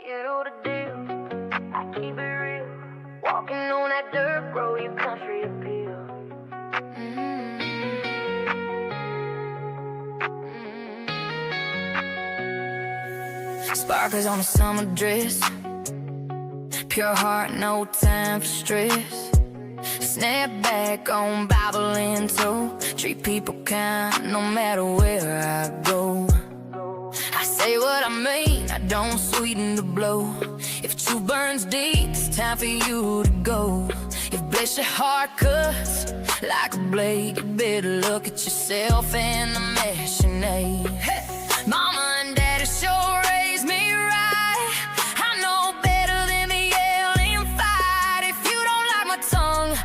You know the deal, I keep it real. Walking on that dirt road, you country appeal. Sparkles on a summer dress, pure heart, no time for stress. Snap back on Bible in tow, treat people kind no matter where I go. I say what I mean, I don't sweeten the blow. If truth burns deep, it's time for you to go. If bless your heart cuts like a blade, you better look at yourself and the mess you made. Hey. Mama and daddy sure raised me right. I know better than to yell and fight. If you don't like my tongue,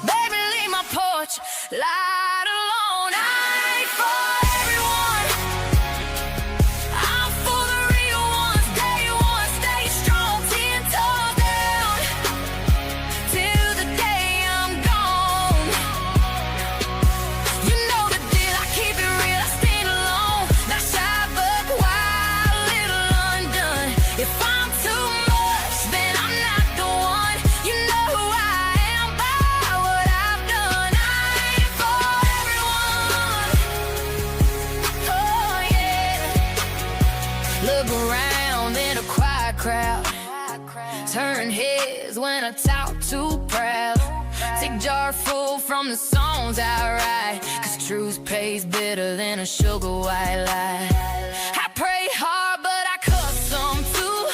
baby, leave my porch light alone. I ain't for everyone, I'm for the real ones. Day one, stay strong, 10 toes down, till the day I'm gone. You know the deal, I keep it real, I stand alone. Not shy, but wild, little undone. If I'm too much, then I'm not the one. You know who I am by what I've done. I ain't for everyone. Oh yeah. Look around in a quiet crowd, turn heads when I talk too proud. Take jar full from the songs I write, 'cause truth pays better than a sugar white lie. I pray hard, but I cuss some too.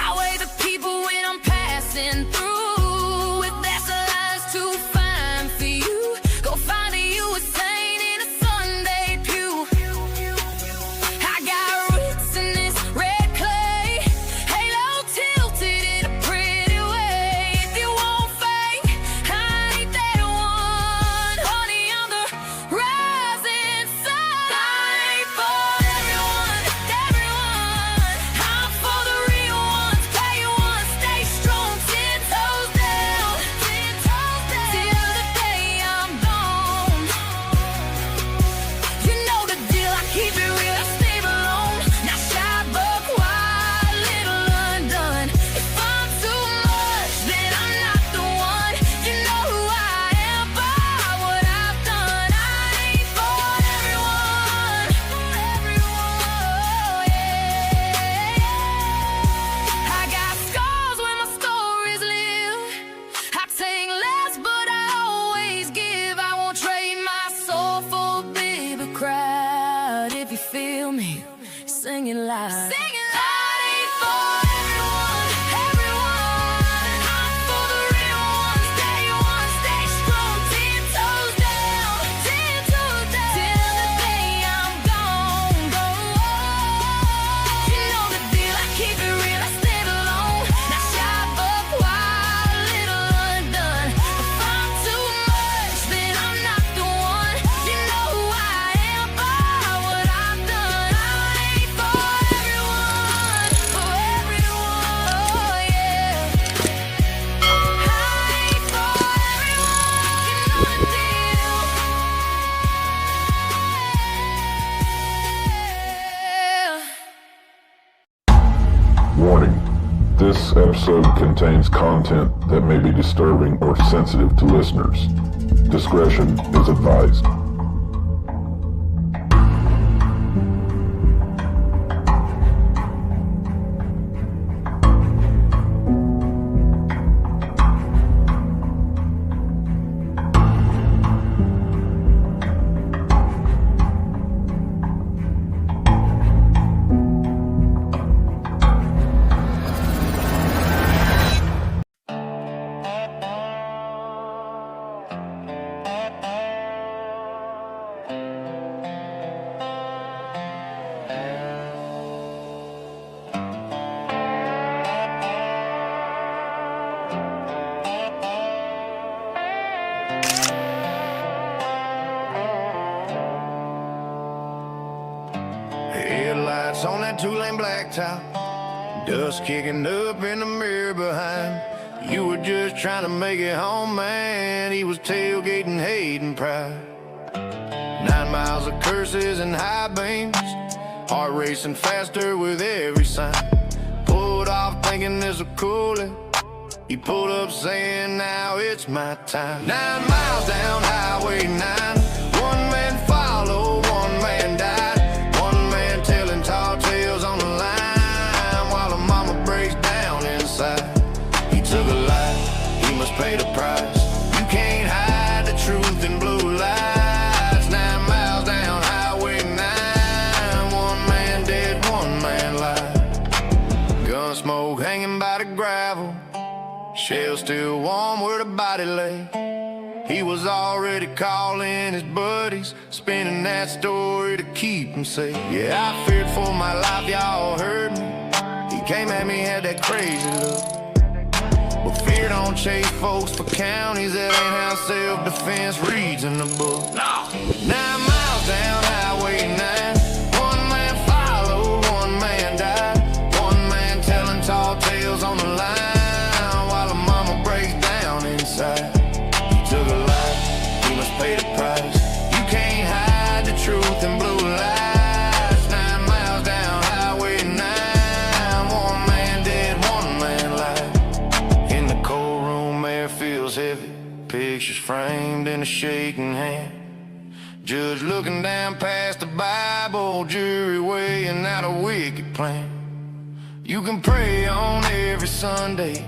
I weigh the people when I'm passing through. If that's a line's too fine for you, go find you a saint in a Sunday pew. I got roots in this red clay, halo tilted in a pretty way. If you want fame, I ain't that one. Honey, I'm the rising sun. I ain't for everyone, I'm for the real ones. Pay one, stay strong, 10 toes down, till the day I'm gone. You know the deal, I keep it real, I stay alone. Not shy, but wild, little undone. If I'm too much, then I'm not the one. You know who I am by what I've done. I ain't for everyone, yeah. I got scars where my stories live. I take less, but I always give. I won't trade my soul for a bigger crowd. If you feel me, sing it loud. Sing it loud. I ain't for everyone, I'm for the real ones. Day one, stay strong, 10 toes down, till the day I'm gone. You know the deal, I keep it real, I stand alone. Not shy, but wild, little undone. If I'm too much, then I'm not the one. You know who I am by what I've done. I ain't for everyone, oh yeah. I ain't for everyone, you know the deal. Warning. This episode contains content that may be disturbing or sensitive to listeners. Discretion is advised. Headlights on that two-lane blacktop, dust kicking up in the mirror behind. You were just trying to make it home, man. He was tailgating hate and pride. 9 miles of curses and high beams, Heart racing faster with every sign. Pulled off thinking this will cool it. He pulled up saying now it's my time. 9 miles down Highway 9. One man followed, one man died. One man telling tall tales on the line while a mama breaks down inside. He took a life, he must pay the price. You can't hide the truth in blue lights. 9 miles down Highway 9. One man dead, one man alive. Gun smoke hanging by the gravel. Shell still warm where the body lay. He was already calling his buddies, spinning that story to keep him safe. Yeah, I feared for my life, y'all heard me. He came at me, had that crazy look. But fear don't chase folks for counties. That ain't how self-defense reads in the book. No. 9 miles down Highway 9. One man followed, one man died. One man telling tall tales on the line. He took a life, he must pay the price. You can't hide the truth in blue lights. 9 miles down Highway 9. One man dead, one man alive. In the courtroom, air feels heavy. Pictures framed in a shaking hand. Judge looking down past the Bible. Jury weighing out a wicked plan. You can pray on every Sunday.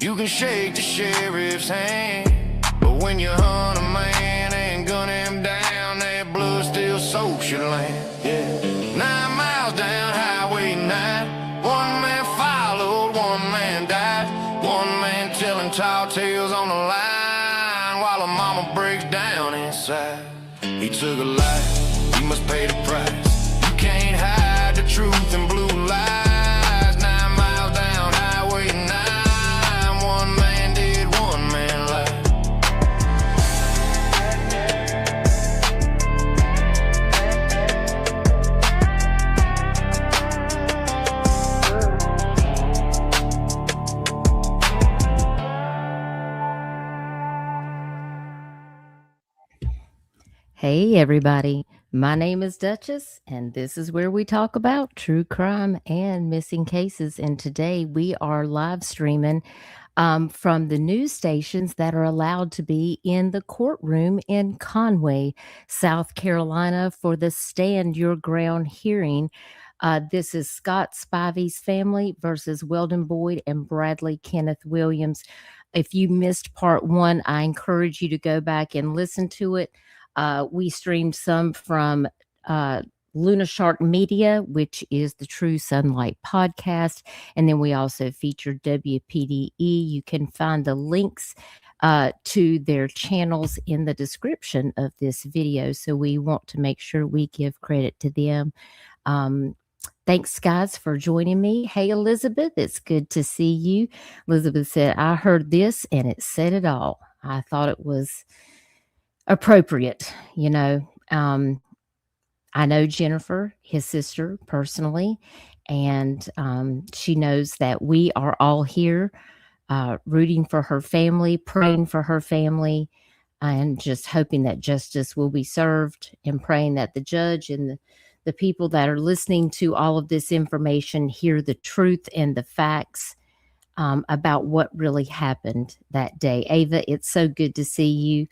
You can shake the sheriff's hand, but when you hunt a man and gun him down, that blood still soaks your land. Yeah. 9 miles down Highway 9. One man followed, one man died. One man telling tall tales on the line while a mama breaks down inside. He took a life, he must pay the price. You can't hide the truth in blue lies. 9 miles down Highway 9. Hey everybody, my name is Duchess and this is where we talk about true crime and missing cases, and today we are live streaming from the news stations that are allowed to be in the courtroom in Conway, South Carolina for the Stand Your Ground hearing. This is Scott Spivey's family versus Weldon Boyd and Bradley Kenneth Williams. If you missed part 1, I encourage you to go back and listen to it. We streamed some from Luna Shark Media, which is the True Sunlight podcast. And then we also featured WPDE. You can find the links to their channels in the description of this video. So we want to make sure we give credit to them. Thanks, guys, for joining me. Hey, Elizabeth, it's good to see you. Elizabeth said, I heard this and it said it all. I thought it was appropriate, you know. I know Jennifer, his sister, personally, and she knows that we are all here rooting for her family, praying for her family, and just hoping that justice will be served, and praying that the judge and the people that are listening to all of this information hear the truth and the facts about what really happened that day. Ava, it's so good to see you.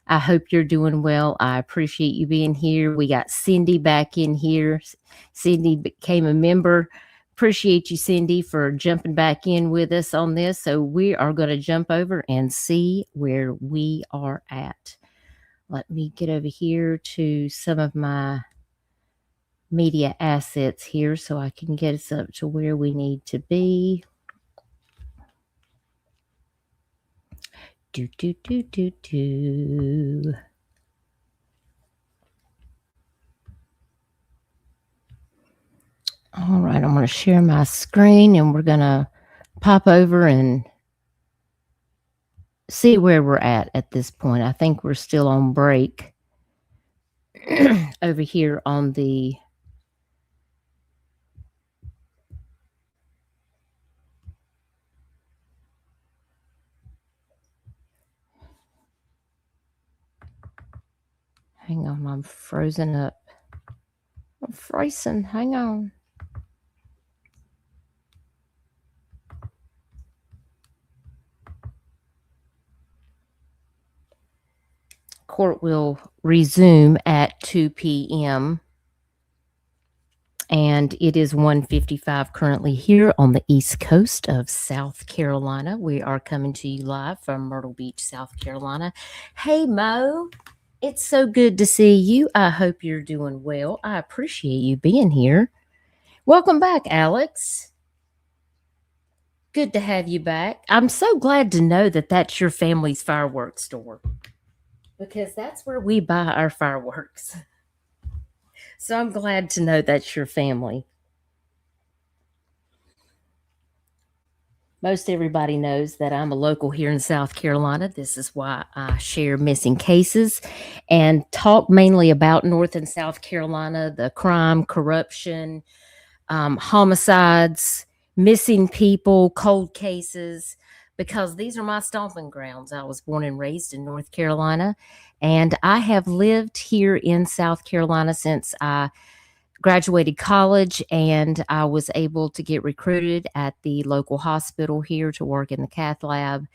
I hope you're doing well. I appreciate you being here. We got Cindy back in here. Cindy became a member. Appreciate you, Cindy, for jumping back in with us on this. So we are going to jump over and see where we are at. Let me get over here to some of my media assets here so I can get us up to where we need to be. All right, I'm going to share my screen and we're going to pop over and see where we're at this point. I think we're still on break over here on the hang on, I'm frozen up. freezing. Hang on. Court will resume at 2 p.m. And it is 1:55 currently here on the East Coast of South Carolina. We are coming to you live from Myrtle Beach, South Carolina. Hey, Mo, it's so good to see you. I hope you're doing well. I appreciate you being here. Welcome back, Alex. Good to have you back. I'm so glad to know that that's your family's fireworks store, because that's where we buy our fireworks. So I'm glad to know that's your family. Most everybody knows that I'm a local here in South Carolina. This is why I share missing cases and talk mainly about North and South Carolina, the crime, corruption, homicides, missing people, cold cases, because these are my stomping grounds. I was born and raised in North Carolina, and I have lived here in South Carolina since I graduated college, and I was able to get recruited at the local hospital here to work in the cath lab.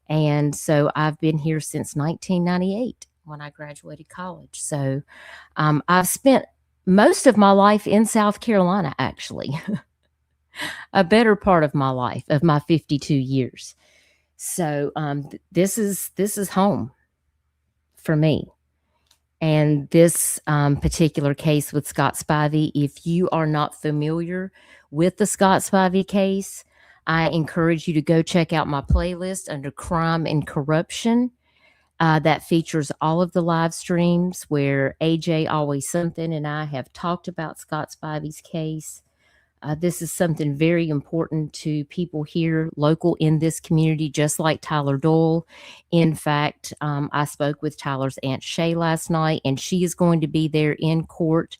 And so I've been here since 1998 when I graduated college. So I've spent most of my life in South Carolina, actually, a better part of my life, of my 52 years. So this is home for me. And this particular case with Scott Spivey, if you are not familiar with the Scott Spivey case, I encourage you to go check out my playlist under Crime and Corruption. That features all of the live streams where AJ Always Something and I have talked about Scott Spivey's case. This is something very important to people here local in this community, just like Tyler Doyle. In fact, I spoke with Tyler's Aunt Shay last night, and she is going to be there in court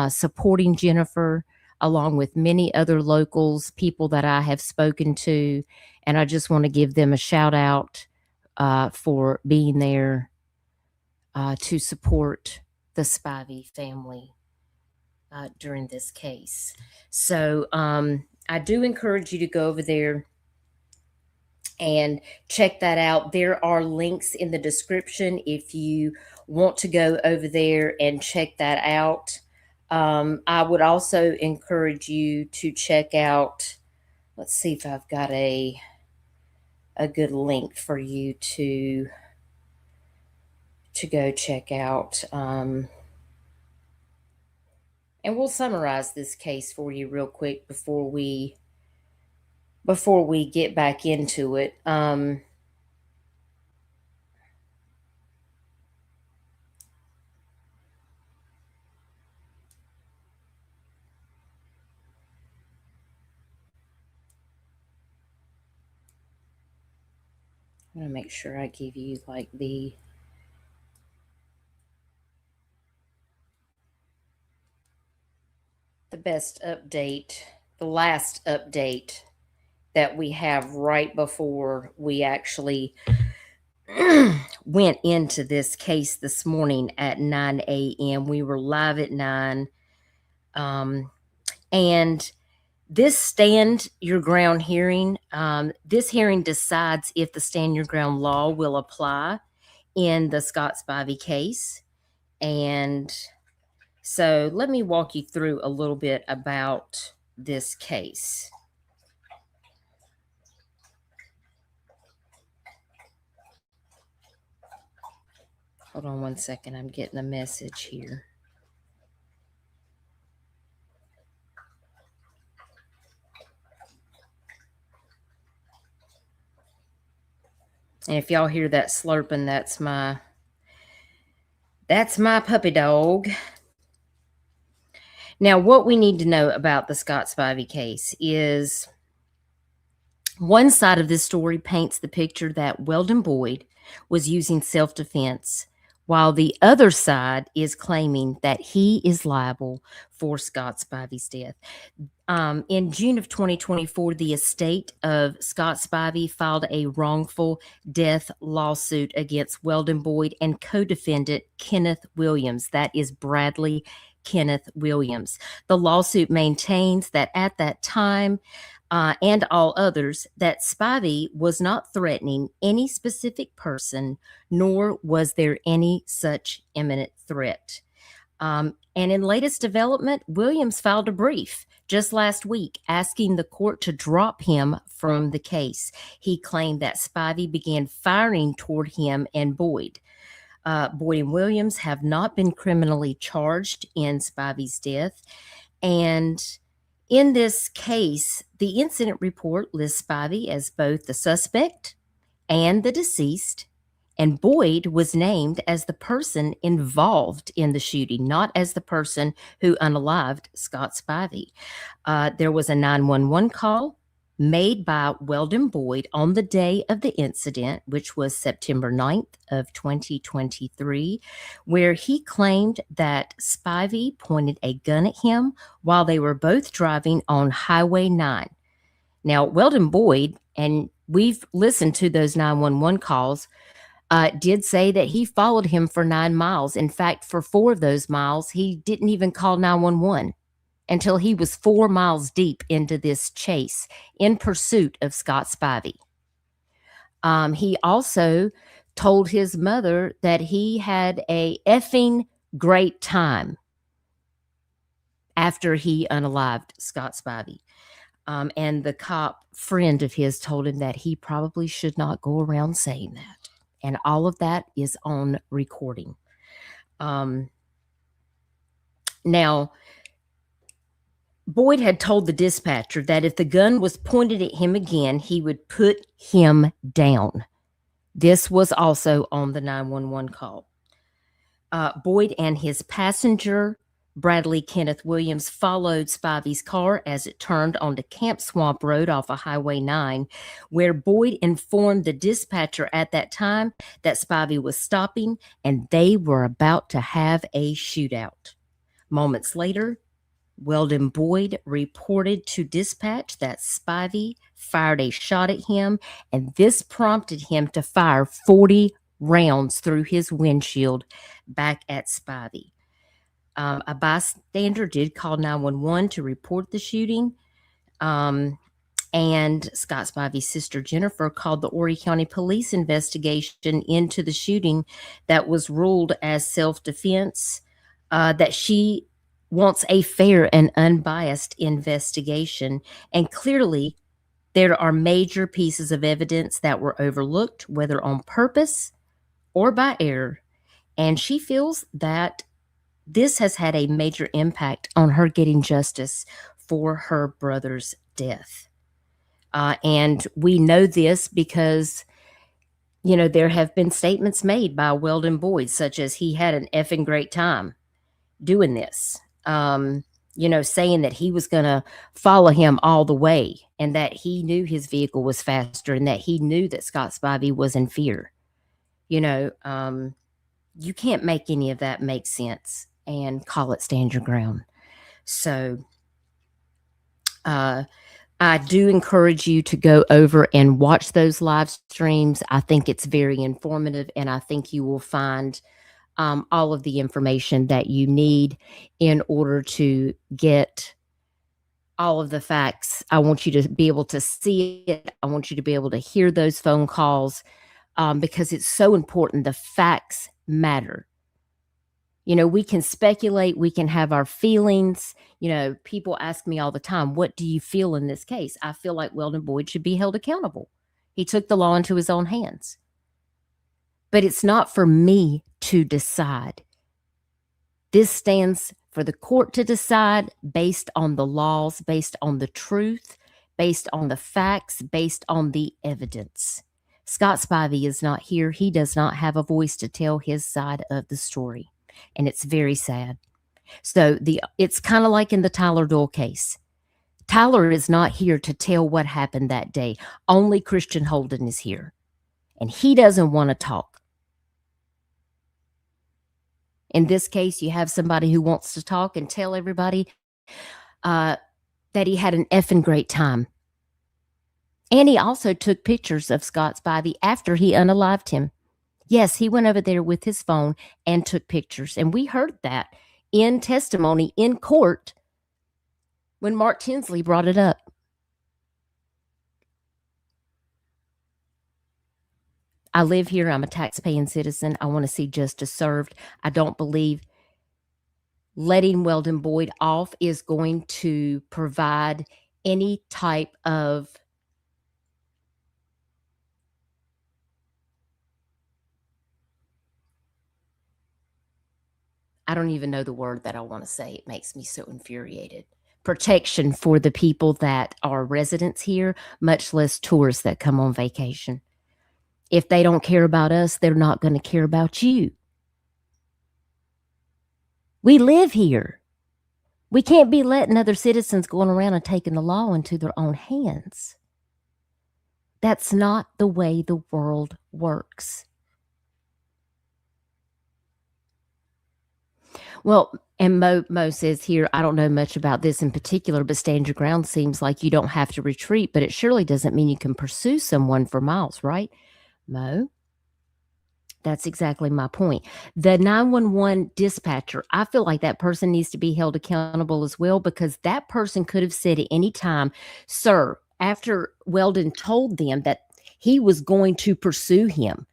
supporting Jennifer, along with many other locals, people that I have spoken to. And I just want to give them a shout out for being there to support the Spivey family during this case. So I do encourage you to go over there and check that out. There are links in the description if you want to go over there and check that out. I would also encourage you to check out, let's see if I've got a good link for you to go check out. And we'll summarize this case for you real quick before we get back into it. I want to make sure I give you like the best update, the last update that we have right before we actually went into this case this morning at 9 a.m. We were live at 9. And this stand your ground hearing, this hearing decides if the stand your ground law will apply in the Scott Spivey case. And so let me walk you through a little bit about this case. Hold on one second. I'm getting a message here. And if y'all hear that slurping, that's my puppy dog. Now, what we need to know about the Scott Spivey case is one side of this story paints the picture that Weldon Boyd was using self-defense, while the other side is claiming that he is liable for Scott Spivey's death. In June of 2024, the estate of Scott Spivey filed a wrongful death lawsuit against Weldon Boyd and co-defendant Kenneth Williams. That is Bradley Kenneth Williams. The lawsuit maintains that at that time and all others, that Spivey was not threatening any specific person, nor was there any such imminent threat. And in latest development, Williams filed a brief just last week asking the court to drop him from the case. He claimed that Spivey began firing toward him and Boyd. Boyd and Williams have not been criminally charged in Spivey's death. And in this case, the incident report lists Spivey as both the suspect and the deceased, and Boyd was named as the person involved in the shooting, not as the person who unalived Scott Spivey. There was a 911 call made by Weldon Boyd on the day of the incident, which was September 9th of 2023, where he claimed that Spivey pointed a gun at him while they were both driving on Highway 9. Now, Weldon Boyd, and we've listened to those 911 calls, did say that he followed him for 9 miles. In fact, for 4 of those miles, he didn't even call 911 until he was 4 miles deep into this chase in pursuit of Scott Spivey. He also told his mother that he had a effing great time after he unalived Scott Spivey. And the cop friend of his told him that he probably should not go around saying that. And all of that is on recording. Now, Boyd had told the dispatcher that if the gun was pointed at him again, he would put him down. This was also on the 911 call. Boyd and his passenger, Bradley Kenneth Williams, followed Spivey's car as it turned onto Camp Swamp Road off of Highway 9, where Boyd informed the dispatcher at that time that Spivey was stopping and they were about to have a shootout. Moments later, Weldon Boyd reported to dispatch that Spivey fired a shot at him, and this prompted him to fire 40 rounds through his windshield back at Spivey. A bystander did call 911 to report the shooting, and Scott Spivey's sister Jennifer called the Horry County Police investigation into the shooting that was ruled as self-defense, that she wants a fair and unbiased investigation. And clearly, there are major pieces of evidence that were overlooked, whether on purpose or by error. And she feels that this has had a major impact on her getting justice for her brother's death. And we know this because, you know, there have been statements made by Weldon Boyd, such as he had an effing great time doing this. You know, saying that he was going to follow him all the way and that he knew his vehicle was faster and that he knew that Scott Spivey was in fear. You know, you can't make any of that make sense and call it stand your ground. So I do encourage you to go over and watch those live streams. I think it's very informative, and I think you will find all of the information that you need in order to get all of the facts. I want you to be able to see it. I want you to be able to hear those phone calls because it's so important. The facts matter. You know, we can speculate, we can have our feelings. You know, people ask me all the time, what do you feel in this case? I feel like Weldon Boyd should be held accountable. He took the law into his own hands. But it's not for me to decide. This stands for the court to decide based on the laws, based on the truth, based on the facts, based on the evidence. Scott Spivey is not here. He does not have a voice to tell his side of the story. And it's very sad. So it's kind of like in the Tyler Doyle case. Tyler is not here to tell what happened that day. Only Christian Holden is here. And he doesn't want to talk. In this case, you have somebody who wants to talk and tell everybody that he had an effing great time. And he also took pictures of Scott Spivey after he unalived him. Yes, he went over there with his phone and took pictures. And we heard that in testimony in court when Mark Tinsley brought it up. I live here. I'm a tax-paying citizen. I want to see justice served. I don't believe letting Weldon Boyd off is going to provide any type of I don't even know the word that I want to say. It makes me so infuriated. Protection for the people that are residents here, much less tourists that come on vacation. If they don't care about us, they're not going to care about you. We live here. We can't be letting other citizens going around and taking the law into their own hands. That's not the way the world works. Well, and Mo says here, I don't know much about this in particular, but stand your ground seems like you don't have to retreat, but it surely doesn't mean you can pursue someone for miles, right, Mo? That's exactly my point. The 911 dispatcher, I feel like that person needs to be held accountable as well, because that person could have said at any time, sir, after Weldon told them that he was going to pursue him,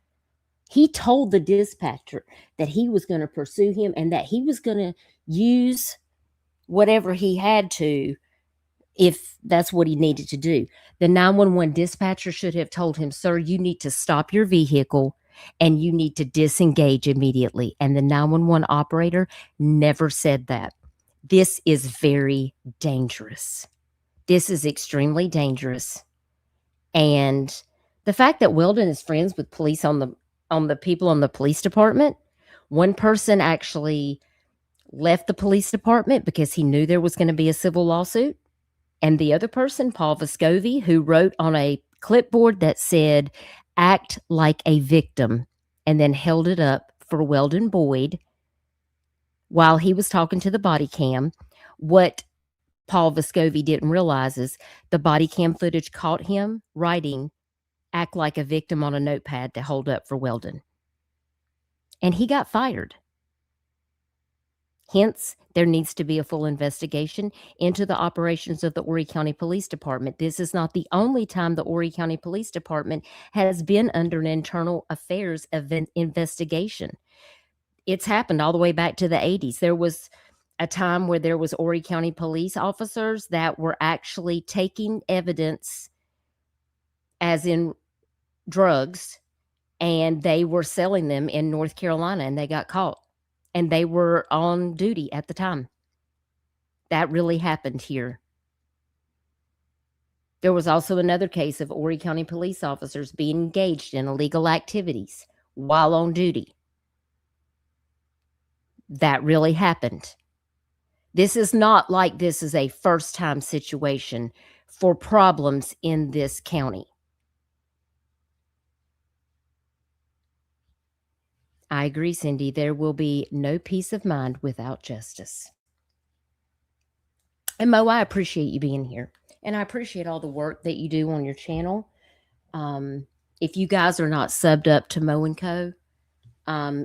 he told the dispatcher that he was going to pursue him and that he was going to use whatever he had to if that's what he needed to do. The 911 dispatcher should have told him, sir, you need to stop your vehicle and you need to disengage immediately. And the 911 operator never said that. This is very dangerous. This is extremely dangerous. And the fact that Weldon is friends with police on the people on the police department, one person actually left the police department because he knew there was going to be a civil lawsuit. And the other person, Paul Vescovi, who wrote on a clipboard that said, act like a victim, and then held it up for Weldon Boyd while he was talking to the body cam. What Paul Vescovi didn't realize is the body cam footage caught him writing, act like a victim on a notepad to hold up for Weldon. And he got fired. Hence, there needs to be a full investigation into the operations of the Horry County Police Department. This is not the only time the Horry County Police Department has been under an internal affairs investigation. It's happened all the way back to the 80s. There was a time where there was Horry County police officers that were actually taking evidence, as in drugs, and they were selling them in North Carolina, and they got caught. And they were on duty at the time. That really happened here. There was also another case of Horry County police officers being engaged in illegal activities while on duty. That really happened. This is not like this is a first-time situation for problems in this county. I agree, Cindy. There will be no peace of mind without justice. And Mo, I appreciate you being here. And I appreciate all the work that you do on your channel. If you guys are not subbed up to Mo & Co.,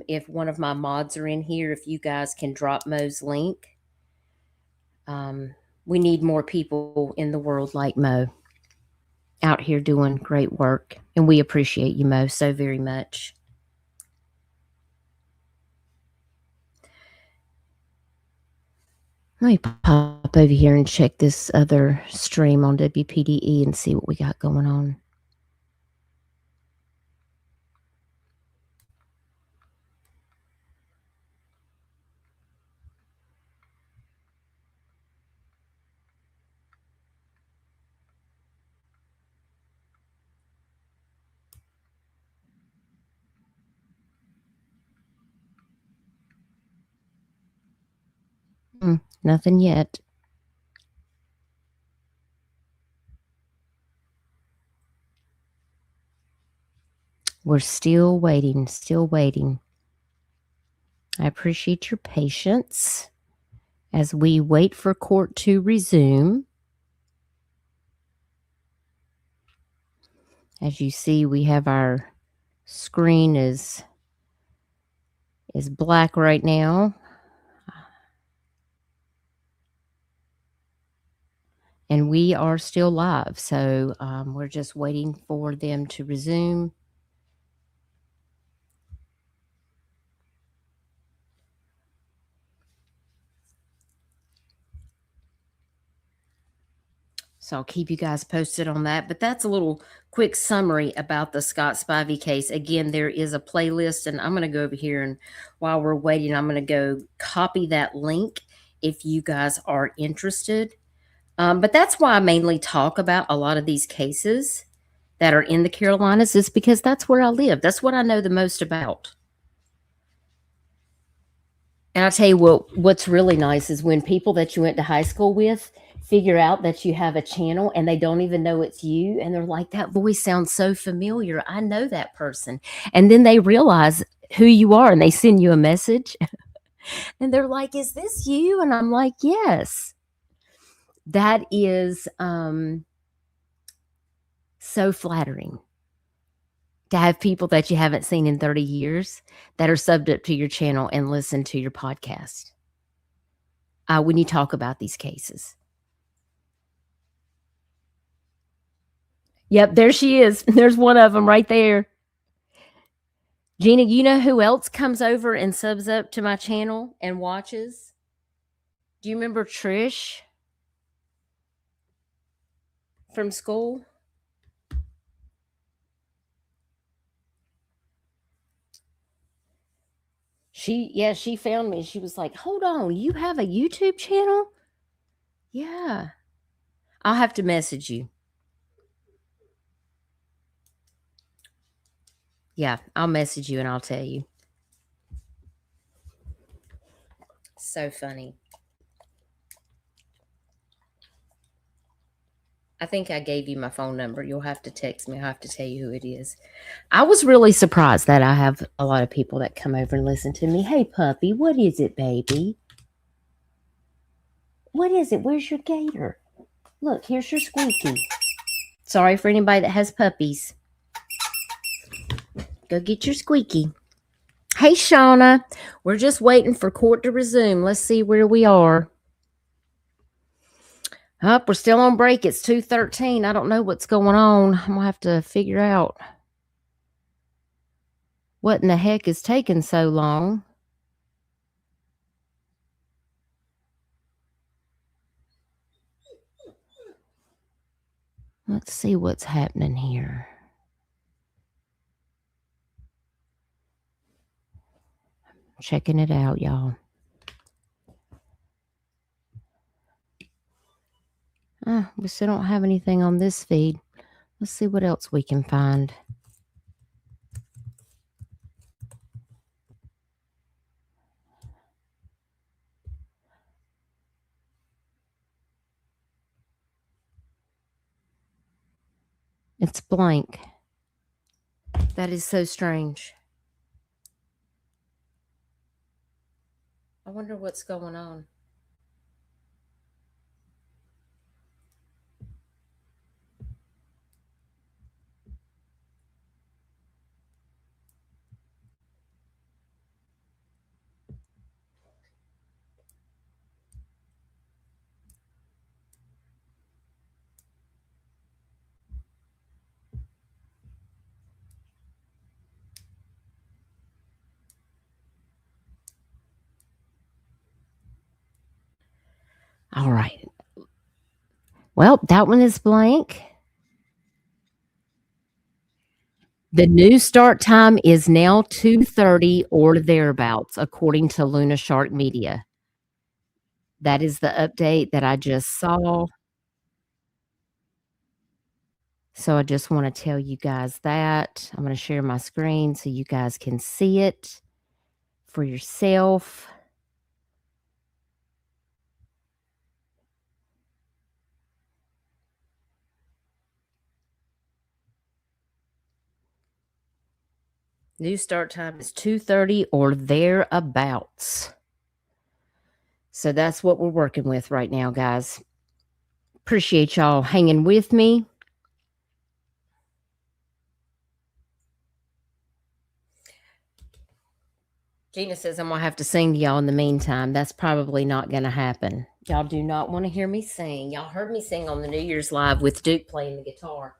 if one of my mods are in here, if you guys can drop Mo's link. We need more people in the world like Mo out here doing great work. And we appreciate you, Mo, so very much. Let me pop over here and check this other stream on WPDE and see what we got going on. Nothing yet. We're still waiting, still waiting. I appreciate your patience as we wait for court to resume. As you see, we have our screen is black right now. And we are still live, so we're just waiting for them to resume. So I'll keep you guys posted on that. But that's a little quick summary about the Scott Spivey case. Again, there is a playlist, and I'm going to go over here, and while we're waiting, I'm going to go copy that link if you guys are interested. But that's why I mainly talk about a lot of these cases that are in the Carolinas, is because that's where I live. That's what I know the most about. And I'll tell you what's really nice is when people that you went to high school with figure out that you have a channel and they don't even know it's you. And they're like, that voice sounds so familiar. I know that person. And then they realize who you are and they send you a message. And they're like, is this you? And I'm like, yes. That is so flattering to have people that you haven't seen in 30 years that are subbed up to your channel and listen to your podcast when you talk about these cases. Yep, there she is. There's one of them right there. Gina, you know who else comes over and subs up to my channel and watches? Do you remember Trish from school? She found me. She was like, hold on, you have a YouTube channel? Yeah. I'll have to message you. Yeah, I'll message you and I'll tell you. So funny. I think I gave you my phone number. You'll have to text me. I'll have to tell you who it is. I was really surprised that I have a lot of people that come over and listen to me. Hey, puppy, what is it, baby? What is it? Where's your gator? Look, here's your squeaky. Sorry for anybody that has puppies. Go get your squeaky. Hey, Shauna. We're just waiting for court to resume. Let's see where we are. We're still on break. It's 2:13. I don't know what's going on. I'm going to have to figure out what in the heck is taking so long. Let's see what's happening here. Checking it out, y'all. We still don't have anything on this feed. Let's see what else we can find. It's blank. That is so strange. I wonder what's going on. All right. Well, that one is blank. The new start time is now 2:30 or thereabouts, according to Luna Shark Media. That is the update that I just saw. So I just want to tell you guys that. I'm going to share my screen so you guys can see it for yourself. New start time is 2:30 or thereabouts. So that's what we're working with right now, guys. Appreciate y'all hanging with me. Gina says I'm going to have to sing to y'all in the meantime. That's probably not going to happen. Y'all do not want to hear me sing. Y'all heard me sing on the New Year's Live with Duke playing the guitar.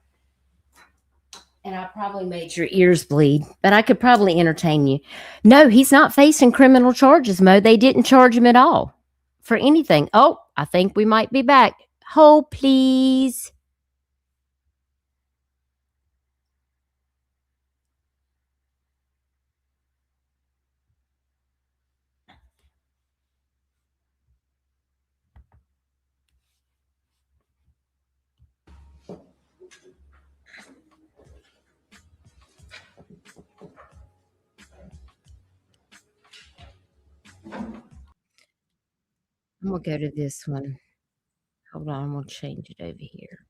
And I probably made your ears bleed, but I could probably entertain you. No, he's not facing criminal charges, Mo. They didn't charge him at all for anything. Oh, I think we might be back. Hold, please. I'm going to go to this one. Hold on, I'm going to change it over here.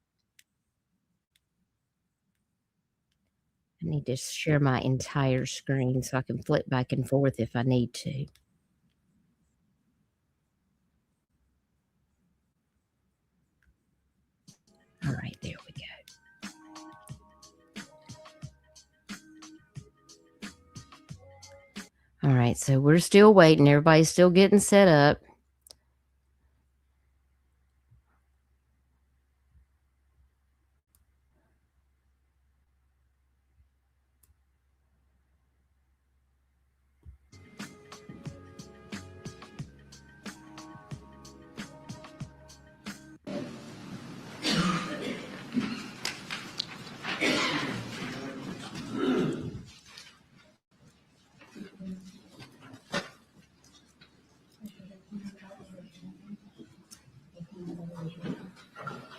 I need to share my entire screen so I can flip back and forth if I need to. All right, there we go. All right, so we're still waiting. Everybody's still getting set up.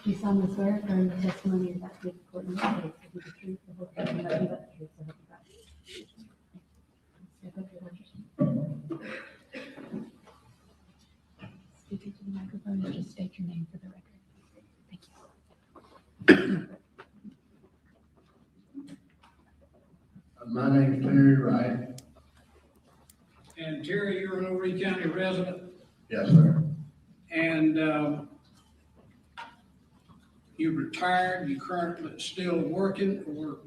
Do you solemnly swear affirm the testimony you're about to give the court in this case will be the truth, the whole truth, and nothing but the truth, so help you God? Step up your right. Speak into the microphone and just state your name for the record. Thank you. My name's Terry Wright. And Terry, you're an Overy County resident, Yes, sir. and you retired, you currently still working, or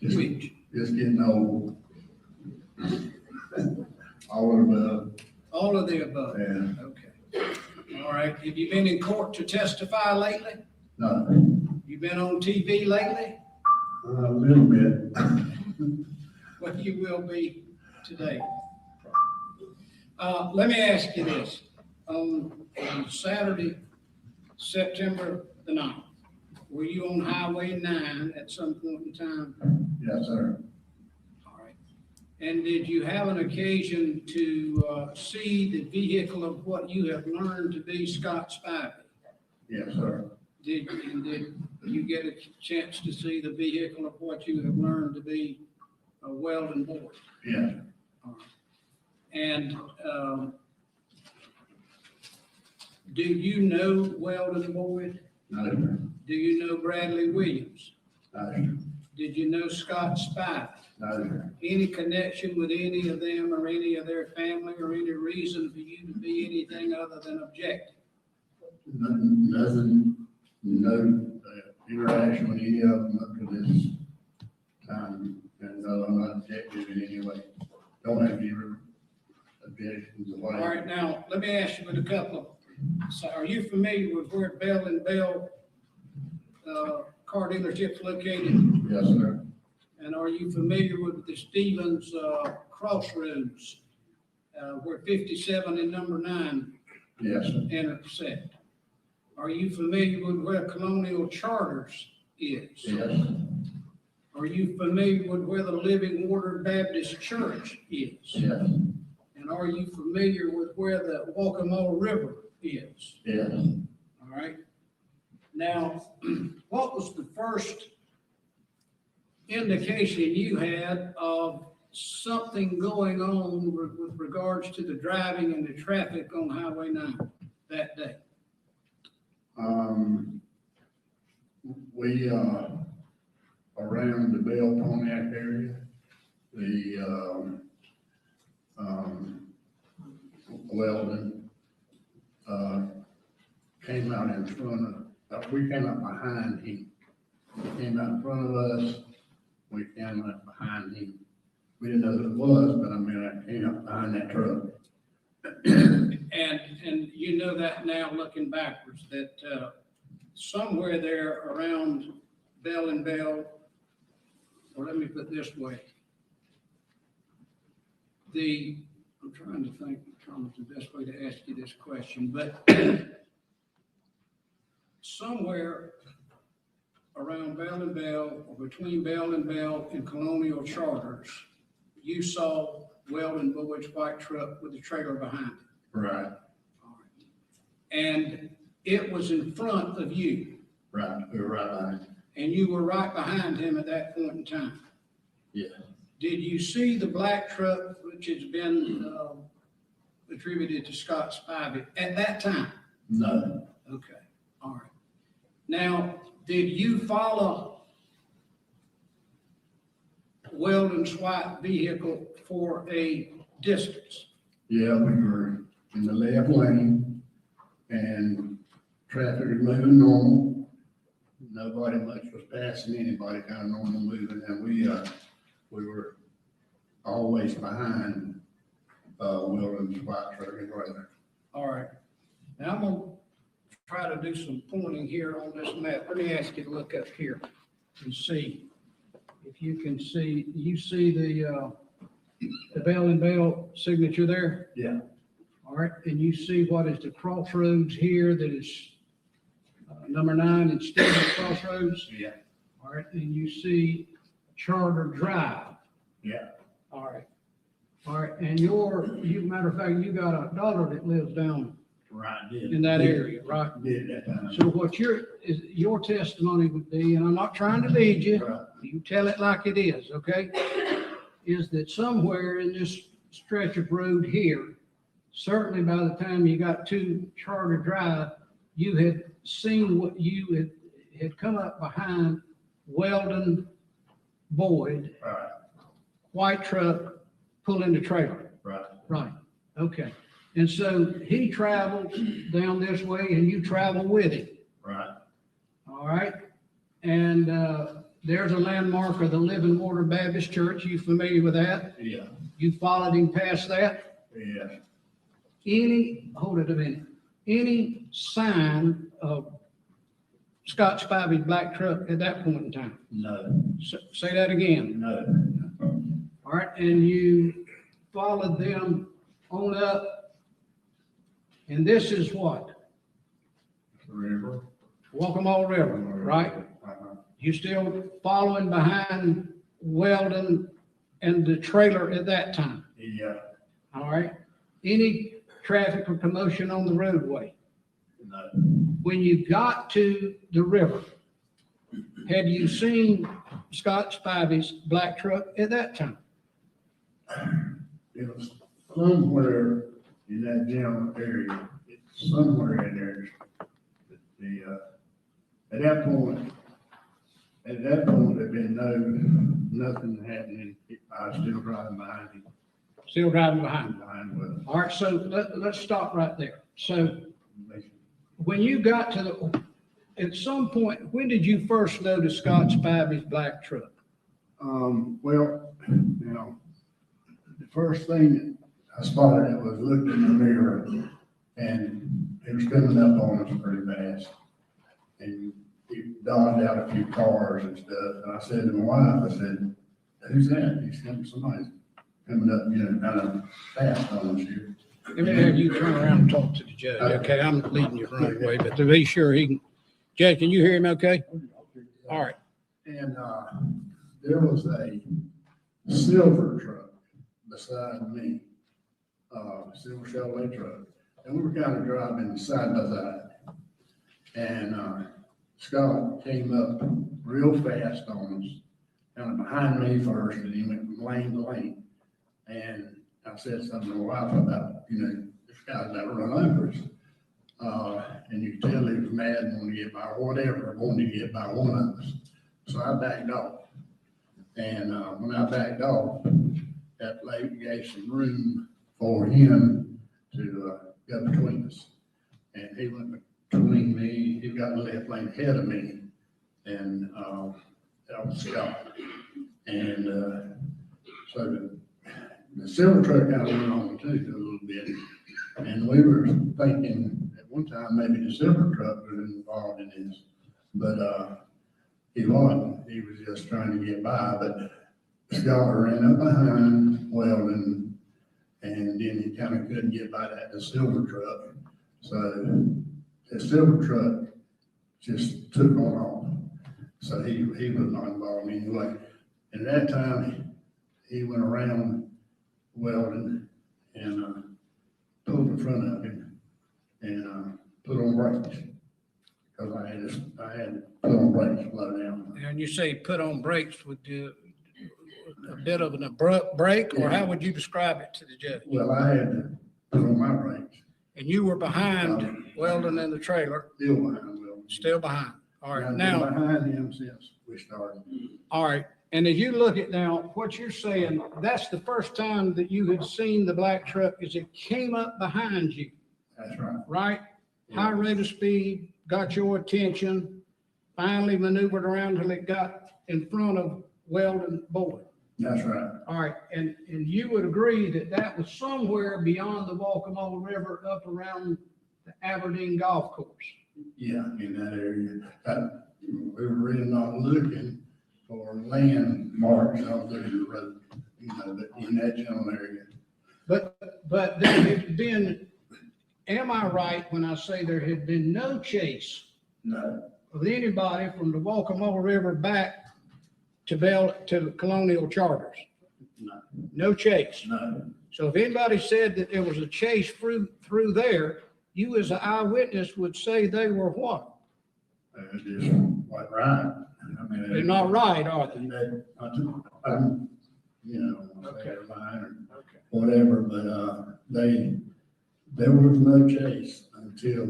which? Just getting old. All of the above. All of the above? Yeah. Okay. All right. Have you been in court to testify lately? No, You been on TV lately? a little bit. Well, you will be today. Let me ask you this. On Saturday, September the 9th, were you on Highway 9 at some point in time? Yes, sir. All right. And did you have an occasion to see the vehicle of what you have learned to be Scott Spivey? Yes, sir. Did you get a chance to see the vehicle of what you have learned to be a Weldon Boyd? Yes. And do you know Weldon Boyd? No, sir. Do you know Bradley Williams? No, sir. Did you know Scott Spivey? No, sir. Any connection with any of them or any of their family or any reason for you to be anything other than objective? Nothing, no interaction with any of them up to this time. And no, I'm not objective in any way. Don't have any objections. All right, now, let me ask you with a couple of, so are you familiar with where Bell and Bell car dealership's located? Yes, sir. And are you familiar with the Stevens Crossroads, where 57 and number 9 Yes, sir. intersect? Are you familiar with where Colonial Charters is? Yes. Are you familiar with where the Living Water Baptist Church is? Yes. And are you familiar with where the Waccamaw River is? Yes. All right. Now, what was the first indication you had of something going on with regards to the driving and the traffic on Highway 9 that day? We, around the Bell Pontiac area, the, Weldon, came out in front of, we came out behind him. He came out in front of us, we came out behind him. We didn't know who it was, but I mean, I came up behind that truck. And you know that now looking backwards, that somewhere there around Bell and Bell, or let me put it this way. I'm trying to think, the best way to ask you this question, but somewhere around Bell and Bell, or between Bell and Colonial Charters, you saw Weldon Boyd's white truck with the trailer behind it. Right, And it was in front of you, right, we were right behind him. and you were right behind him at that point in time. Yeah. Did you see the black truck, which has been attributed to Scott Spivey at that time? No, Okay, all right. Now, did you follow Weldon's white vehicle for a distance? yeah, we were in the left lane and traffic was moving normal. Nobody much was passing anybody, kind of normal moving, and we were always behind Weldon's white truck and trailer. All right. Now I'm gonna try to do some pointing here on this map. Let me ask you to look up here and see if you can see, you see the Bell and Bell signature there? Yeah. All right, and you see what is the crossroads here that is number 9 and Stevens Crossroads? Yeah. All right, and you see Charter Drive. Yeah. All right. All right, and matter of fact, you got a daughter that lives down Right, did. in that area, right? Did that time. So what your testimony would be, and I'm not trying to lead you, Right. you tell it like it is, okay? Is that somewhere in this stretch of road here, certainly by the time you got to Charter Drive, you had seen what you had come up behind Weldon Boyd, Right, white truck, pulling the trailer. right, Right, okay. And so he travels down this way and you travel with him, right. all right? And there's a landmark of the Living Water Baptist Church. You familiar with that? Yeah, You followed him past that? yeah. Hold it a minute, any sign of Scott Spivey's black truck at that point in time? No, Say that again. no. All right, and you followed them on up, and this is what? River. Waccamaw River, right? Uh-huh. You still following behind Weldon and the trailer at that time, Yeah, all right? Any traffic or commotion on the roadway? no, When you got to the river, had you seen Scott Spivey's black truck at that time? it was somewhere in that general area, it's somewhere in there. At that point, there'd been nothing happening. I was still driving behind him, Still driving behind? with All right, so let's stop right there. So when you got to at some point, when did you first notice Scott Spivey's black truck? well, the first thing that I spotted it was looked in the mirror and it was coming up on us pretty fast. And he dodged out a few cars and stuff. And I said to my wife, I said, who's that? He said, somebody's coming up, kind of fast on us here. Let me have you turn around and talk to the judge. Okay, I'm leading you the wrong way, but to be sure he can, Judge, can you hear him okay? All right. And, there was a silver truck beside me, silver Chevrolet truck. And we were kind of driving side by side. And, Scott came up real fast on us, kind of behind me first, and he went from lane to lane. And I said something to my wife about, this guy's never run over us. And you could tell he was mad and wanted to get by whatever, wanted to get by one of us. So I backed off. And when I backed off, that lady gave some room for him to go between us. And he went between me, he got in the left lane ahead of me, and that was Scott. And So the silver truck kind of went on too a little bit. And we were thinking at one time maybe the silver truck was involved in this, but he wasn't. He was just trying to get by. But Scott ran up behind Weldon, and then he kind of couldn't get by the silver truck. So the silver truck just took on off. So he was not involved anyway. And at that time, he went around Weldon and pulled in front of him and put on brakes. Because I had to put on brakes to slow down. And you say put on brakes, would you, a bit of an abrupt brake, or how would you describe it to the judge? Well, I had to put on my brakes. And you were behind Weldon in the trailer? Still behind Weldon. Still behind. All right, I've been now, behind him since we started. all right. And as you look at now, what you're saying, that's the first time that you had seen the black truck is it came up behind you, That's right. right? High rate of speed, got your attention, finally maneuvered around till it got in front of Weldon Boyd. That's right. All right, and you would agree that that was somewhere beyond the Walkmore River up around the Aberdeen Golf Course? Yeah, in that area. We were really not looking for landmarks out there in the road, but in that general area. But there had been, am I right when I say there had been no chase No, of anybody from the Walkmore River back to the Colonial Charters? no, No chase. no. So if anybody said that there was a chase through there, you as an eyewitness would say they were what? Just quite right. I mean, They're not right, are they? You know, Okay. they're lying or Okay. whatever, but there was no chase until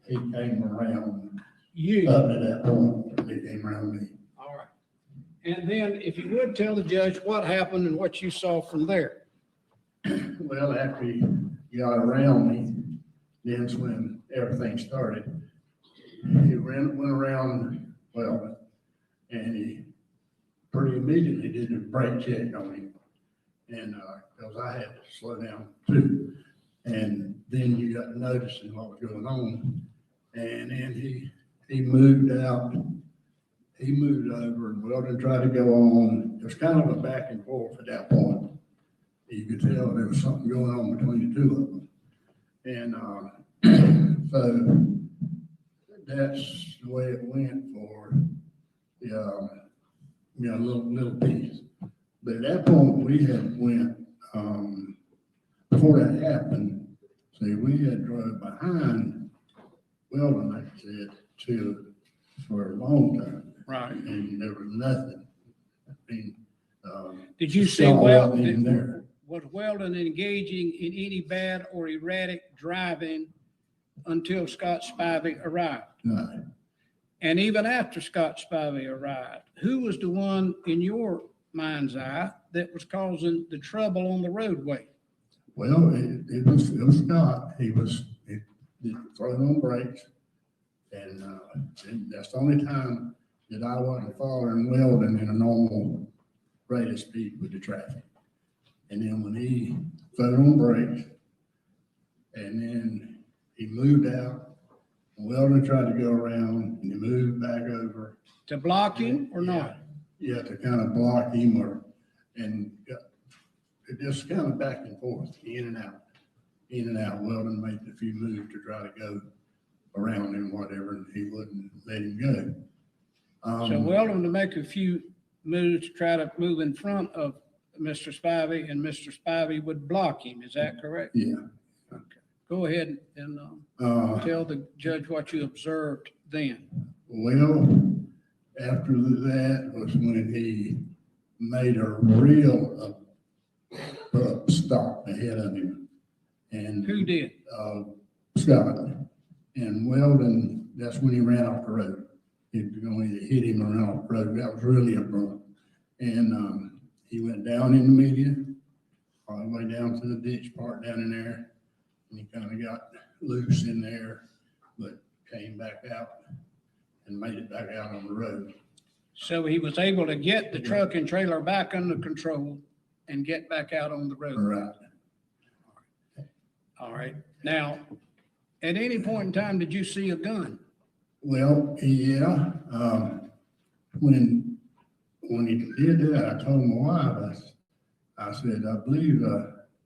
he came around You. up to that point. He came around me. All right. And then if you would tell the judge what happened and what you saw from there. Well, after he got around me, then's when everything started. He went around, well, and he pretty immediately did a brake check on him. And, cause I had to slow down too. And then you got noticing what was going on. And then he moved out. He moved over and Weldon tried to go on. It was kind of a back and forth at that point. You could tell there was something going on between the two of them. And so that's the way it went for the little piece. But at that point, we had went before that happened. See, we had drove behind Weldon, like I said, for a long time. Right. And there was nothing. I mean, Did you see Weldon Weldon, in there? was Weldon engaging in any bad or erratic driving until Scott Spivey arrived? No. And even after Scott Spivey arrived, who was the one in your mind's eye that was causing the trouble on the roadway? Well, it was Scott. He throwing on brakes. And that's the only time that I wasn't following Weldon in a normal rate of speed with the traffic. And then when he put on brakes, and then he moved out, Weldon tried to go around, and he moved back over. To block him or not? Yeah, to kind of block him and it just kind of back and forth, in and out. Weldon made a few moves to try to go around him, whatever, and he wouldn't let him go. So Weldon to make a few moves to try to move in front of Mr. Spivey, and Mr. Spivey would block him. Is that correct? Yeah. Okay. Go ahead and tell the judge what you observed then. Well, after that was when he made a real abrupt stop ahead of him. And Who did? Scott. And Weldon, that's when he ran off the road. He was going to hit him and ran off the road. That was really abrupt. And he went down in the median, all the way down to the ditch part down in there. And he kind of got loose in there, but came back out and made it back out on the road. So he was able to get the truck and trailer back under control, and get back out on the road. Right. All right. Now, at any point in time, did you see a gun? Well, yeah, when he did that, I told my wife, I said, I believe,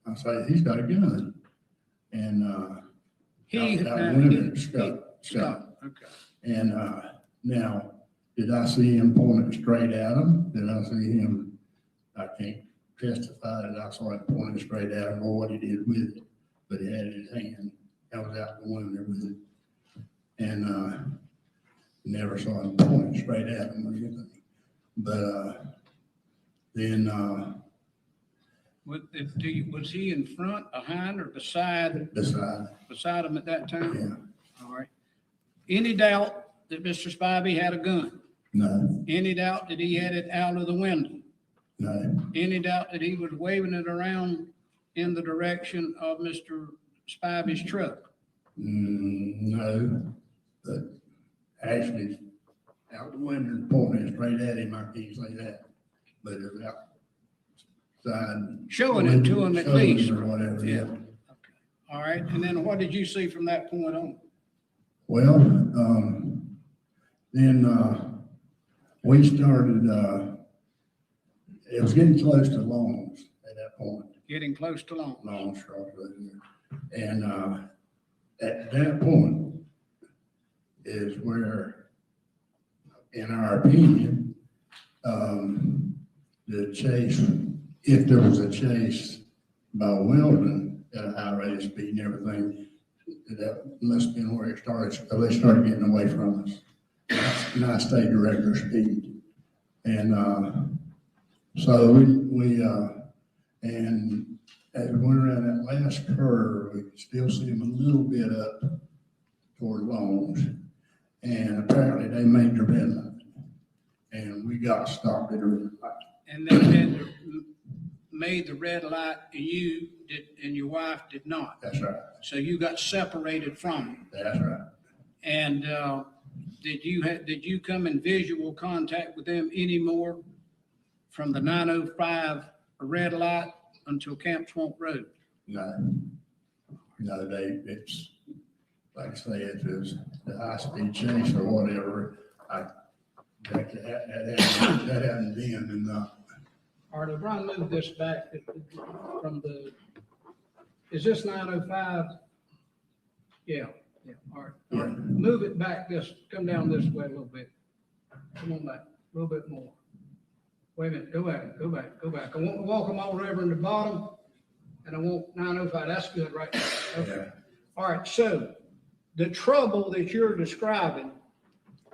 I said, he's got a gun. And, Scott. Okay. And, now, did I see him pointing straight at him? Did I see him? I can't testify that I saw him pointing straight at him or what he did with it, but he had it in his hand. I was out the window with it. And, never saw him pointing straight at him or anything. But, then, Was he in front, behind, or beside him at that time? yeah, All right. Any doubt that Mr. Spivey had a gun? no, Any doubt that he had it out of the window? no, Any doubt that he was waving it around in the direction of Mr. Spivey's truck? no, but actually, out the window and pointing straight at him, I can't say that, but it was outside. Showing it to him at least. Or whatever, yeah. All right. And then what did you see from that point on? Well, then, we started, it was getting close to Long's at that point. Getting close to Long. Long's Cross Road there. And, at that point is where, in our opinion, the chase, if there was a chase by Weldon at a high rate of speed and everything, that must have been where it started, so they started getting away from us. And I stayed to regular speed. And, so we and as we went around that last curve, we could still see them a little bit up toward Long's. And apparently they made the red light. And we got stopped at a red light. And they had made the red light, and you did, and your wife did not. That's right. So you got separated from them. That's right. And did you come in visual contact with them anymore from the 905 red light until Camp Swamp Road? No, it's, like I say, it was the high-speed chase or whatever. That hadn't been enough. All right, Brian, move this back from is this 905? Yeah, all right. All right. Move it back come down this way a little bit. Come on back, a little bit more. Wait a minute, go back. I want to walk them all over in the bottom, and I want 905, that's good right there. Okay. Yeah. All right, so the trouble that you're describing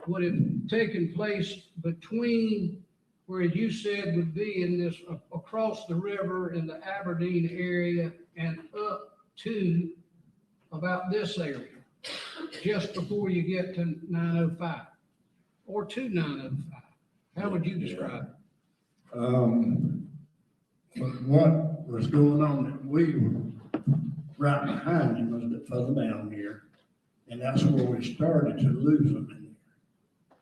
would have taken place between where you said would be in this, across the river in the Aberdeen area and up to about this area, just before you get to 905 or to 905. How would you describe it? What was going on, we were right behind him a little bit further down here, and that's where we started to lose them in there.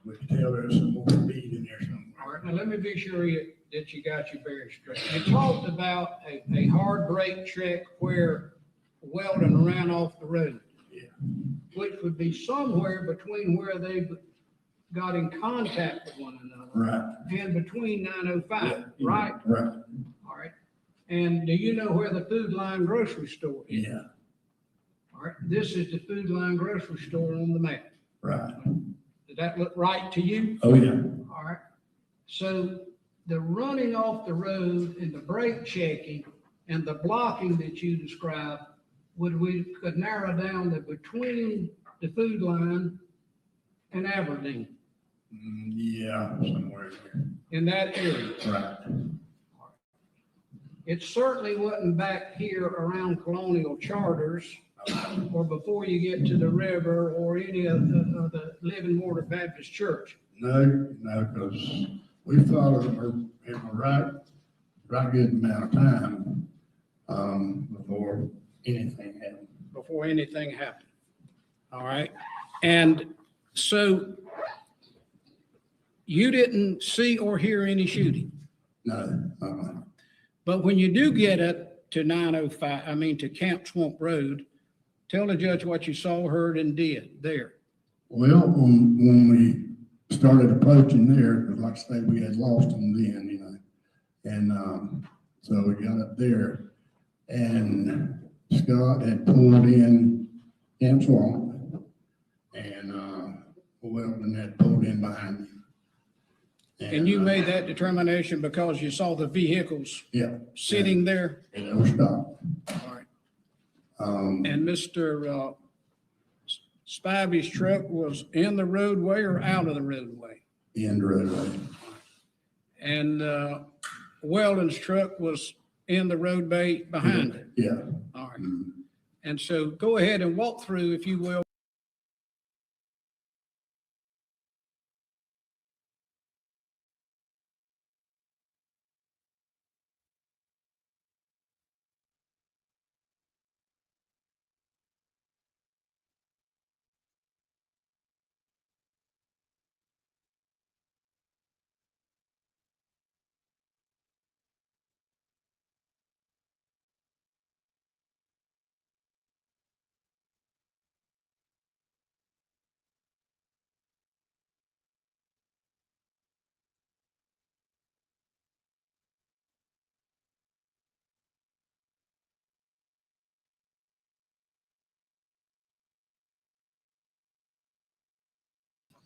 We could tell there's some more speed in there somewhere. All right, now let me be sure that you got your bearings straight. You talked about a hard brake check where Weldon ran off the road. Yeah. Which would be somewhere between where they got in contact with one another. Right. And between 905, Yeah. right? Right. All right. And do you know where the Food Line grocery store is? Yeah. All right. This is the Food Line grocery store on the map. Right. Did that look right to you? Oh, yeah. All right. So the running off the road and the brake checking and the blocking that you described, could narrow down the between the Food Line and Aberdeen. Yeah, somewhere there. In that area. Right. It certainly wasn't back here around Colonial Charters or before you get to the river or any of the Living Water Baptist Church. No, because we followed her in a right good amount of time before anything happened. Before anything happened. All right. And so you didn't see or hear any shooting. No. But when you do get up to 905, to Camp Swamp Road, tell the judge what you saw, heard, and did there. Well, when we started approaching there, because like I say, we had lost them then, you know. And so we got up there, and Scott had pulled in Camp Swamp, and Weldon had pulled in behind him. And you made that determination because you saw the vehicles Yeah. sitting there? And they were stopped. All right. And Mr. Spivey's truck was in the roadway or out of the roadway? In the roadway. And Weldon's truck was in the roadway behind it? Yeah. All right. And so go ahead and walk through, if you will.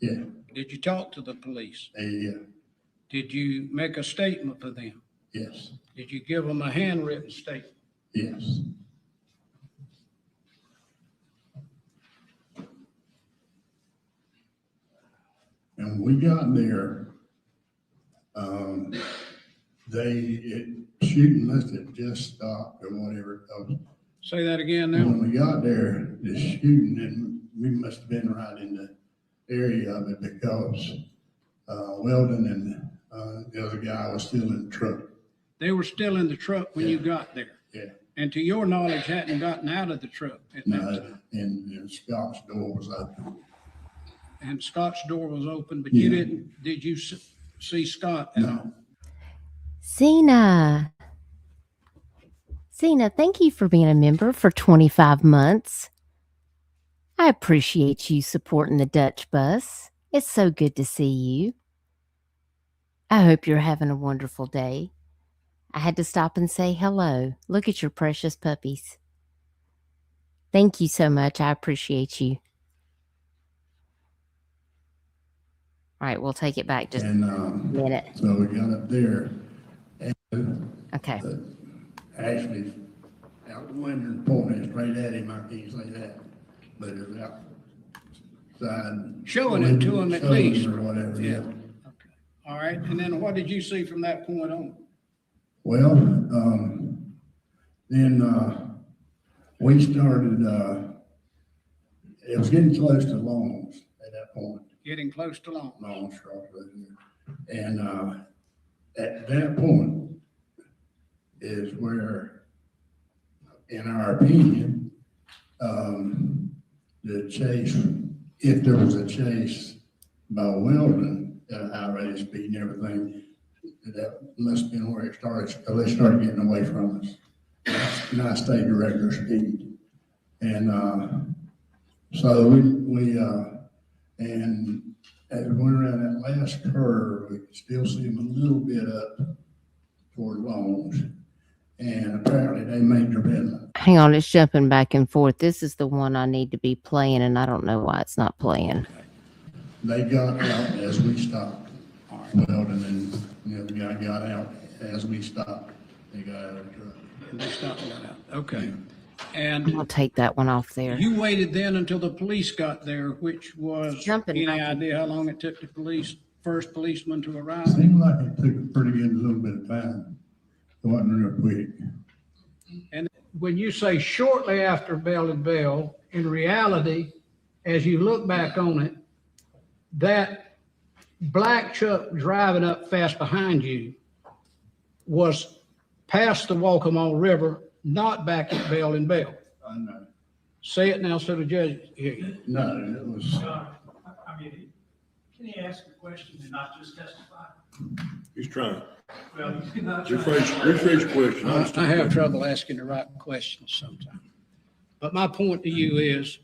Yeah. Did you talk to the police? Yeah. Did you make a statement for them? Yes. Did you give them a handwritten statement? Yes. And when we got there, shooting must have just stopped or whatever. Say that again now. When we got there, the shooting, and we must have been right in the area of it because Weldon and the other guy was still in the truck. They were still in the truck when you got there? Yeah. And to your knowledge, hadn't gotten out of the truck at that time? And Scott's door was open. And Scott's door was open, but Yeah. did you see Scott at all? Cena, thank you for being a member for 25 months. I appreciate you supporting the Dutch Bus. It's so good to see you. I hope you're having a wonderful day. I had to stop and say hello. Look at your precious puppies. Thank you so much. I appreciate you. All right, we'll take it back just a minute. So we got up there, and Okay. actually out the window and pointing straight at him. I can't say that, but it was outside. Showing it to him at least. Or whatever, yeah. Okay. All right, and then what did you see from that point on? Well, then we started, it was getting close to Long's at that point. Getting close to Long. Long's crossroad there. And at that point is where, in our opinion, the chase, if there was a chase by Weldon at a high rate of speed and everything, that must have been where it started, so they started getting away from us. And I stayed at regular speed. And so we and as we went around that last curve, we could still see them a little bit up toward Long's. And apparently they made their bed. Hang on, it's jumping back and forth. This is the one I need to be playing, and I don't know why it's not playing. They got out as we stopped. Weldon and the other guy got out as we stopped. They got out of the truck. And they stopped and got out. Okay. And I'll take that one off there. you waited then until the police got there, which was, Jumping any back. idea how long it took the first policeman to arrive? Seemed like it took a pretty good little bit of time. It wasn't real quick. And when you say shortly after Bell and Bell, in reality, as you look back on it, that black truck driving up fast behind you was past the Walkamaw River, not back at Bell and Bell. I know. Say it now so the judge hear you. No, it was, I mean, can he ask a question and not just testify? He's trying. Rephrase your question. I have trouble asking the right questions sometimes. But my point to you is,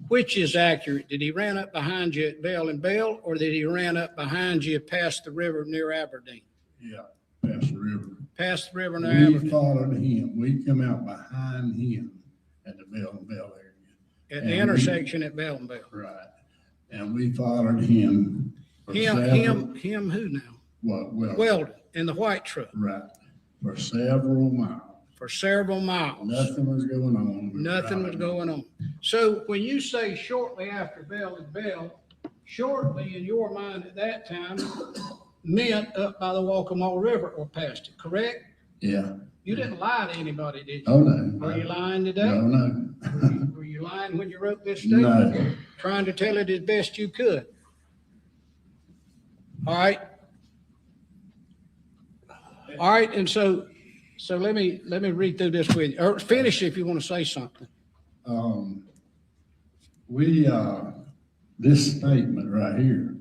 which is accurate? Did he ran up behind you at Bell and Bell, or did he ran up behind you past the river near Aberdeen? Yeah, past the river. Past the river near We Aberdeen? followed him. We come out behind him at the Bell and Bell area. At the And intersection at Bell and Bell? Right. And we followed him. for several- Him who now? Well, Weldon, in the white truck, right, for several miles. for several miles. Nothing was going on. We were Nothing was driving. going on. So when you say shortly after Bell and Bell, shortly in your mind at that time meant up by the Waccamaw River or past it, correct? Yeah. You didn't lie to anybody, did you? Oh, no. Were you lying today? No, no. Were you lying when you wrote this statement? No. Trying to tell it as best you could? All right. All right, and so let me read through this with you, or finish if you want to say something. We, this statement right here,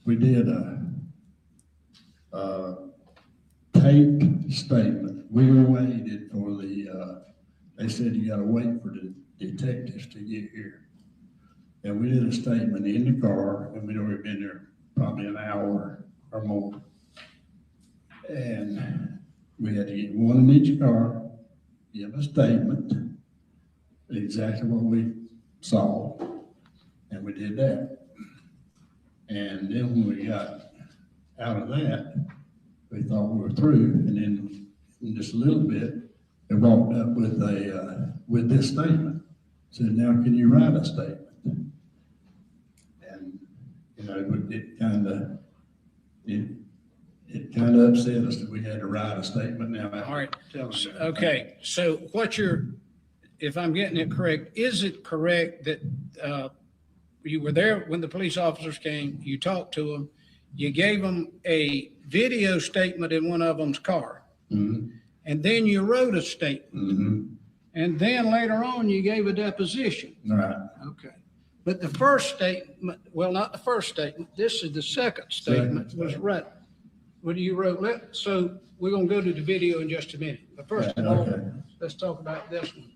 we did a taped statement. We waited for they said you gotta wait for the detectives to get here. And we did a statement in the car, and we'd already been there probably an hour or more. And we had to get one in each car, give a statement, exactly what we saw, and we did that. And then when we got out of that, we thought we were through, and then in just a little bit, they walked up with this statement. Said, now can you write a statement? And, it kind of upset us that we had to write a statement now. All right, okay, so if I'm getting it correct, is it correct that you were there when the police officers came, you talked to them, you gave them a video statement in one of them's car, Mhm. and then you wrote a statement, Mhm. and then later on you gave a deposition? Right. Okay. But the first statement, well, not the first statement, this is the second statement was right. What you wrote, so we're gonna go to the video in just a minute. But first of all, Okay. let's talk about this one.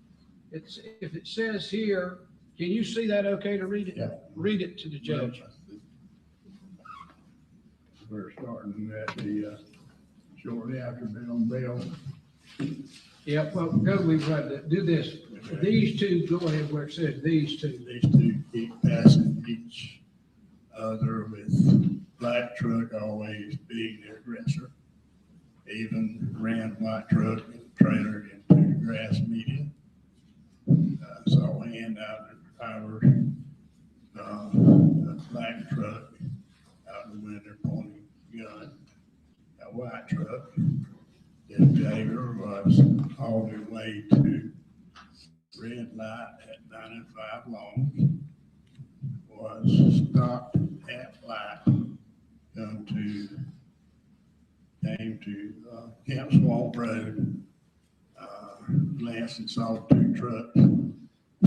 If it says here, can you see that okay to read it? Yeah. Read it to the judge. We're starting at the, shortly after Bell and Bell. Yeah, well, go, we've got to do this. These two, go ahead where it says these two. These two keep passing each other with black truck always being the aggressor. Even ran white truck and trailer into the grass median. Saw a hand out in the driver, a black truck out the window pointing gun. A white truck. The driver was on their way to red light at 95 Long, was stopped at light, came to Camp Swamp Road, glanced and saw two trucks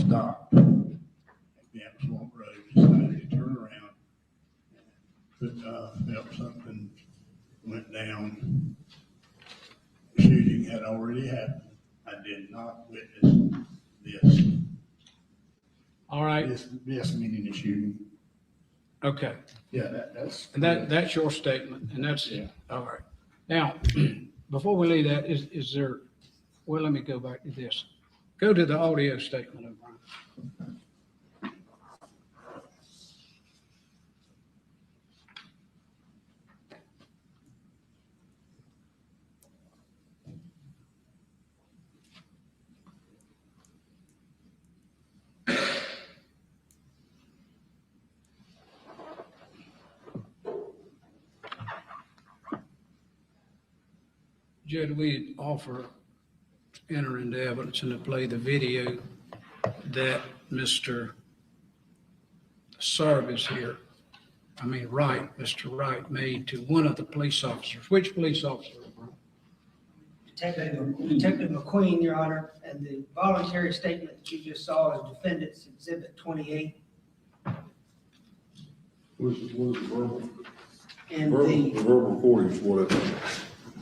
stopped at Camp Swamp Road, decided to turn around, felt something went down. Shooting had already happened. I did not witness this. All right, This meaning the shooting. okay. Yeah, that's. And that's your statement, and that's, Yeah. all right. Now, before we leave that, is there, well, let me go back to this. Go to the audio statement, O'Brien. Judge, we offer to enter into evidence and to play the video that Mr. Service here, Mr. Wright made to one of the police officers. Which police officer? Detective McQueen, Your Honor, and the voluntary statement that you just saw is Defendant's Exhibit 28. Where's the verbal? And Verbal recordings, what is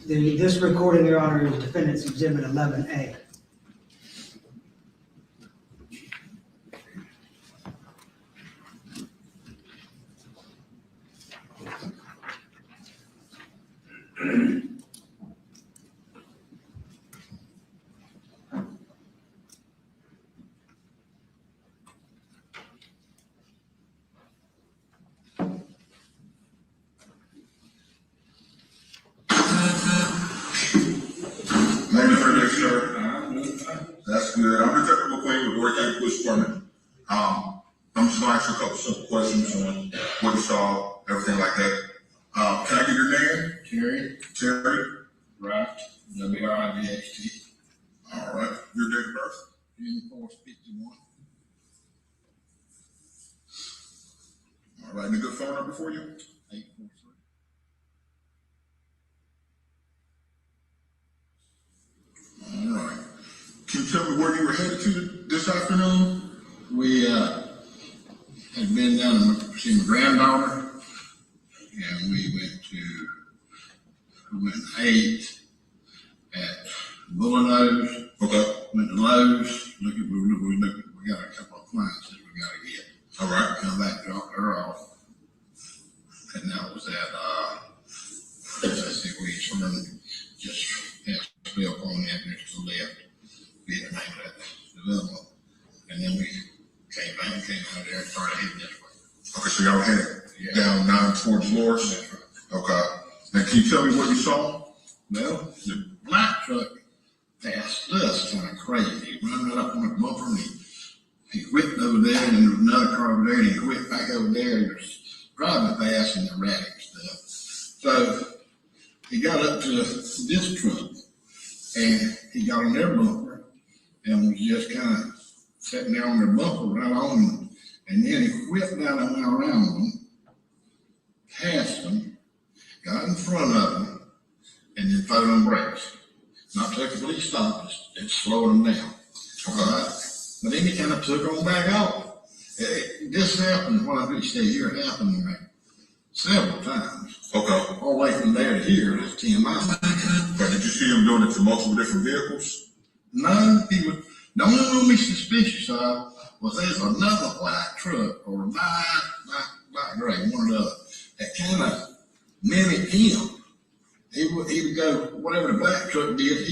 it? this recording, Your Honor, is Defendant's Exhibit 11A. That's good. I'm Detective McQueen with Warwick County Police Department. I'm just gonna ask you a couple simple questions on what you saw, everything like that. Can I get your name? Terry. Right, WRIGHT. All right. Your date of birth? June 4th, 51. All right. And a good phone number for you? 843. All right. Can you tell me where you were headed to this afternoon? We had been down to see my granddaughter, and we went and ate at Bullinose. Okay. Went to Lowe's. We got a couple of clients that we got to get. All right. Come back, drop her off, and that was at let's see, we sort of just passed Bill on that next to the left, be the name of that development, and then we came out of there and started heading this way. Okay, so y'all headed Yeah. down 9 towards Loris? That's right. Okay. Now, can you tell me what you saw? Well, the black truck passed us kind of crazy. He run right up on the bumper and he whipped over there, and there was another car over there, and he whipped back over there. He was driving fast and erratic stuff. So he got up to this truck and he got on their bumper and was just kind of sitting there on their bumper right on them. And then he whipped down and went around them, passed them, got in front of them, and then put on brakes. Not technically stopped us, it slowed them down. All right. But then he kind of took on back off. This happened, what I say here, it happened like several times. Okay. All the way from there to here, that's 10 miles. But did you see him doing it to multiple different vehicles? No, the only one we suspicious of was there's another white truck or light gray, one or the other, that kind of mimicked him. He would go, whatever the black truck did,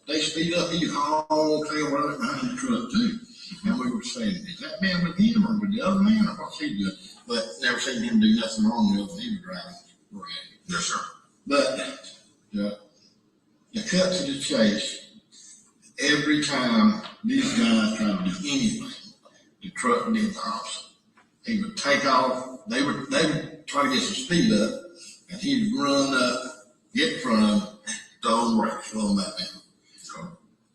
they speed up, he'd haul tail right behind the truck too. And we were saying, is that man with him or with the other man, or what's he doing? But never seen him do nothing wrong with him. He was driving right. Yes, sir. But the cut to the chase, every time these guys tried to do anything, the truck did the opposite. He would take off, they would try to get some speed up, and he'd run up, get in front of them, throw them brakes, slow them back down.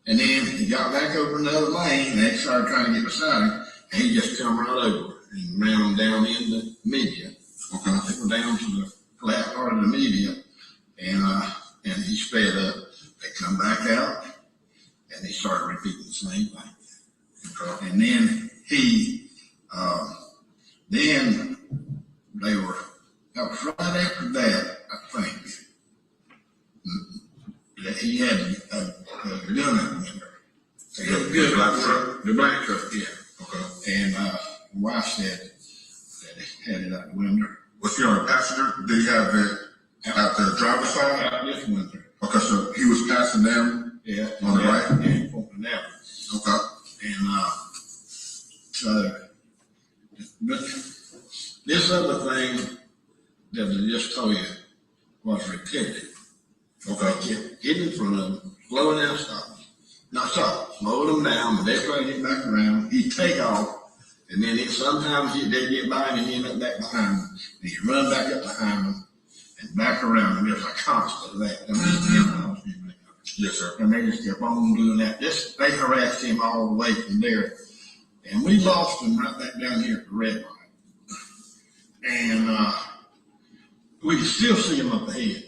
And then he got back over another lane, and they started trying to get beside him, and he just come right over and ran them down in the median. Okay, they were down to the flat part of the median, and he sped up. They come back out, and they started repeating the same thing. Okay. And then then they were, that was right after that, I think, that he had a gun out the window. The black truck? The black truck, yeah. Okay. And my wife said that he had it out the window. Was he on the passenger? Did he have it at the driver's side? Out this window. Okay, so he was passing them? Yeah. On the right? Yeah, pointing out. Okay. And so, but this other thing that I just told you was repetitive. Okay. Get in front of them, slow down, stop them. Not stop, slow them down, but they try to get back around. He'd take off, and then sometimes they get by and he end up back behind them. And he'd run back up behind them and back around them. There's a constant of that. Yes, sir. And they just kept on doing that. They harassed him all the way from there. And we lost him right back down here at the red light. And we could still see him up ahead.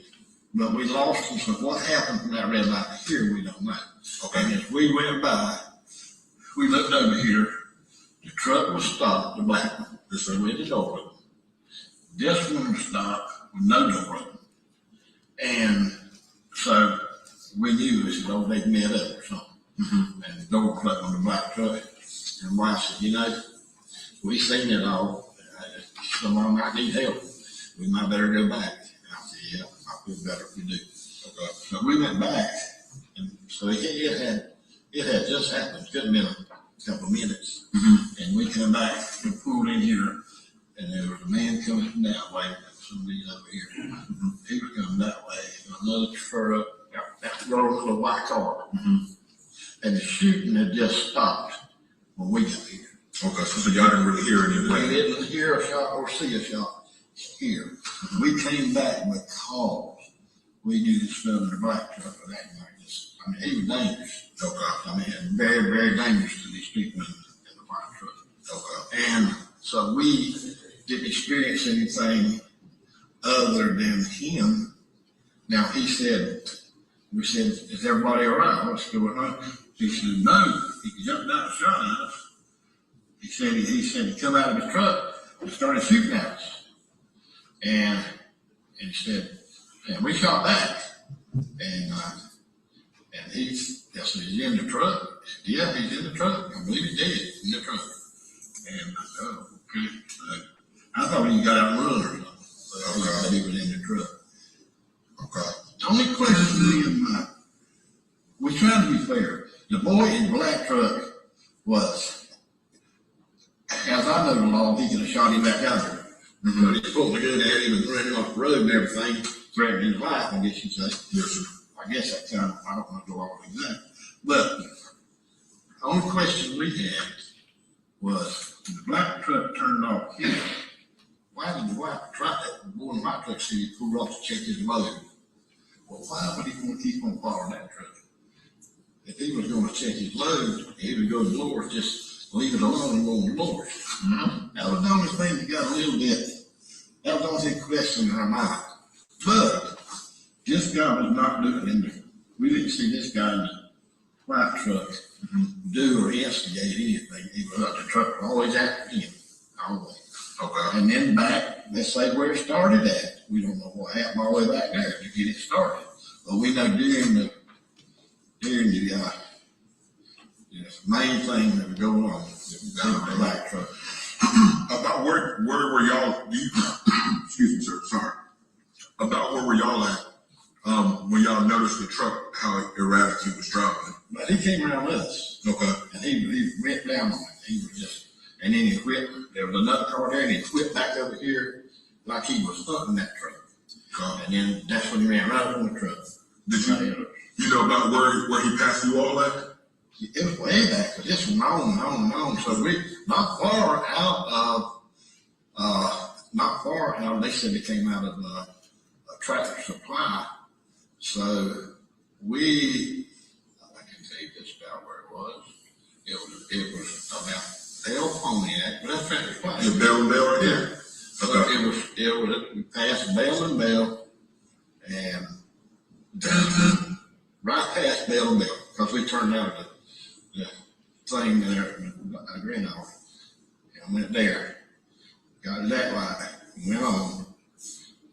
But we lost him, so what happened from that red light to here, we don't know. Okay. And as we went by, we looked over here, the truck was stopped, the black one, just with the door open. This one was stopped, with no door open. And so we knew this, oh, they'd met up or something. And the door was up on the black truck. And the wife said, you know, we seen it all. Someone might need help. We might better go back. And I said, yeah, I feel better if we do. Okay. So we went back. And so it had just happened. Couldn't have been a couple of minutes. And we come back and pulled in here. And there was a man coming from that way. Somebody over here. He was coming that way. And another truck. That rolled with a white car. And the shooting had just stopped when we got here. Okay, so y'all didn't really hear anything? We didn't hear a shot or see a shot here. We came back because we knew this fellow in the black truck was acting like this. I mean, he was dangerous. Okay. I mean, very, very dangerous to these people in the white truck. Okay. And so we didn't experience anything other than him. Now, he said, we said, is everybody all right? What's going on? He said, no. He jumped out and shot at us. He said he come out of his truck and started shooting at us. And he said, and we shot back. And I said, he's in the truck. He said, yeah, he's in the truck. I believe he did, in the truck. And I said, oh, okay. I thought he got out and run or something. But he was in the truck. Okay. The only question we tried to be fair. The boy in the black truck was, as I know the law, he could have shot him back out there. But he pulled the gun at him and ran off the road and everything, threatening his life, I guess you'd say. Yes, sir. I guess that kind of, I don't know the law exactly. But the only question we had was, when the black truck turned off here, why did the white truck, that boy in the white truck said he pulled off to check his load? Well, why would he want to keep on following that truck? If he was going to check his load, he would go to Lord, just leave it alone and go on Lord. That was the only thing that got a little bit, that was the only question in our mind. But this guy was not doing anything. We didn't see this guy in the white truck do or instigate anything. He was up the truck, always after him, always. Okay. And then back, let's say where it started at. We don't know what happened all the way back there to get it started. But we know during the main thing that was going on, the black truck. About where were y'all, excuse me, sir, sorry. About where were y'all at when y'all noticed the truck, how erratic he was driving? But he came around with us. Okay. And he went down on it. He was just, and then he quit. There was another car there, and he quit back over here like he was hunting that truck. And then that's when he ran right on the truck. Did you know about where he passed you all at? It was way back, but this went on and on and on. So we, not far out, they said it came out of a Tractor Supply. So we, I can tell you just about where it was. It was about Bell Pontiac, but that's Tractor Supply. Yeah, Bell and Bell right here. Yeah. So it was we passed Bell and Bell, and right past Bell and Bell, because we turned out the thing there, I ran off, and went there, got that light, went on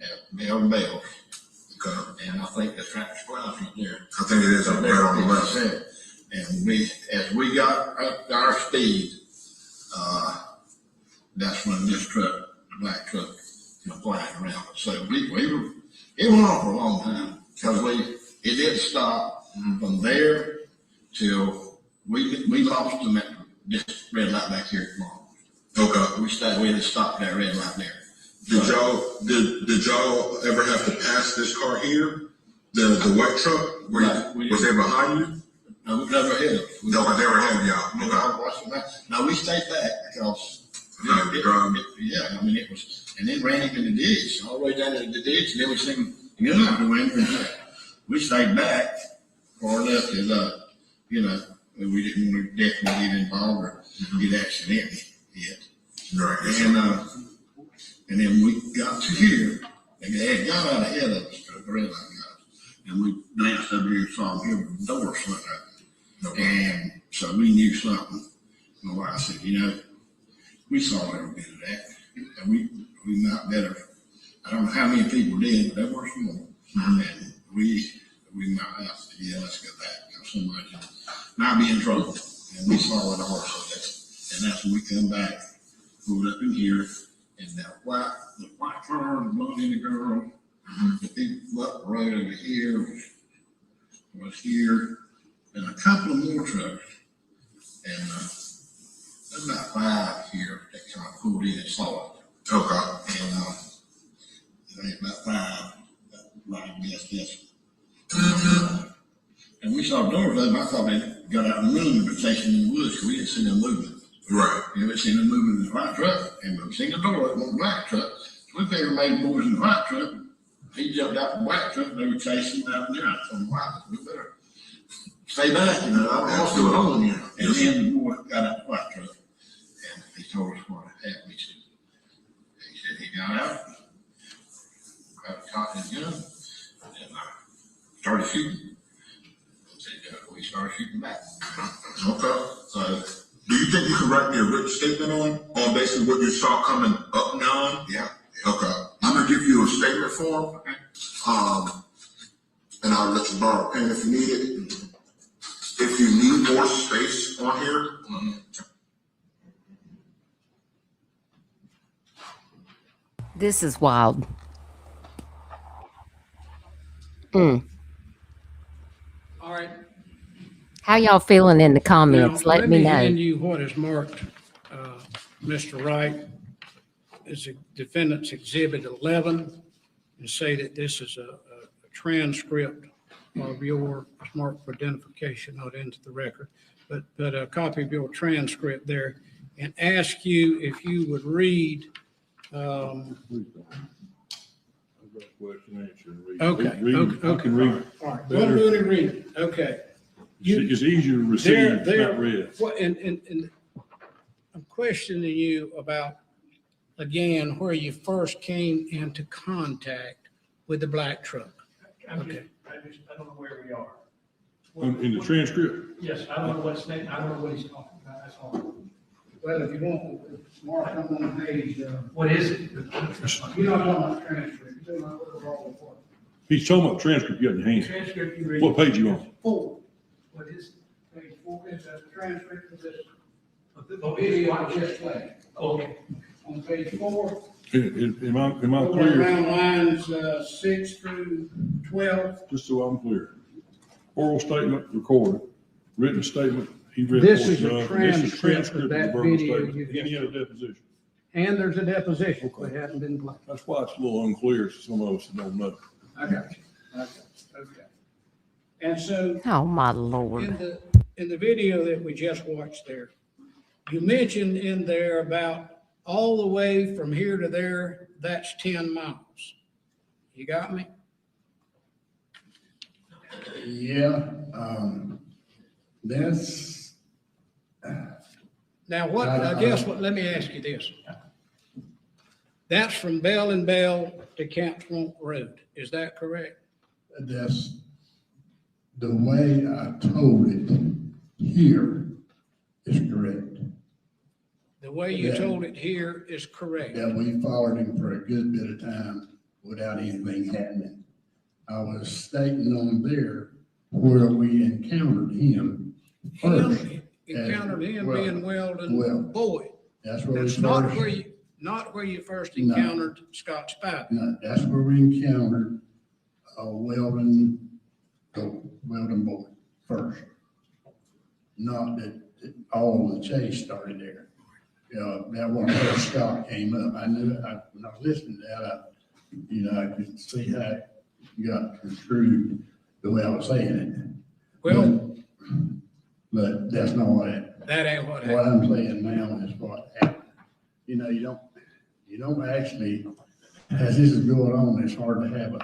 at Bell and Bell. Okay. And I think the Tractor Supply right there. I think it is up there on the left. And as we got up to our speed, that's when this truck, the black truck, flying around. So it went on for a long time, because it didn't stop from there till we lost them at this red light back here at Marble. Okay. We had to stop that red light there. Did y'all ever have to pass this car here? The white truck? Was they behind you? No, we never hit them. No, they were ahead of y'all. No, we stayed back because yeah, I mean it was, and then ran him in the ditch, all the way down to the ditch, and then we seen him out the window. We stayed back far enough as we didn't want to definitely get involved or get accidentally hit. Right. And then we got to here, and they had got out ahead of us, the red light guys, and we glanced over here and saw them here with the door slit open. And so we knew something. My wife said, we saw every bit of that, and we might better I don't know how many people did, but there were some more. And we might have to, yeah, let's get that. You know, somebody can not be in trouble. And we followed our horse. And that's when we come back, pulled up in here, and the white car, the blonde girl, the people up the road over here was here, and a couple of more trucks. And there's about 5 here that kind of pulled in and saw it. Okay. And there's about 5, like yes. And we saw doors open. I thought they got out and moved, but chasing in the woods, because we didn't see them moving. Right. You know, we seen them moving in the white truck, and we seen the door open on the black truck. So we figured maybe boys in the white truck. He jumped out the black truck, they were chasing him out there. I told him, wow, we better stay back, you know, I don't know what's going on here. And then the boy got out the white truck, and he told us what happened. He said he got out, caught his gun, and started shooting. We started shooting back. Okay. So, do you think you can write me a written statement on basically what you saw coming up now? Yeah. Okay. I'm gonna give you a statement form. Okay. And I'll let you borrow a pen if you need it. If you need more space on here, This is wild. All right. How y'all feeling in the Now, comments? Let me hand know. you what is marked, Mr. Wright, as a defendant's exhibit 11, and say that this is a transcript of your, it's marked for identification, not into the record, but a copy of your transcript there, and ask you if you would read, okay. I can read. All right, don't do any reading, okay. It's easier to receive, not read. And I'm questioning you about, again, where you first came into contact with the black truck. Okay. I don't know where we are. In the transcript? Yes, I don't know what state, I don't know what he's talking about, that's all. Well, if you want, Mark, I'm on page, What is it? you're not talking about transcript, you're talking about what we're all for. He's talking about transcript you got in your hand. Transcript you read. What page you on? 4. What is it? Page 4 is a transcript of this Oh, video I just played. Okay. On page 4. Am I Over clear? around lines 6 through 12. Just so I'm clear. Oral statement recorded, written statement, he read. This is a This transcript of that verbal video statement. you Any just- other deposition? And there's a deposition. Okay. They haven't been played. That's why it's a little unclear to some of us that don't know. I got you. Okay. And so Oh, my Lord. in the video that we just watched there, you mentioned in there about all the way from here to there, that's 10 miles. You got me? Yeah, that's, Now, let me ask you this. That's from Bell and Bell to Camp Swamp Road. Is that correct? that's the way I told it here is correct. The way you Yeah. told it here is correct. That we followed him for a good bit of time without anything happening. I was stating on there where we encountered him first. Encountered him Well, being Weldon well, Boyd. That's where we That's not first, where you first No. encountered Scott Spivey. no, that's where we encountered Weldon Boyd first. Not that all the chase started there. That one where Scott came up. I knew, when I was listening to that, I could see how it got construed the way I was saying it. Well, But that's not what it. that ain't what What happened. I'm saying now is what happened. You don't actually, as this is going on, it's hard to have a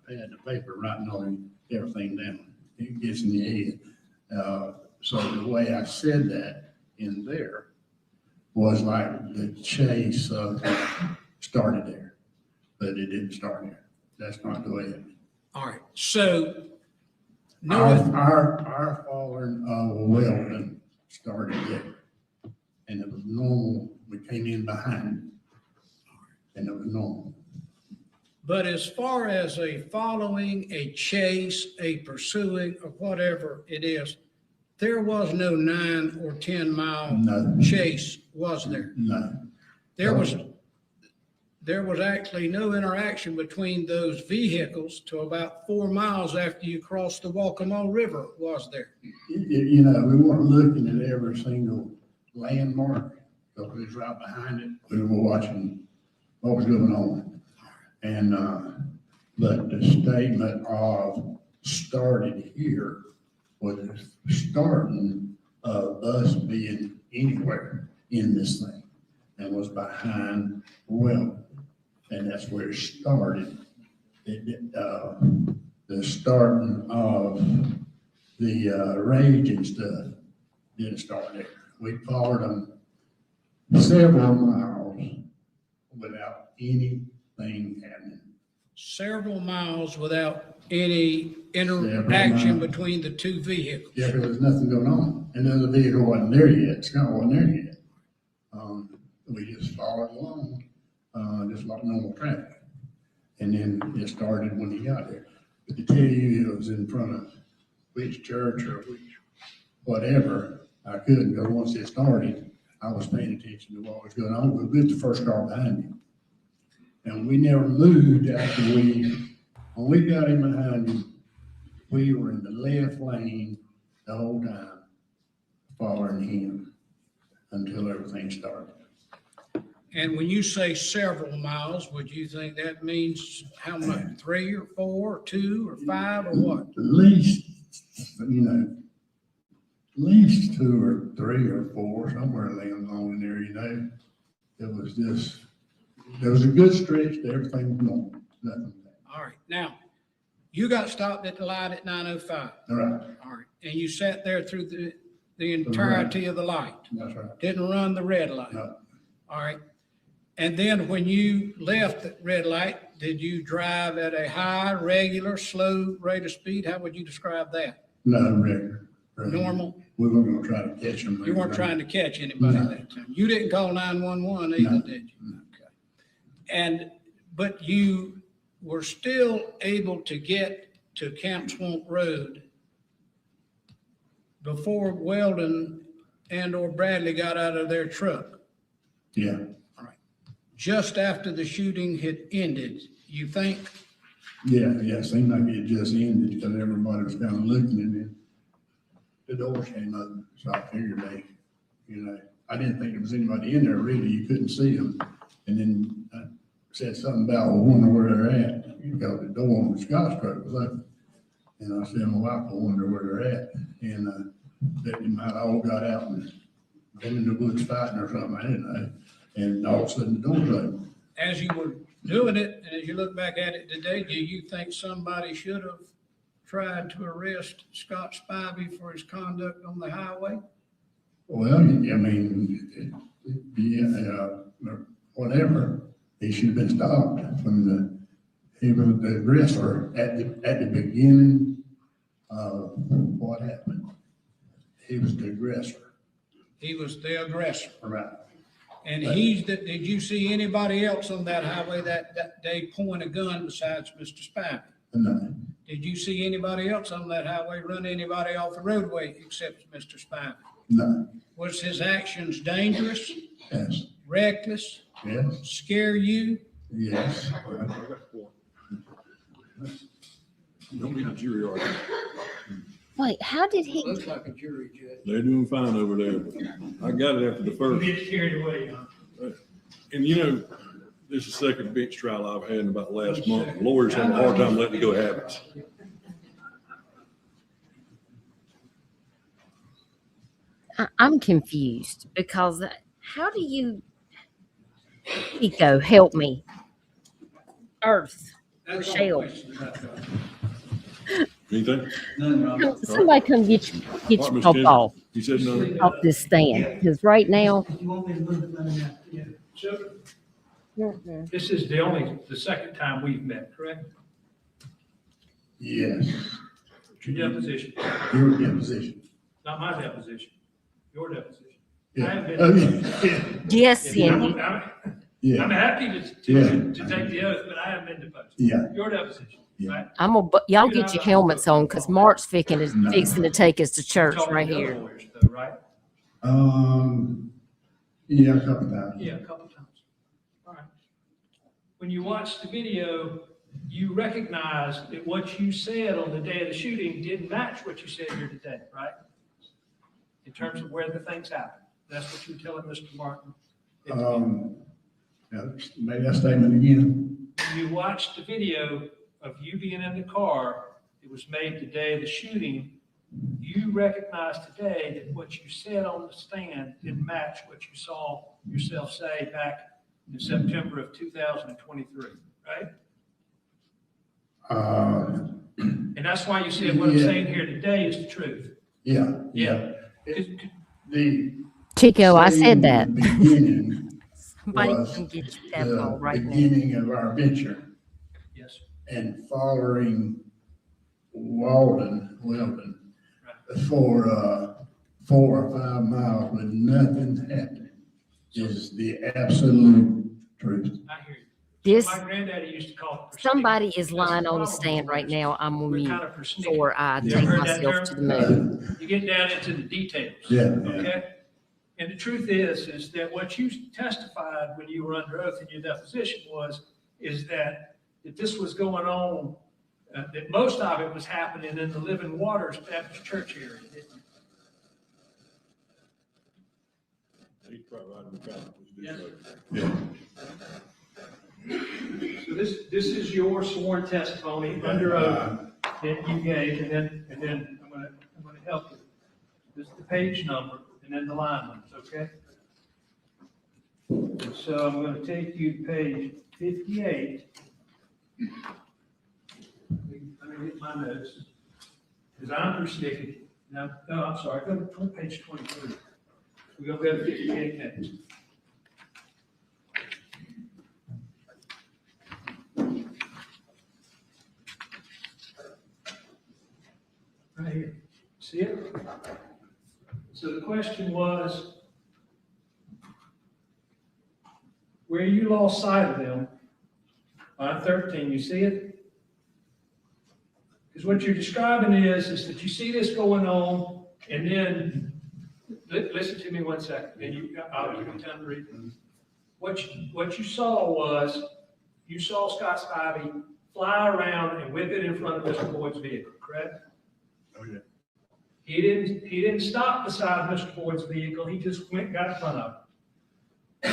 pad of paper writing all everything down. It gets in your head. So the way I said that in there was like the chase started there, but it didn't start there. That's not the way it. All right, so Our following of Weldon started there. And it was normal, we came in behind, and it was normal. But as far as a following, a chase, a pursuing, or whatever it is, there was no 9 or 10 mile No. chase, was there? No. There was actually no interaction between those vehicles till about 4 miles after you crossed the Waccamaw River, was there? You know, we weren't looking at every single landmark, because we was right behind it. We were watching what was going on. And, but the statement of started here was the starting of us being anywhere in this thing, and was behind Well. And that's where it started. The starting of the rage and stuff didn't start there. We followed them several miles without anything happening. Several miles without any interaction between the two vehicles. Yeah, because there's nothing going on. And the other vehicle wasn't there yet. Scott wasn't there yet. We just followed along, just like normal traffic. And then it started when he got there. But to tell you it was in front of which church or which whatever, I couldn't, because once it started, I was paying attention to what was going on. We was the first car behind him. And we never moved after when we got him behind him, we were in the left lane the whole time, following him until everything started. And when you say several miles, would you think that means how much? 3 or 4 or 2 or 5 or what? At least, you know, at least 2 or 3 or 4, somewhere along in there, you know. It was just, there was a good stretch to everything was normal, nothing. All right. Now, you got stopped at the light at 9:05. All right, All right. And you sat there through the entirety of the light. that's right. Didn't run the red light. No. All right. And then when you left the red light, did you drive at a high, regular, slow rate of speed? How would you describe that? No, regular. Normal? We weren't gonna try to catch them. You weren't trying to catch anybody No. that time. You didn't call 911 either, No. did you? Okay. But you were still able to get to Camp Swamp Road before Weldon and or Bradley got out of their truck. Yeah, Just after the shooting had ended, you think? yeah, it seemed like it just ended, because everybody was kind of looking, and then the doors came up, so I figured they, you know, I didn't think there was anybody in there really, you couldn't see them. And then I said something about, well, wonder where they're at, because the door on the Scott's truck was open. And I said, my wife, I wonder where they're at, and they might all got out and been in the woods fighting or something, I didn't know. And all of a sudden the doors open. As you were doing it, and as you look back at it today, do you think somebody should have tried to arrest Scott Spivey for his conduct on the highway? Well, I mean, whatever, he should have been stopped from he was the aggressor at the beginning of what happened. He was the aggressor. He was the aggressor. Right. And did you see anybody else on that highway that day point a gun besides Mr. Spivey? No. Did you see anybody else on that highway run anybody off the roadway except Mr. Spivey? No. Was his actions dangerous? Yes. Reckless? Yes. Scare you? Yes. Don't be a jury argument. Wait, how did he? Looks like a jury judge. They're doing fine over there. I got it after the Don't first. get carried away, huh? And you know, this is the second bench trial I've had in about the last month. Lawyers have a hard time letting it go habits. I'm confused because how do you, Pico, help me? Earth, That's all Michelle. questions about that. Anything? Somebody come get your What, Ms. pop Kennedy? off You said no? this stand, because right now. You want me to move it, let me know. Yeah. So Mm-mm. this is the second time we've met, correct? Yes. Your deposition, Your deposition. not my deposition, your deposition. I Yeah. have been- Oh, yeah. Yes, Yeah, Cindy. Yeah. I'm happy to take the oath, but I haven't been deposed. Yeah. Your deposition, Yeah. right? Y'all get your helmets on because Mark's fixing to take us to church Talking right to other here. lawyers though, right? Yeah, a couple times. Yeah, a couple times. All right. When you watch the video, you recognize that what you said on the day of the shooting didn't match what you said here today, right? In terms of where the things happened. That's what you were telling Mr. Martin. Yeah, made that statement again. When you watched the video of you being in the car, it was made the day of the shooting. You recognize today that what you said on the stand didn't match what you saw yourself say back in September of 2023, right? And that's why you said what I'm saying here today is the truth. Yeah. Yeah. Chico, I said that. The beginning Somebody was can get you that phone the right now. beginning of our venture. Yes. And following Weldon for 4 or 5 miles with nothing happening is the absolute truth. I hear you. This, My granddaddy used to call it. somebody is lying on the stand right now. I'm on We're mute kind of persnickety. before I You take ever heard that myself to the term? moon. You get down into the details. Yeah. Okay? And the truth is that what you testified when you were under oath in your deposition is that this was going on, that most of it was happening in the Living Waters Baptist Church area, didn't it? He's probably right in the comments. Yes. Yeah. So this is your sworn testimony under oath that you gave, and then I'm gonna help you. This is the page number and then the line numbers, okay? So I'm gonna take you to page 58. Let me get my notes, because I'm persnickety. Now, no, I'm sorry, go to page 23. We're gonna go to 58 next. Right here. See it? So the question was, where you lost sight of them, line 13, you see it? Because what you're describing is that you see this going on, and then, listen to me 1 second, and I'll give you time to read it. What you saw was, you saw Scott Spivey fly around and whip it in front of Mr. Boyd's vehicle, correct? Oh, yeah. He didn't stop beside Mr. Boyd's vehicle. He just went and got in front of it.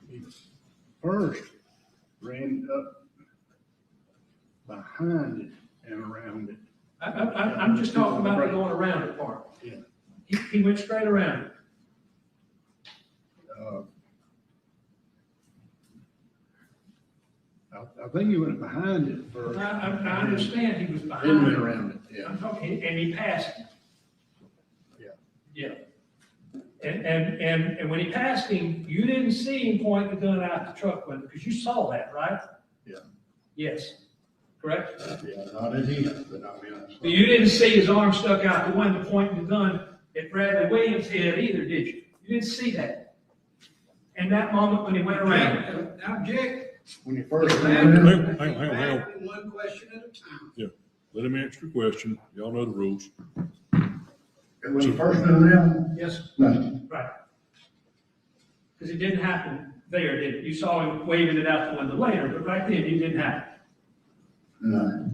He first ran up behind it and around it. I'm just talking about the going around it part. Yeah. He went straight around it. I think he went behind it first. I understand he was Then behind went it. around it, yeah. I'm talking, and he passed him. Yeah. Yeah. And when he passed him, you didn't see him point the gun out the truck window, because you saw that, right? Yeah. Yes. Correct? Yeah, not at him, but I mean. But you didn't see his arm stuck out the window pointing the gun at Bradley Williams' head either, did you? You didn't see that. And that moment when he went around. Object. When he first Hang ran on, hang on. One question at a time. Let him answer the question. Y'all know the rules. when he first went around, Yes, nothing. right. Because it didn't happen there, did it? You saw him waving it out the window later, but right then it didn't happen. No.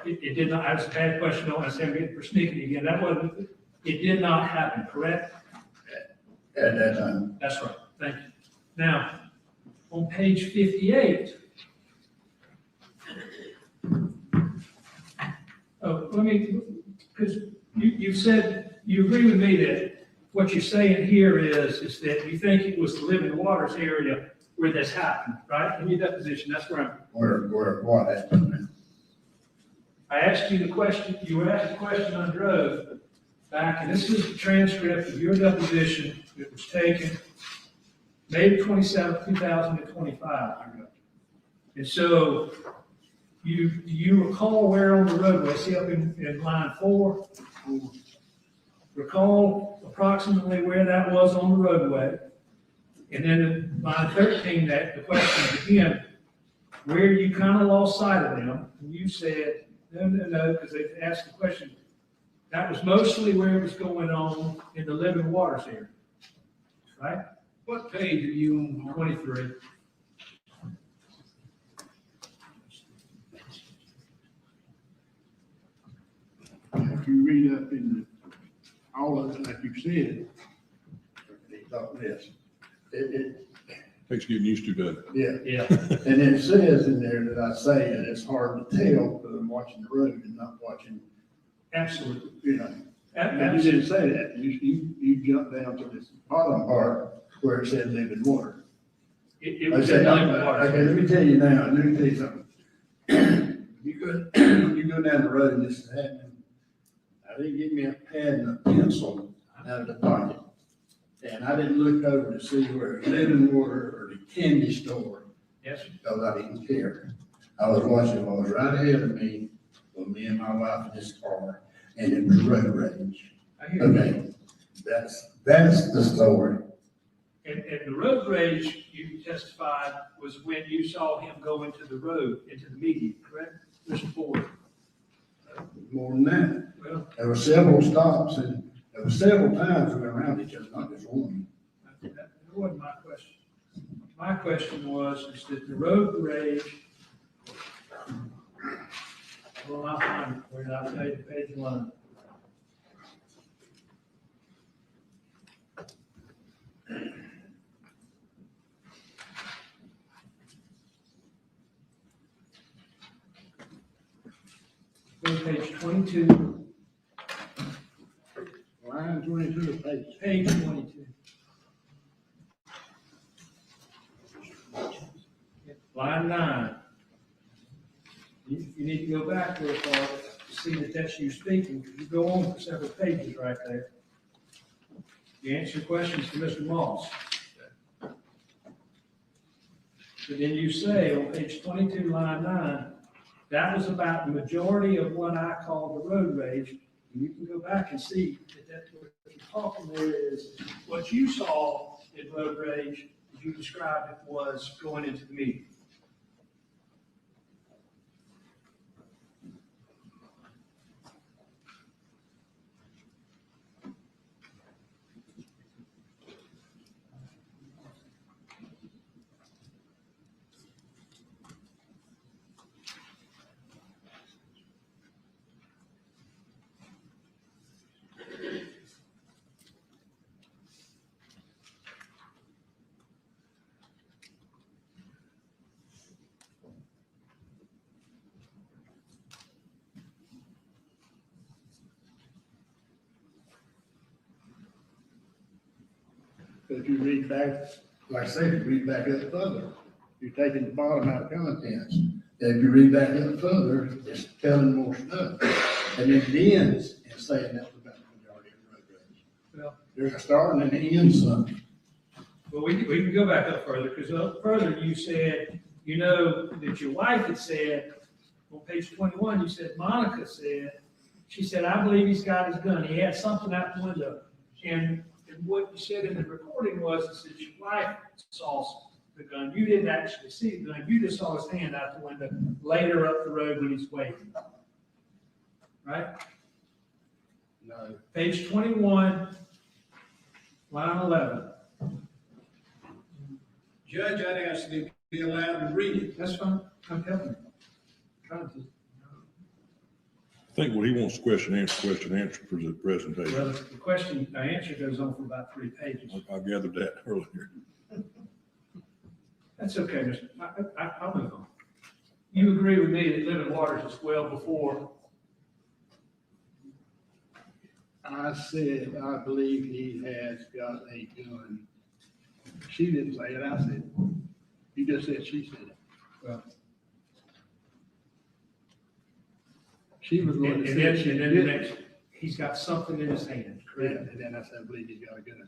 It did not, that's a bad question, don't want to say I'm getting persnickety again. That wasn't, it did not happen, correct? At that time. That's right, thank you. Now, on page 58, because you said, you agree with me that what you're saying here is that you think it was the Living Waters area where this happened, right? In your deposition, that's where I'm. Where, what happened? I asked you the question, you were asked the question under oath back, and this is the transcript of your deposition that was taken May 27, 2025. And so, do you recall where on the roadway, see up in line 4? Recall approximately where that was on the roadway. And then in line 13, that the question again, where you kind of lost sight of them, and you said, no, because they asked the question. That was mostly where it was going on in the living waters area, right? What page are you on? 23. If you read up in all of it, like you said, it's all this. Takes getting used to, doesn't it? Yeah, Yeah. and it says in there that I say that it's hard to tell because I'm watching the road and not watching, Absolutely. you know. And you didn't say that. You jumped down to this bottom part where it said living water. It I was said, in the living waters. okay, let me tell you now, let me tell you something. You go down the road and this is happening. I didn't get me a pad and a pencil out of the pocket. And I didn't look over to see where living water or the candy store, Yes. because I didn't care. I was watching what was right ahead of me, with me and my wife in this car, and it was road rage. I hear you. Okay, that's the story. And the road rage you testified was when you saw him go into the road, into the median, correct? Mr. Ford? More than that. Well, There were several stops and there were several times we were around each other, not just one. that wasn't my question. My question was, is that the road rage, well, I'll find it, where I'll tell you the page and line. Go to page 22, Line 22, page 22. Line 9. You need to go back real far to see that that's you speaking, because you go on for several pages right there. You answer questions to Mr. Moss. But then you say on page 22, line 9, that was about the majority of what I call the road rage. And you can go back and see that that's what you're talking there is what you saw in road rage, as you described it, was going into the meeting. But if you read back, like I said, if you read back up further, you're taking the bottom out of contents. And if you read back up further, it's telling more stuff. And then it ends in saying that was about the majority of the road rage. Well, There's a start and an end something. well, we can go back up further, because up further you said, you know, that your wife had said, on page 21, you said, Monica said, she said, I believe he's got his gun. He had something out the window. And what you said in the recording was that your wife saw the gun. You didn't actually see the gun. You just saw his hand out the window later up the road when he's waiting. Right? No. Page 21, line 11. Judge, I'd ask you to be allowed to read it. That's fine. I'm helping you. Trying to. I think what he wants question, answer for the presentation. Well, the question, the answer goes on for about 3 pages. I gathered that earlier. That's okay, Mr. I'll move on. You agree with me that living waters is well before? I said, I believe he has got a gun. She didn't say it, I said it. You just said she said it. Well, She was going and to then, say she and then the did. next, he's got something in his hand, Yeah, correct? and then I said, I believe he's got a gun.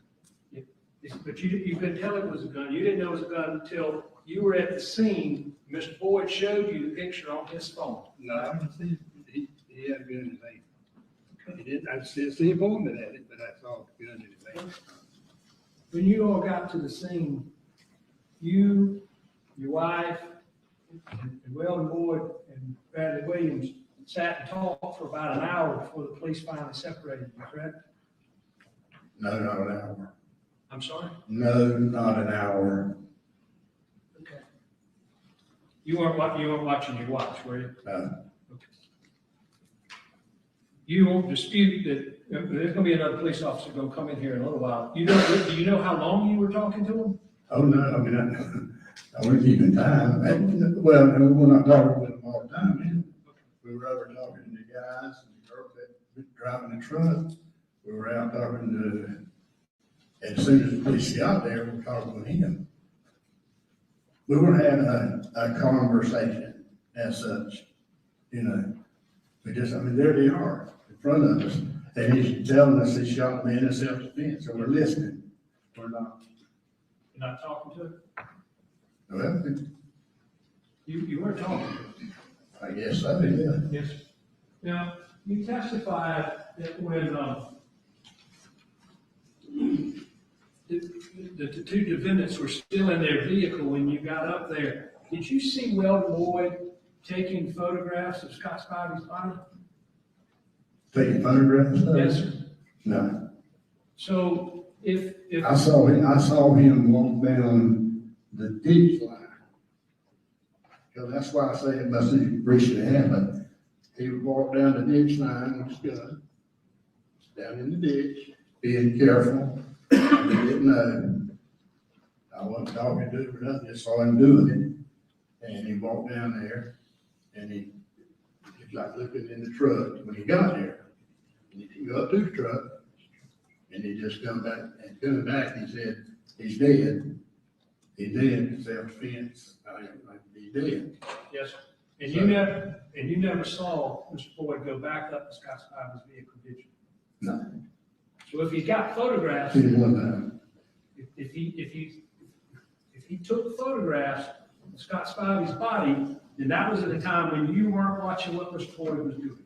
But you couldn't tell it was a gun. You didn't know it was a gun until you were at the scene. Mr. Boyd showed you the picture on his phone. No, I didn't see, he had a gun in his hand. He didn't, I didn't see him pointing at it, but I saw the gun in his hand. When you all got to the scene, you, your wife, and Weldon Boyd and Bradley Williams sat and talked for about an hour before the police finally separated you, correct? No, not an hour. I'm sorry? No, not an hour. Okay. You weren't watching your watch, were you? No. You won't dispute that there's gonna be another police officer gonna come in here in a little while. Do you know how long you were talking to him? Oh, no, I mean, I wasn't keeping time. Well, and we're not talking with them all the time, man. We were over talking to the guys and the girls that were driving the truck. We were out talking to, as soon as the police got there, we were talking with him. We were having a conversation as such, you know. We just, I mean, there they are in front of us. And he's telling us he shot a man in self-defense, and we're listening. We're not. You're not talking to him? Well, You were talking to him. I guess so, yeah. Yes. Now, you testified that when, the two defendants were still in their vehicle when you got up there. Did you see Weldon Boyd taking photographs of Scott Spivey's body? Taking photographs of it? Yes, sir. No. So if I saw him walk down the ditch line. So that's why I say it must have recently happened. He would walk down the ditch line with his gun, down in the ditch, being careful. He didn't know. I wasn't talking to him or nothing, just saw him doing it. And he walked down there, and he was like looking in the truck when he got there. And he go up to the truck, and he just come back, and coming back, he said, he's dead. He's dead, self-defense. He's dead. yes, sir. And you never saw Mr. Boyd go back up to Scott Spivey's vehicle, did you? No. So if he's got photographs, He didn't want that. if he took photographs of Scott Spivey's body, then that was at a time when you weren't watching what Mr. Boyd was doing.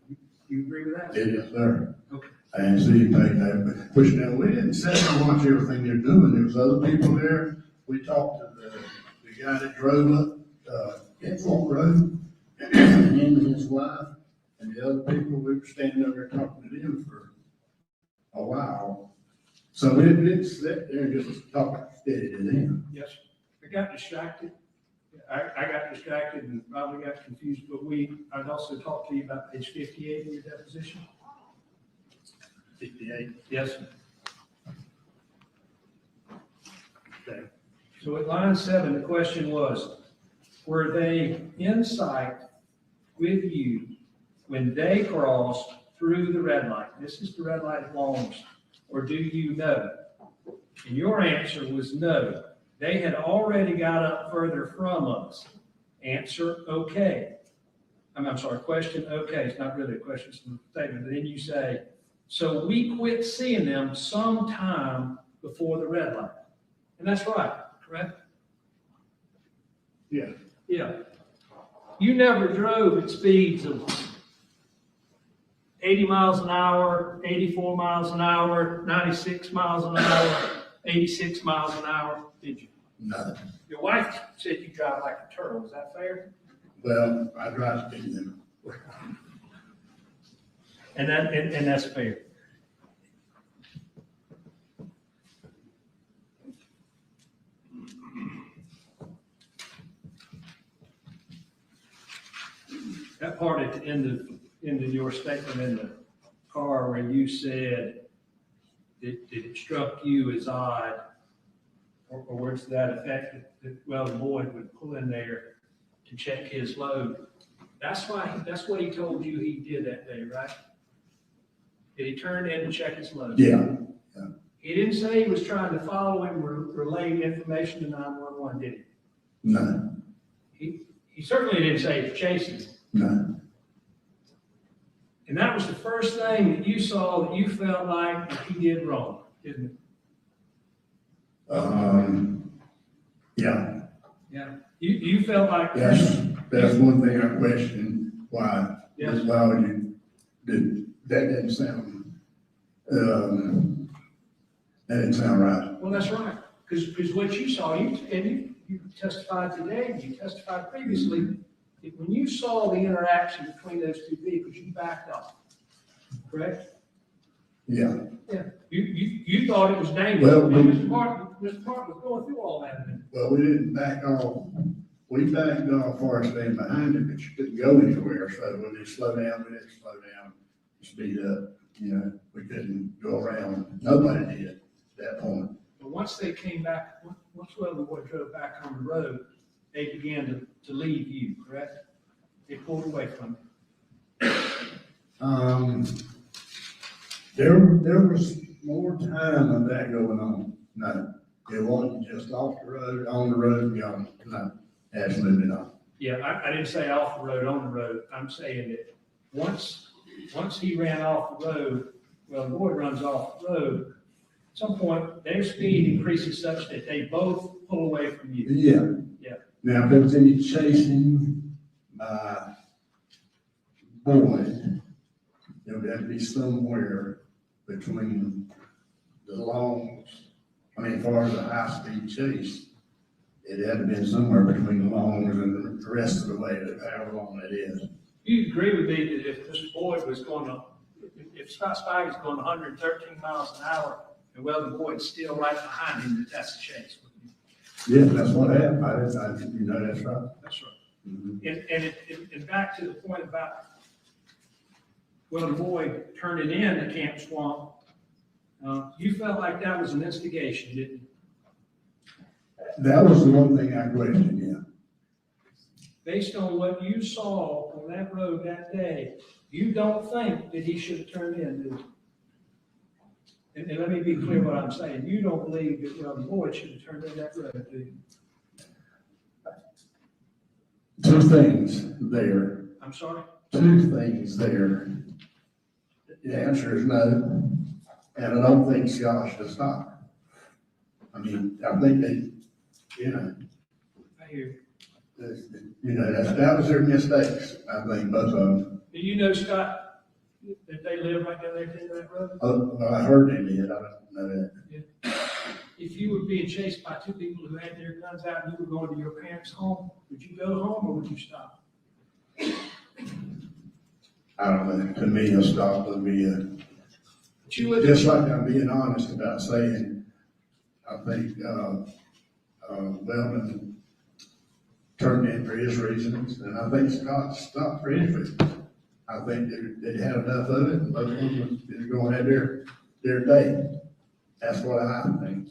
You agree with that? Yes, sir. Okay. I didn't see him take that, but pushing that, we didn't sit and watch everything they're doing. There was other people there. We talked to the guy that drove up, Fork Road, him and his wife, and the other people. We were standing over there talking to them for a while. So we didn't sit there and just talk steady to them. Yes, I got distracted. I got distracted and probably got confused, but I'd also talked to you about page 58 of your deposition. 58. Yes, sir. Okay. So at line 7, the question was, were they in sight with you when they crossed through the red light? This is the red light at Longs. Or do you know? And your answer was no. They had already got up further from us. Answer, okay. I'm sorry, question, okay. It's not really a question, it's a statement. But then you say, so we quit seeing them sometime before the red light. And that's right, correct? Yeah. Yeah. You never drove at speeds of 80 miles an hour, 84 miles an hour, 96 miles an hour, 86 miles an hour, did you? No. Your wife said you drive like a turtle. Is that fair? Well, I drive speed limit. And that's fair. That part at the end of your statement in the car where you said it struck you as odd, or words to that effect, that Weldon Boyd would pull in there to check his load. That's what he told you he did that day, right? Did he turn in to check his load? Yeah. He didn't say he was trying to follow him or relay information to 911, did he? No. He certainly didn't say he was chasing him. No. And that was the first thing that you saw that you felt like he did wrong, didn't it? Yeah. Yeah. You felt like That's one thing I question. Why? Yes. Why would you do that? Didn't sound. That didn't sound right. Well, that's right. Because what you saw, you you testified today, and you testified previously, that when you saw the interaction between those two vehicles, you backed off, correct? Yeah, Yeah. You thought it was dangerous. Well, Mr. Martin was going through all that. well, we didn't back off. We backed off far as staying behind it, but you couldn't go anywhere. So when they slow down, we didn't slow down, speed up. You know, we couldn't go around. Nobody did at that point. But once they came back, once Weatherboy drove back on the road, they began to leave you, correct? They pulled away from you. There was more time of that going on. No, it wasn't just off the road, on the road, gone. No, absolutely not. Yeah, I didn't say off the road, on the road. I'm saying that once he ran off the road, well, the boy runs off the road, at some point, their speed increases such that they both pull away from you. Yeah. Yeah. Now, if there was any chasing by boys, there would have to be somewhere between the longs, as far as a high-speed chase, it had to be somewhere between the longs and the rest of the way, however long that is. You agree with me that if this boy was going to, if Scott Spivey's going 113 miles an hour, and well, the boy's still right behind him, that's a chase. Yeah, that's what happened. You know, that's right. That's right. Mhm. And back to the point about, well, the boy turning in the Camp Swamp, you felt like that was an instigation, didn't you? That was the one thing I questioned, yeah. Based on what you saw on that road that day, you don't think that he should have turned in, do you? And let me be clear what I'm saying. You don't believe that, well, the boy should have turned in that road, do you? Two things there. I'm sorry? Two things there. The answer is no, and I don't think Scott should stop. I think they, I hear you. That was their mistakes, I think, both of them. Do you know, Scott, that they live right down there at the end of that road? Well, I heard they did, I don't know that. Yeah. If you were being chased by two people who had their guns out and you were going to your parents' home, would you go home or would you stop? I don't know, to me, a stop would be just like I'm being honest about saying, I think, Weldon turned in for his reasons, and I think Scott stopped for his reasons. I think they had enough of it, and both of them was going to have their day. That's what I think.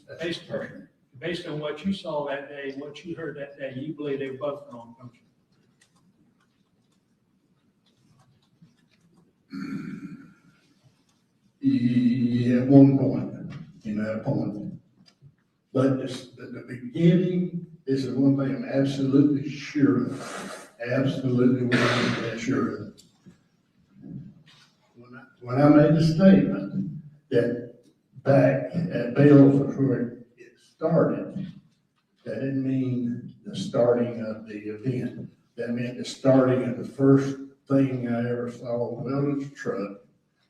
Based on what you saw that day, what you heard that day, you believe they were both wrong, don't you? Yeah, at one point, but the beginning is the one thing I'm absolutely sure of, absolutely 100% sure of. When I made the statement that back at Bales was where it started, that didn't mean the starting of the event. That meant the starting of the first thing I ever saw Weldon's truck,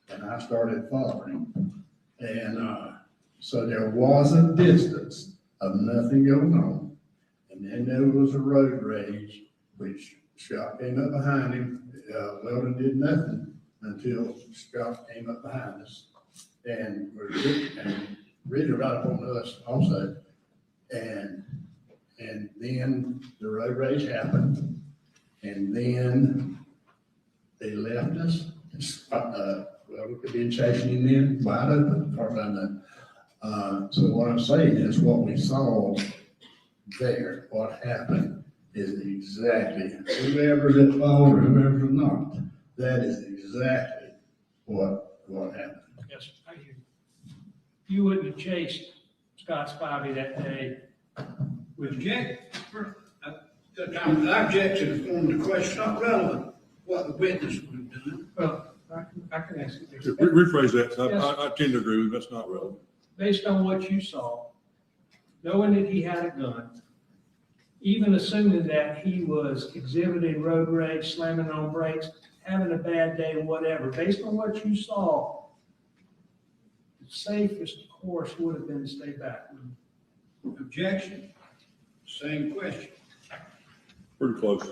and I started following. And so there was a distance of nothing going on. And then there was a road rage, which Scott came up behind him. Weldon did nothing until Scott came up behind us. And really right up on us also. And then the road rage happened. And then they left us. Well, we could be chasing him in wide open, as far as I know. So what I'm saying is what we saw there, what happened is exactly, whoever's at fault or whoever's not, that is exactly what happened. Yes, I hear you. You wouldn't have chased Scott Spivey that day with Jake. I object to the form of the question, not relevant, what the witness would have done. Well, I can ask you this. Rephrase that, 'cause Yes. I tend to agree with you, that's not relevant. Based on what you saw, knowing that he had a gun, even assuming that he was exhibiting road rage, slamming on brakes, having a bad day, whatever, based on what you saw, the safest course would have been to stay back. Objection. Same question. Pretty close.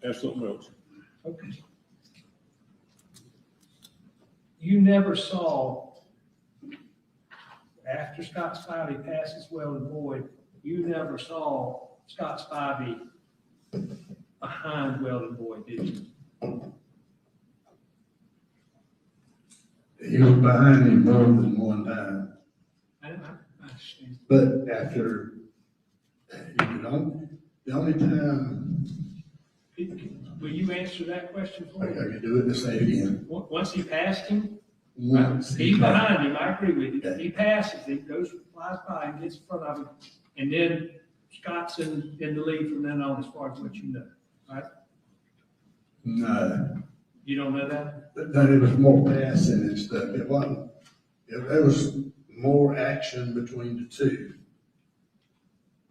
Ask something else. Okay. You never saw, after Scott Spivey passes Weldon Boyd, you never saw Scott Spivey behind Weldon Boyd, did you? He was behind him more than one time, I understand. but after, the only time, Will you answer that question for I me? can do it and say it again. Once he passed him, Once he's behind him, I agree with you. He passes, he goes, flies by him, gets in front of him, and then Scott's in the lead from then on as far as what you know, right? No, You don't know that? that it was more passing and stuff. It wasn't, there was more action between the two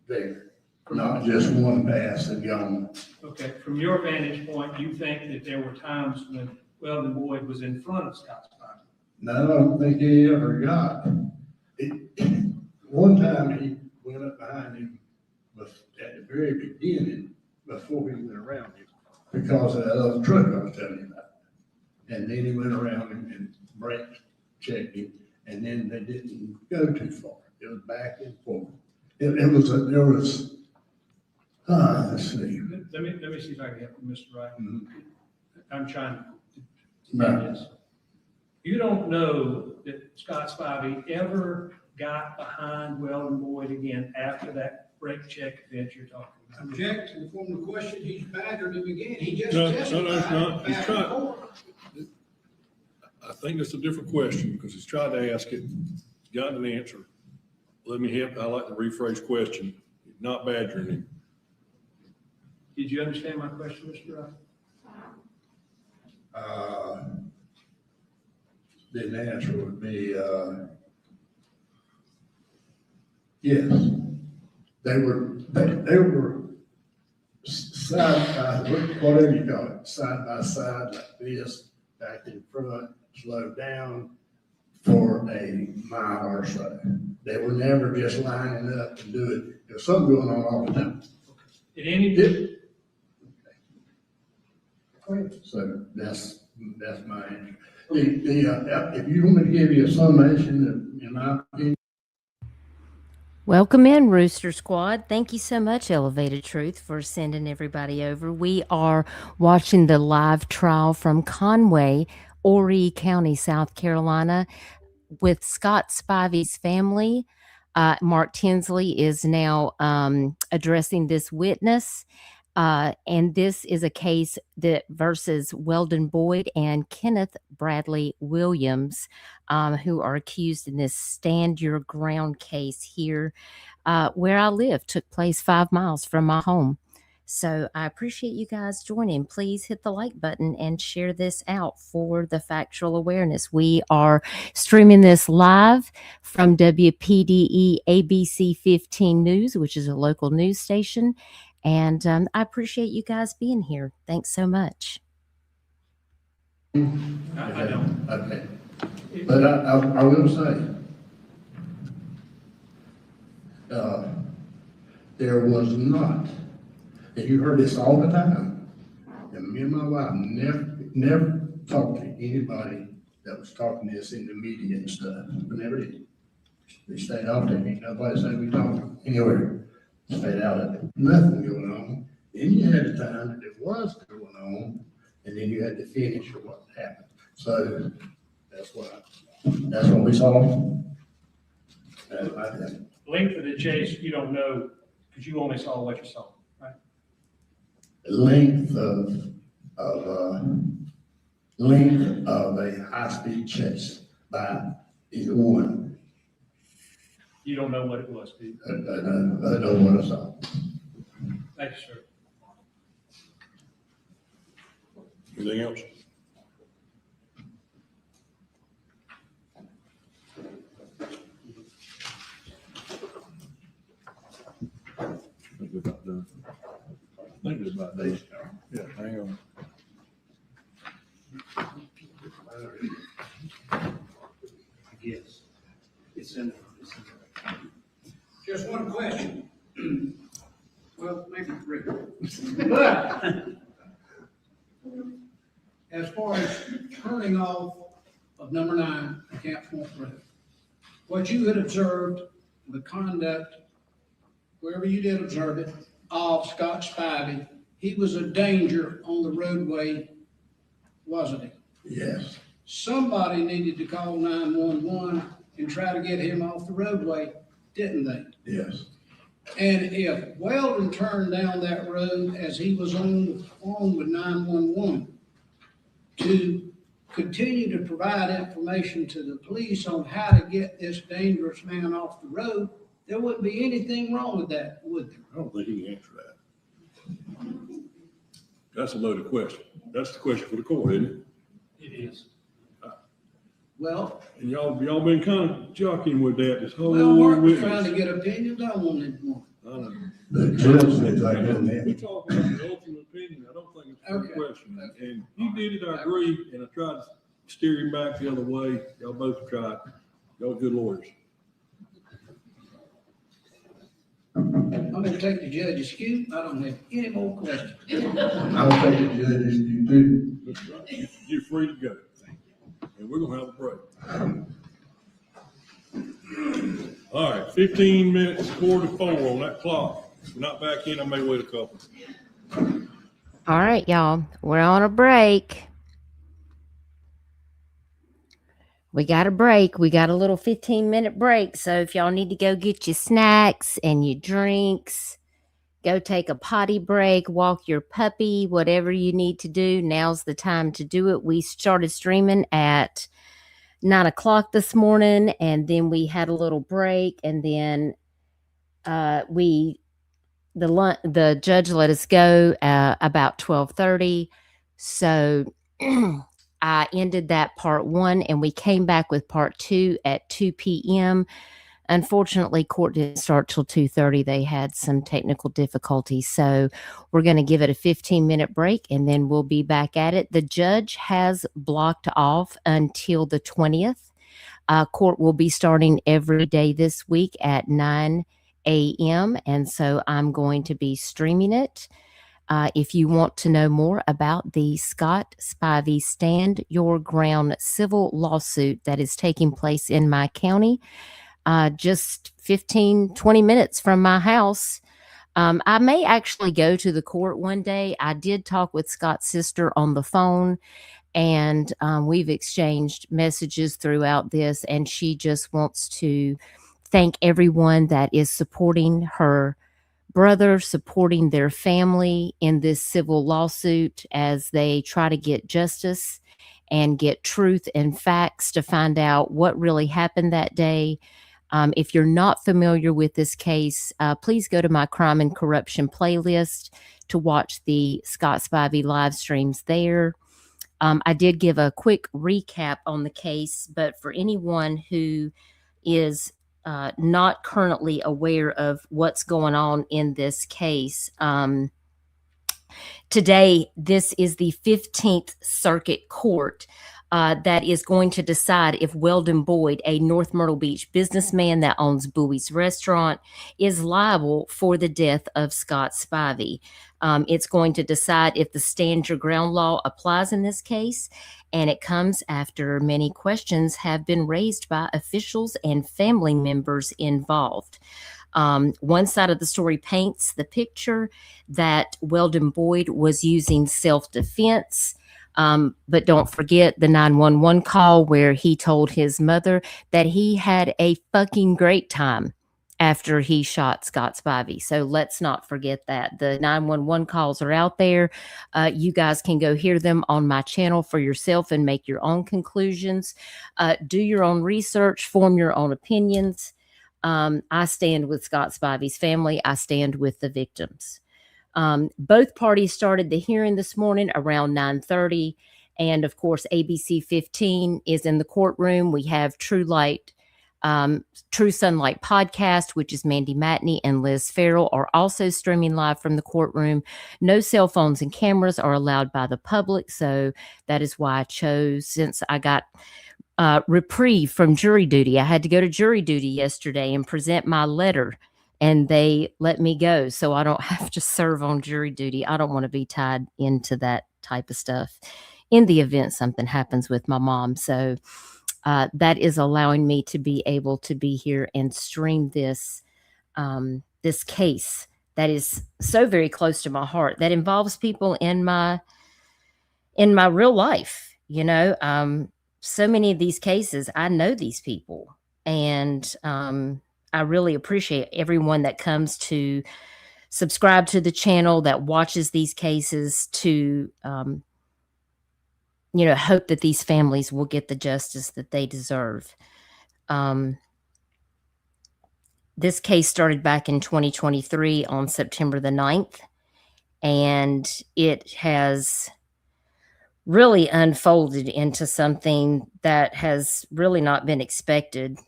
there, not just one pass and gone. Okay, from your vantage point, you think that there were times when Weldon Boyd was in front of Scott Spivey? No, I don't think he ever got it. One time he went up behind him at the very beginning, before he went around him, because of that other truck I was telling you about. And then he went around him and brake checked him, and then they didn't go too far. It was back and forth. Let's see. Let me see if I can help you, Mr. Wright. Mhm. I'm trying to Right. do this. You don't know that Scott Spivey ever got behind Weldon Boyd again after that brake check event you're talking about? Object to the form of the question, he's badgered him again. He just No, testified. no, it's not. He's back trying- and forth. I think that's a different question because he's tried to ask it, gotten an answer. Let me help. I like to rephrase question, not badgering him. Did you understand my question, Mr. Wright? The answer would be, yes. They were side by, whatever you call it, side by side like this, back in front, slowed down for a mile or so. They were never just lining up to do it. There was something going on all the time. Did any, So that's my answer. If you want me to give you a summation, in my opinion. Welcome in, Rooster Squad. Thank you so much, Elevated Truth, for sending everybody over. We are watching the live trial from Conway, Horry County, South Carolina, with Scott Spivey's family. Mark Tinsley is now addressing this witness. And this is a case that versus Weldon Boyd and Kenneth Bradley Williams, who are accused in this Stand Your Ground case here where I live. Took place 5 miles from my home. So I appreciate you guys joining. Please hit the like button and share this out for the factual awareness. We are streaming this live from WPDE ABC 15 News, which is a local news station. And I appreciate you guys being here. Thanks so much. I don't. Okay. But I will say, there was not, and you heard this all the time, and me and my wife never talked to anybody that was talking this in the media and stuff. We never did. We stayed off there. Ain't nobody said we talked anywhere. Stayed out of it. Nothing going on. Then you had a time that it was going on, and then you had to finish or what happened. So that's what we saw. That's my thing. Length of the chase, you don't know, because you only saw what you saw, right? Length of a high-speed chase by either one. You don't know what it was, do you? I know what I saw. Thank you, sir. Anything else? I think we're about done. I think we're about done. Yeah, hang on. Yes. It's in there. Just one question. Well, maybe 3. But as far as turning off of number 9, Camp Point Road, what you had observed, the conduct, wherever you did observe it, of Scott Spivey, he was a danger on the roadway, wasn't he? Yes. Somebody needed to call 911 and try to get him off the roadway, didn't they? Yes. And if Weldon turned down that road as he was on the phone with 911 to continue to provide information to the police on how to get this dangerous man off the road, there wouldn't be anything wrong with that, would there? I don't think he can answer that. That's a loaded question. That's the question for the court, isn't it? It is. Well, And y'all been kind of jockeying with that this whole Mark was witness. trying to get opinions, I wanted one. I know. The judge said like We that. talk about the ultimate opinion. I don't think it's a Okay. fair question. And you did it, I agree, and I tried to steer him back the other way. Y'all both tried. Y'all good lawyers. I'm gonna take the judge's cue, I don't have any more questions. I'll take the judge's you too. That's right. You're free to go. And we're gonna have a break. All right, 15 minutes, 3:45 on that clock. If we're not back in, I may wait a couple. All right, y'all. We're on a break. We got a break. We got a little 15-minute break. So if y'all need to go get your snacks and your drinks, go take a potty break, walk your puppy, whatever you need to do, now's the time to do it. We started streaming at 9 o'clock this morning, and then we had a little break, and then the judge let us go about 12:30. So I ended that part 1, and we came back with part 2 at 2 p.m. Unfortunately, court didn't start till 2:30. They had some technical difficulties. So we're going to give it a 15-minute break, and then we'll be back at it. The judge has blocked off until the 20th. Court will be starting every day this week at 9 a.m. And so I'm going to be streaming it. If you want to know more about the Scott Spivey Stand Your Ground civil lawsuit that is taking place in my county, just 15-20 minutes from my house. I may actually go to the court one day. I did talk with Scott's sister on the phone, and we've exchanged messages throughout this, and she just wants to thank everyone that is supporting her brother, supporting their family in this civil lawsuit as they try to get justice and get truth and facts to find out what really happened that day. If you're not familiar with this case, please go to my crime and corruption playlist to watch the Scott Spivey live streams there. I did give a quick recap on the case, but for anyone who is not currently aware of what's going on in this case, today, this is the 15th Circuit Court that is going to decide if Weldon Boyd, a North Myrtle Beach businessman that owns Bowie's Restaurant, is liable for the death of Scott Spivey. It's going to decide if the Stand Your Ground law applies in this case, and it comes after many questions have been raised by officials and family members involved. One side of the story paints the picture that Weldon Boyd was using self-defense. But don't forget the 911 call where he told his mother that he had a fucking great time after he shot Scott Spivey. So let's not forget that. The 911 calls are out there. You guys can go hear them on my channel for yourself and make your own conclusions. Do your own research, form your own opinions. I stand with Scott Spivey's family. I stand with the victims. Both parties started the hearing this morning around 9:30. And of course, ABC 15 is in the courtroom. We have True Sunlight podcast, which is Mandy Matney and Liz Farrell, are also streaming live from the courtroom. No cell phones and cameras are allowed by the public. So that is why I chose, since I got reprieve from jury duty. I had to go to jury duty yesterday and present my letter and they let me go so I don't have to serve on jury duty. I don't want to be tied into that type of stuff in the event something happens with my mom. So that is allowing me to be able to be here and stream this this case that is so very close to my heart, that involves people in my real life. You know, so many of these cases, I know these people, and I really appreciate everyone that comes to subscribe to the channel, that watches these cases, to you know, hope that these families will get the justice that they deserve. This case started back in 2023 on September the 9th, and it has really unfolded into something that has really not been expected.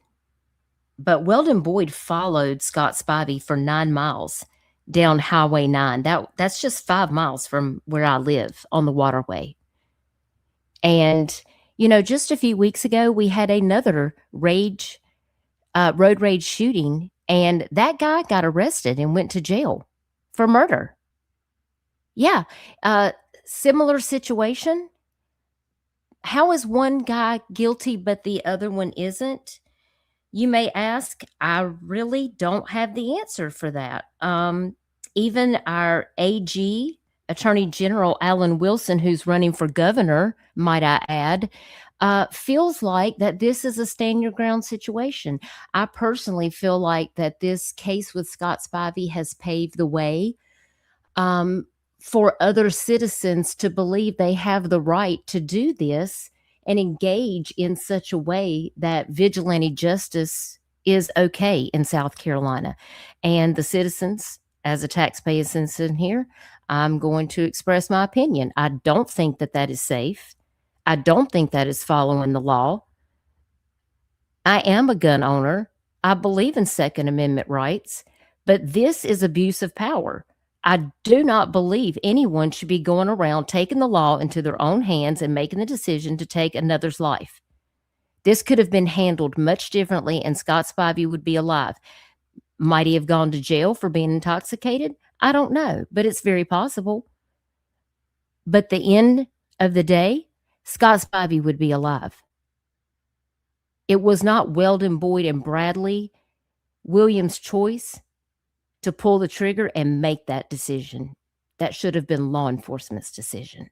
But Weldon Boyd followed Scott Spivey for 9 miles down Highway 9. That's just 5 miles from where I live on the waterway. And, you know, just a few weeks ago, we had another road rage shooting, and that guy got arrested and went to jail for murder. Yeah. Similar situation. How is one guy guilty but the other one isn't? You may ask. I really don't have the answer for that. Even our AG, Attorney General Alan Wilson, who's running for governor, might I add, feels like that this is a stand your ground situation. I personally feel like that this case with Scott Spivey has paved the way for other citizens to believe they have the right to do this and engage in such a way that vigilante justice is okay in South Carolina. And the citizens, as a taxpaying citizen here, I'm going to express my opinion. I don't think that that is safe. I don't think that is following the law. I am a gun owner. I believe in Second Amendment rights, but this is abuse of power. I do not believe anyone should be going around taking the law into their own hands and making the decision to take another's life. This could have been handled much differently, and Scott Spivey would be alive. Might he have gone to jail for being intoxicated? I don't know, but it's very possible. But the end of the day, Scott Spivey would be alive. It was not Weldon Boyd and Bradley Williams' choice to pull the trigger and make that decision. That should have been law enforcement's decision.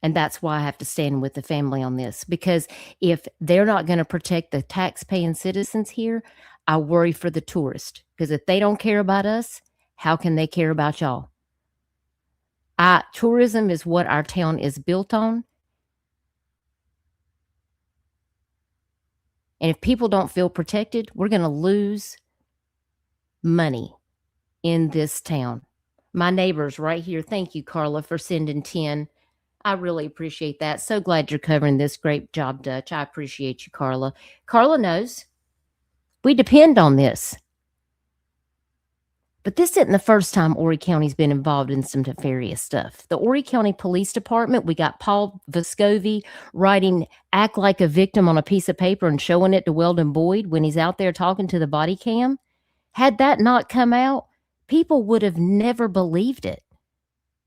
And that's why I have to stand with the family on this, because if they're not going to protect the tax-paying citizens here, I worry for the tourists, because if they don't care about us, how can they care about y'all? Tourism is what our town is built on. And if people don't feel protected, we're going to lose money in this town. My neighbors right here. Thank you, Carla, for sending 10. I really appreciate that. So glad you're covering this. Great job, Dutch. I appreciate you, Carla. Carla knows we depend on this. But this isn't the first time Horry County's been involved in some nefarious stuff. The Horry County Police Department, we got Paul Vescovi writing "act like a victim" on a piece of paper and showing it to Weldon Boyd when he's out there talking to the body cam. Had that not come out, people would have never believed it.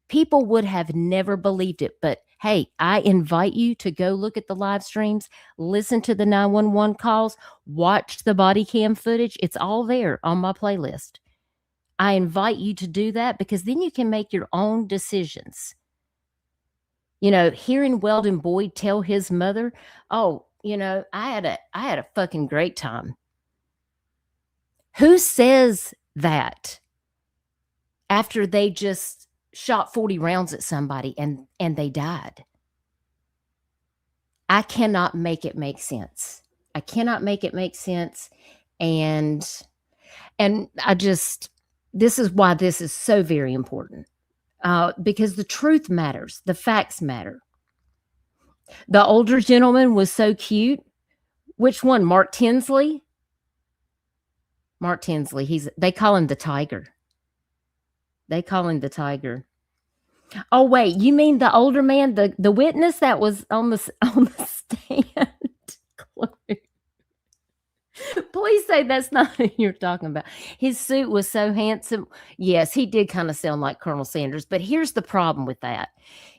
People would have never believed it. But hey, I invite you to go look at the live streams, listen to the 911 calls, watch the body cam footage. It's all there on my playlist. I invite you to do that, because then you can make your own decisions. You know, hearing Weldon Boyd tell his mother, "Oh, you know, I had a fucking great time." Who says that after they just shot 40 rounds at somebody and they died? I cannot make it make sense. I cannot make it make sense. And I just, this is why this is so very important, because the truth matters. The facts matter. The older gentleman was so cute. Which one? Mark Tinsley? Mark Tinsley. They call him the Tiger. They call him the Tiger. Oh, wait, you mean the older man, the witness that was on the stand? Please say that's not who you're talking about. His suit was so handsome. Yes, he did kind of sound like Colonel Sanders. But here's the problem with that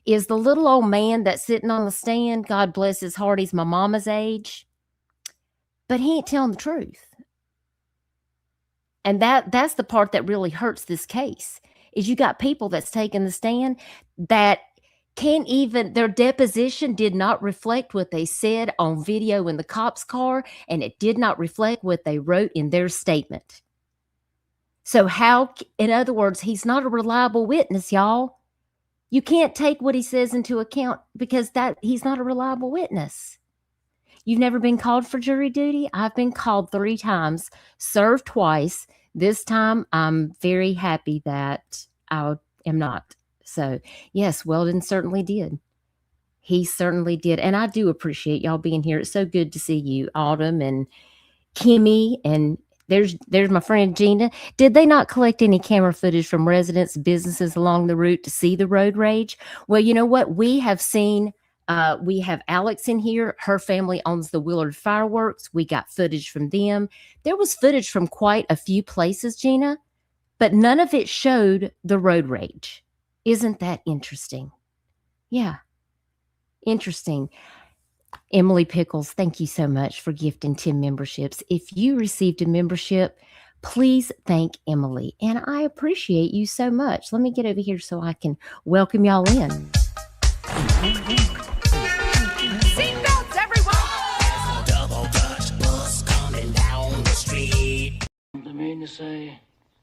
is the little old man that's sitting on the stand, God bless his heart, he's my mama's age, but he ain't telling the truth. And that's the part that really hurts this case is you got people that's taking the stand that can't even, their deposition did not reflect what they said on video in the cop's car, and it did not reflect what they wrote in their statement. So how, in other words, he's not a reliable witness, y'all. You can't take what he says into account because he's not a reliable witness. You've never been called for jury duty? I've been called 3 times, served twice. This time, I'm very happy that I am not. So, yes, Weldon certainly did. He certainly did. And I do appreciate y'all being here. It's so good to see you, Autumn and Kimmy. And there's my friend Gina. Did they not collect any camera footage from residents, businesses along the route to see the road rage? Well, you know what? We have seen, we have Alex in here. Her family owns the Willard Fireworks. We got footage from them. There was footage from quite a few places, Gina, but none of it showed the road rage. Isn't that interesting? Yeah, interesting. Emily Pickles, thank you so much for gifting 10 memberships. If you received a membership, please thank Emily. And I appreciate you so much. Let me get over here so I can welcome y'all in. Seatbelts, everyone! Double Dutch bus coming down the street. To me to say,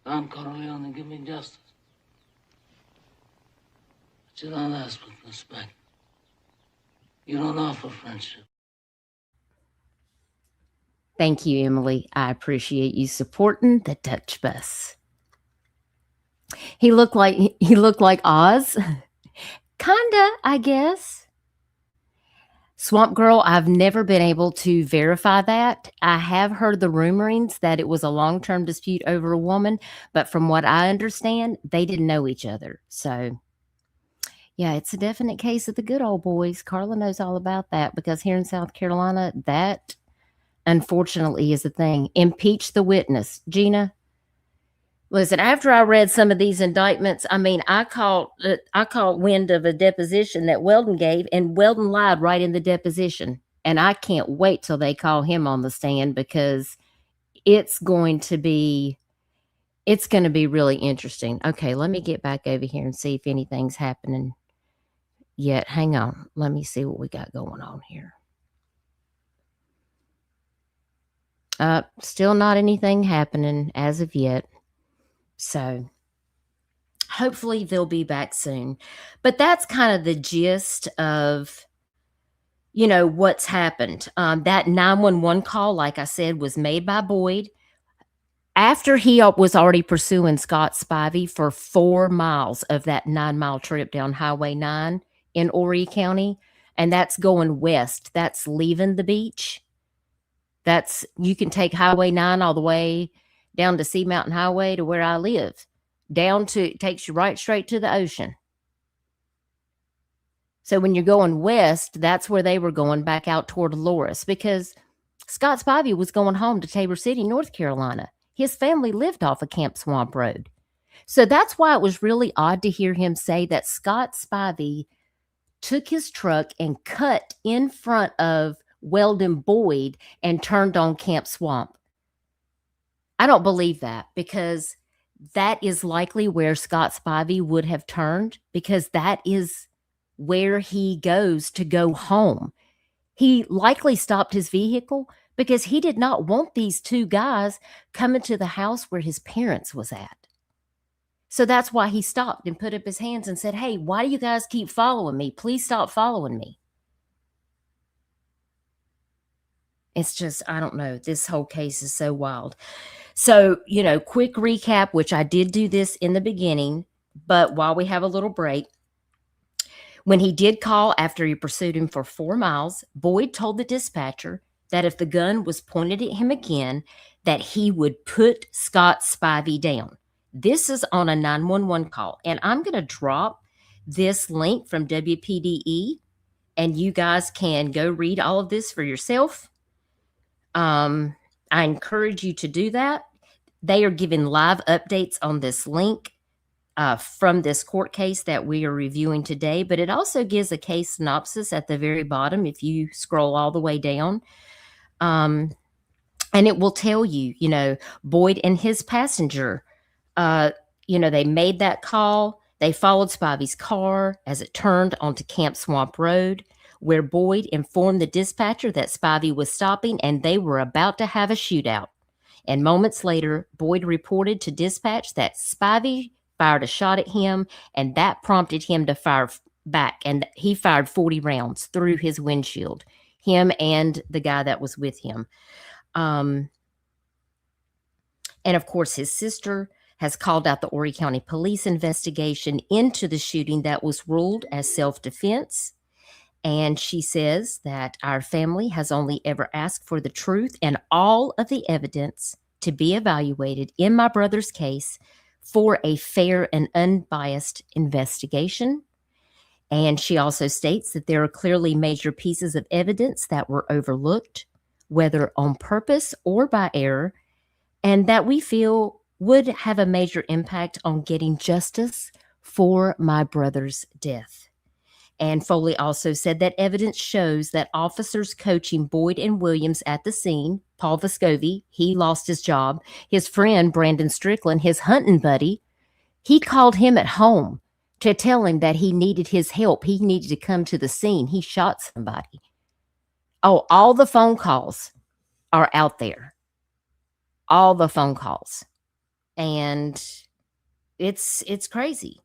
I'm Corleone and give me justice. But you don't ask with respect. You don't offer friendship. Thank you, Emily. I appreciate you supporting the Dutch bus. He looked like Oz. Kinda, I guess. Swamp Girl, I've never been able to verify that. I have heard the rumorings that it was a long-term dispute over a woman, but from what I understand, they didn't know each other. So, yeah, it's a definite case of the good old boys. Carla knows all about that because here in South Carolina, that unfortunately is a thing. Impeach the witness. Gina, listen, after I read some of these indictments, I mean, I caught wind of a deposition that Weldon gave, and Weldon lied right in the deposition. And I can't wait till they call him on the stand because it's going to be really interesting. Okay, let me get back over here and see if anything's happening yet. Hang on. Let me see what we got going on here. Still not anything happening as of yet. So hopefully they'll be back soon. But that's kind of the gist of, you know, what's happened. That 911 call, like I said, was made by Boyd after he was already pursuing Scott Spivey for 4 miles of that 9-mile trip down Highway 9 in Horry County. And that's going west. That's leaving the beach. You can take Highway 9 all the way down to Sea Mountain Highway to where I live. Takes you right straight to the ocean. So when you're going west, that's where they were going, back out toward Loris, because Scott Spivey was going home to Tabor City, North Carolina. His family lived off of Camp Swamp Road. So that's why it was really odd to hear him say that Scott Spivey took his truck and cut in front of Weldon Boyd and turned on Camp Swamp. I don't believe that, because that is likely where Scott Spivey would have turned, because that is where he goes to go home. He likely stopped his vehicle because he did not want these 2 guys coming to the house where his parents was at. So that's why he stopped and put up his hands and said, hey, why do you guys keep following me? Please stop following me. It's just, I don't know. This whole case is so wild. So, you know, quick recap, which I did do this in the beginning, but while we have a little break, when he did call after he pursued him for 4 miles, Boyd told the dispatcher that if the gun was pointed at him again, that he would put Scott Spivey down. This is on a 911 call, and I'm going to drop this link from WPDE, and you guys can go read all of this for yourself. I encourage you to do that. They are giving live updates on this link from this court case that we are reviewing today, but it also gives a case synopsis at the very bottom if you scroll all the way down. And it will tell you, Boyd and his passenger, they made that call. They followed Spivey's car as it turned onto Camp Swamp Road, where Boyd informed the dispatcher that Spivey was stopping and they were about to have a shootout. And moments later, Boyd reported to dispatch that Spivey fired a shot at him, and that prompted him to fire back. And he fired 40 rounds through his windshield, him and the guy that was with him. And of course, his sister has called out the Horry County Police investigation into the shooting that was ruled as self-defense. And she says that our family has only ever asked for the truth and all of the evidence to be evaluated in my brother's case for a fair and unbiased investigation. And she also states that there are clearly major pieces of evidence that were overlooked, whether on purpose or by error, and that we feel would have a major impact on getting justice for my brother's death. And Foley also said that evidence shows that officers coaching Boyd and Williams at the scene, Paul Vescovi, he lost his job. His friend, Brandon Strickland, his hunting buddy, he called him at home to tell him that he needed his help. He needed to come to the scene. He shot somebody. Oh, all the phone calls are out there. All the phone calls. And it's crazy.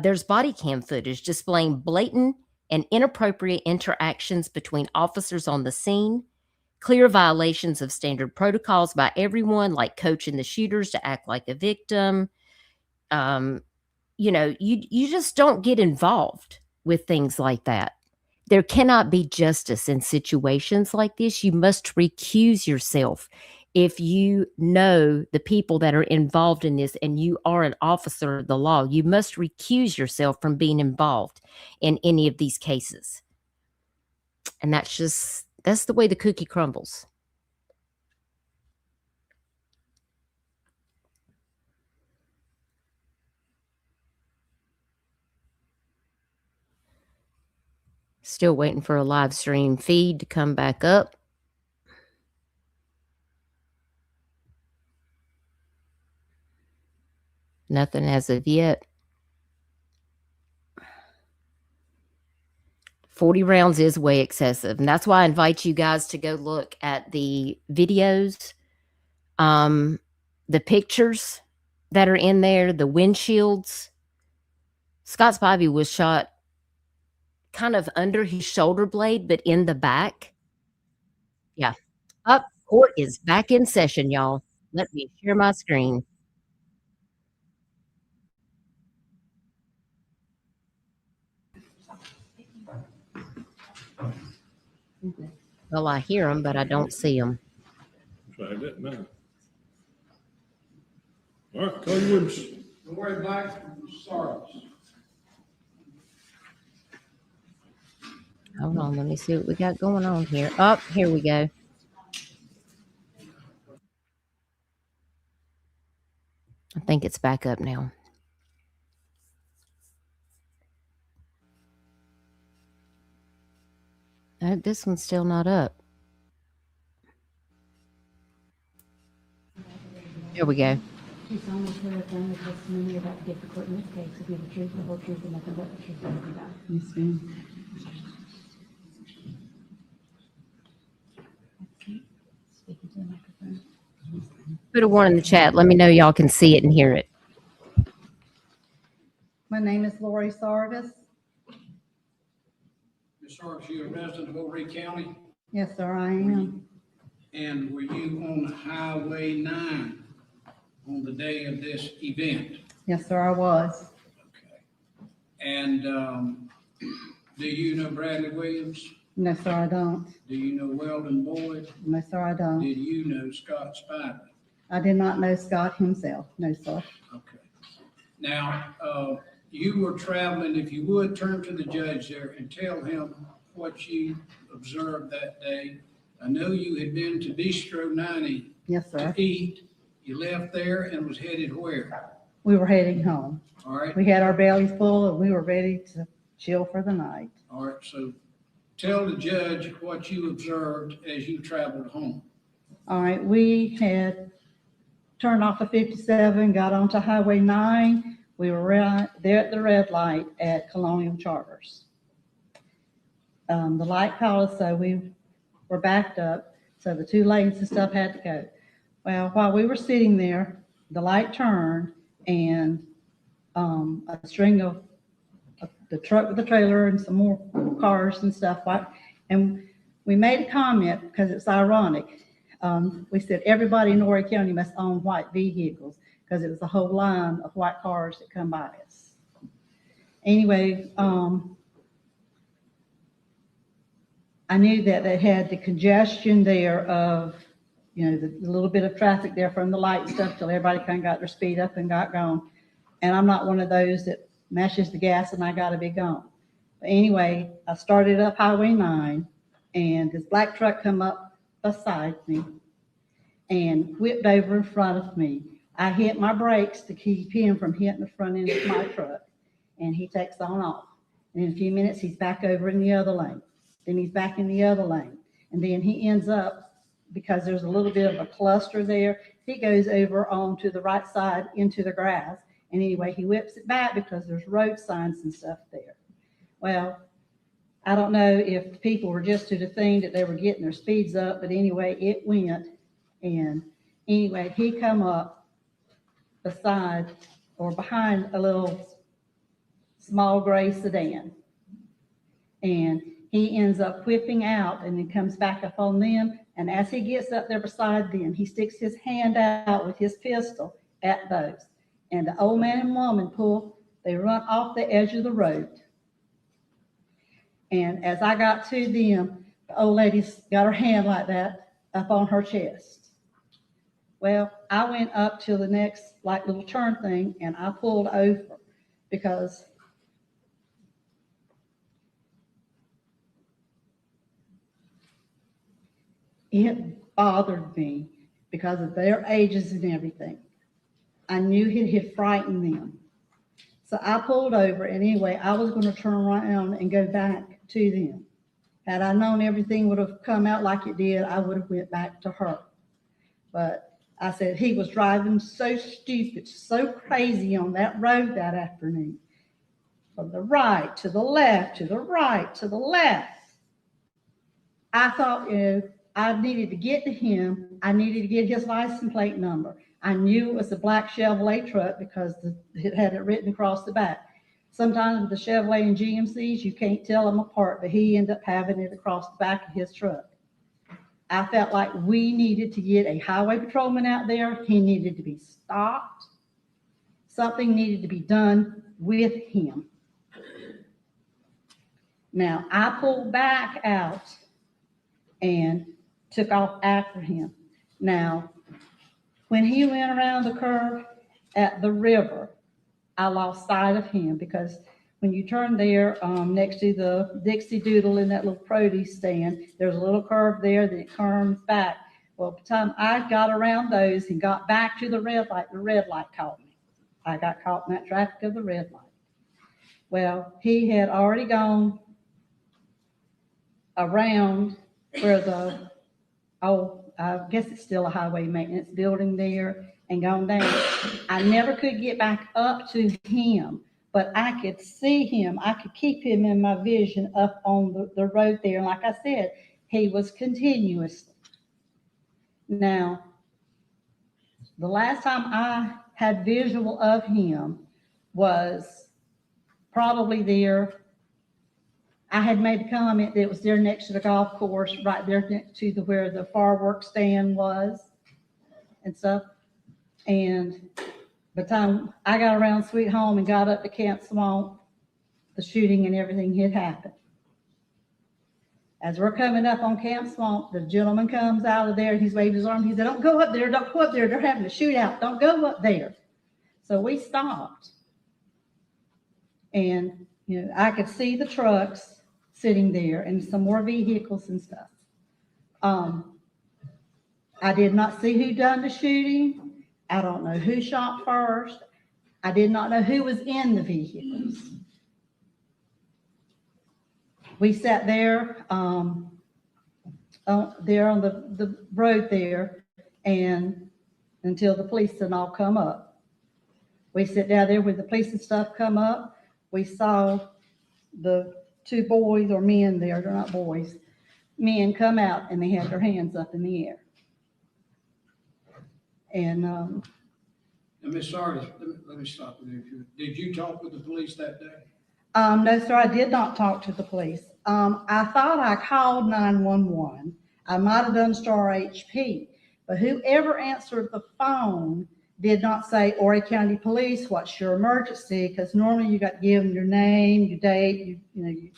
There's body cam footage displaying blatant and inappropriate interactions between officers on the scene, clear violations of standard protocols by everyone, like coaching the shooters to act like a victim. You just don't get involved with things like that. There cannot be justice in situations like this. You must recuse yourself. If you know the people that are involved in this and you are an officer of the law, you must recuse yourself from being involved in any of these cases. And that's the way the cookie crumbles. Still waiting for a live stream feed to come back up. Nothing as of yet. 40 rounds is way excessive. And that's why I invite you guys to go look at the videos, the pictures that are in there, the windshields. Scott Spivey was shot kind of under his shoulder blade, but in the back. Yeah. Court is back in session, y'all. Let me share my screen. Well, I hear them, but I don't see them. Try that now. All right, Cody Woods. Don't worry, Black. Sorry. Hold on, let me see what we got going on here. Oh, here we go. I think it's back up now. This one's still not up. Here we go. Do solemnly swear affirm the testimony you're about to give the court in this case will be the truth, the whole truth, and nothing but the truth. Yes, ma'am. Speaking to the microphone. Put a one in the chat. Let me know y'all can see it and hear it. My name is Lori Sarvis. Ms. Sarvis, you're a resident of Horry County, Yes, sir, I am. and were you on Highway 9 on the day of this event? Yes, sir, I was. Okay. And do you know Bradley Williams? No, sir, I don't. Do you know Weldon Boyd? No, sir, I don't. Did you know Scott Spivey? I did not know Scott himself. No, sir. Okay. Now, you were traveling, if you would, turn to the judge there and tell him what you observed that day I know you had been to Bistro 90 Yes, sir. to eat. You left there and was headed where? We were heading home. All right, We had our bellies full and we were ready to chill for the night. all right, so tell the judge what you observed as you traveled home. All right, we had turned off of 57, got onto Highway 9. We were right there at the red light at Colonial Charters. The light called us, so we were backed up, so the 2 lanes and stuff had to go. Well, while we were sitting there, the light turned and a string of the truck with the trailer and some more cars and stuff like, and we made a comment because it's ironic. We said everybody in Horry County must own white vehicles because it was a whole line of white cars that come by us. Anyway, I knew that they had the congestion there of, you know, the little bit of traffic there from the light and stuff till everybody kind of got their speed up and got gone. And I'm not one of those that mashes the gas and I gotta be gone. But anyway, I started up Highway 9 and this black truck come up beside me and whipped over in front of me. I hit my brakes to keep him from hitting the front end of my truck and he takes on off. And in a few minutes, he's back over in the other lane. Then he's back in the other lane. And then he ends up, because there's a little bit of a cluster there, he goes over onto the right side into the grass. And anyway, he whips it back because there's road signs and stuff there. Well, I don't know if people were just to the thing that they were getting their speeds up, but anyway, it went. And anyway, he come up beside or behind a little small gray sedan. And he ends up whipping out and then comes back up on them. And as he gets up there beside them, he sticks his hand out with his pistol at those. And the old man and woman they run off the edge of the road. And as I got to them, the old lady's got her hand like that up on her chest. Well, I went up to the next like little turn thing and I pulled over because it bothered me because of their ages and everything. I knew it had frightened them. So I pulled over and anyway, I was going to turn around and go back to them. Had I known everything would have come out like it did, I would have went back to her. But I said, he was driving so stupid, so crazy on that road that afternoon. From the right to the left, to the right, to the left. I thought, you know, I needed to get to him. I needed to get his license plate number. I knew it was a black Chevrolet truck because it had it written across the back. Sometimes with the Chevrolet and GMCs, you can't tell them apart, but he ended up having it across the back of his truck. I felt like we needed to get a highway patrolman out there. He needed to be stopped. Something needed to be done with him. Now, I pulled back out and took off after him. Now, when he went around the curve at the river, I lost sight of him because when you turn there next to the Dixie Doodle in that little produce stand, there's a little curve there that it comes back. Well, by the time I got around those and got back to the red light caught me. I got caught in that traffic of the red light. Well, he had already gone around where the I guess it's still a highway maintenance building there and gone down. I never could get back up to him, but I could see him. I could keep him in my vision up on the road there. And like I said, he was continuously. Now, the last time I had visual of him was probably there. I had made a comment that it was there next to the golf course, right there next to where the fireworks stand was and stuff. And by the time I got around Sweet Home and got up to Camp Swamp, the shooting and everything had happened. As we're coming up on Camp Swamp, the gentleman comes out of there and he's waving his arm. He said, "Don't go up there, don't go up there. They're having a shootout. Don't go up there." So we stopped. And, you know, I could see the trucks sitting there and some more vehicles and stuff. I did not see who done the shooting. I don't know who shot first. I did not know who was in the vehicles. We sat there, there on the road there, and until the police and all come up. We sit down there when the police and stuff come up. We saw the two boys or men there, they're not boys, men come out and they had their hands up in the air. And Ms. Sardis, let me stop you there. Did you talk with the police that day? no, sir, I did not talk to the police. I thought I called 911. I might have done star HP, but whoever answered the phone did not say, Horry County Police, what's your emergency? Because normally you got to give them your name, your date, you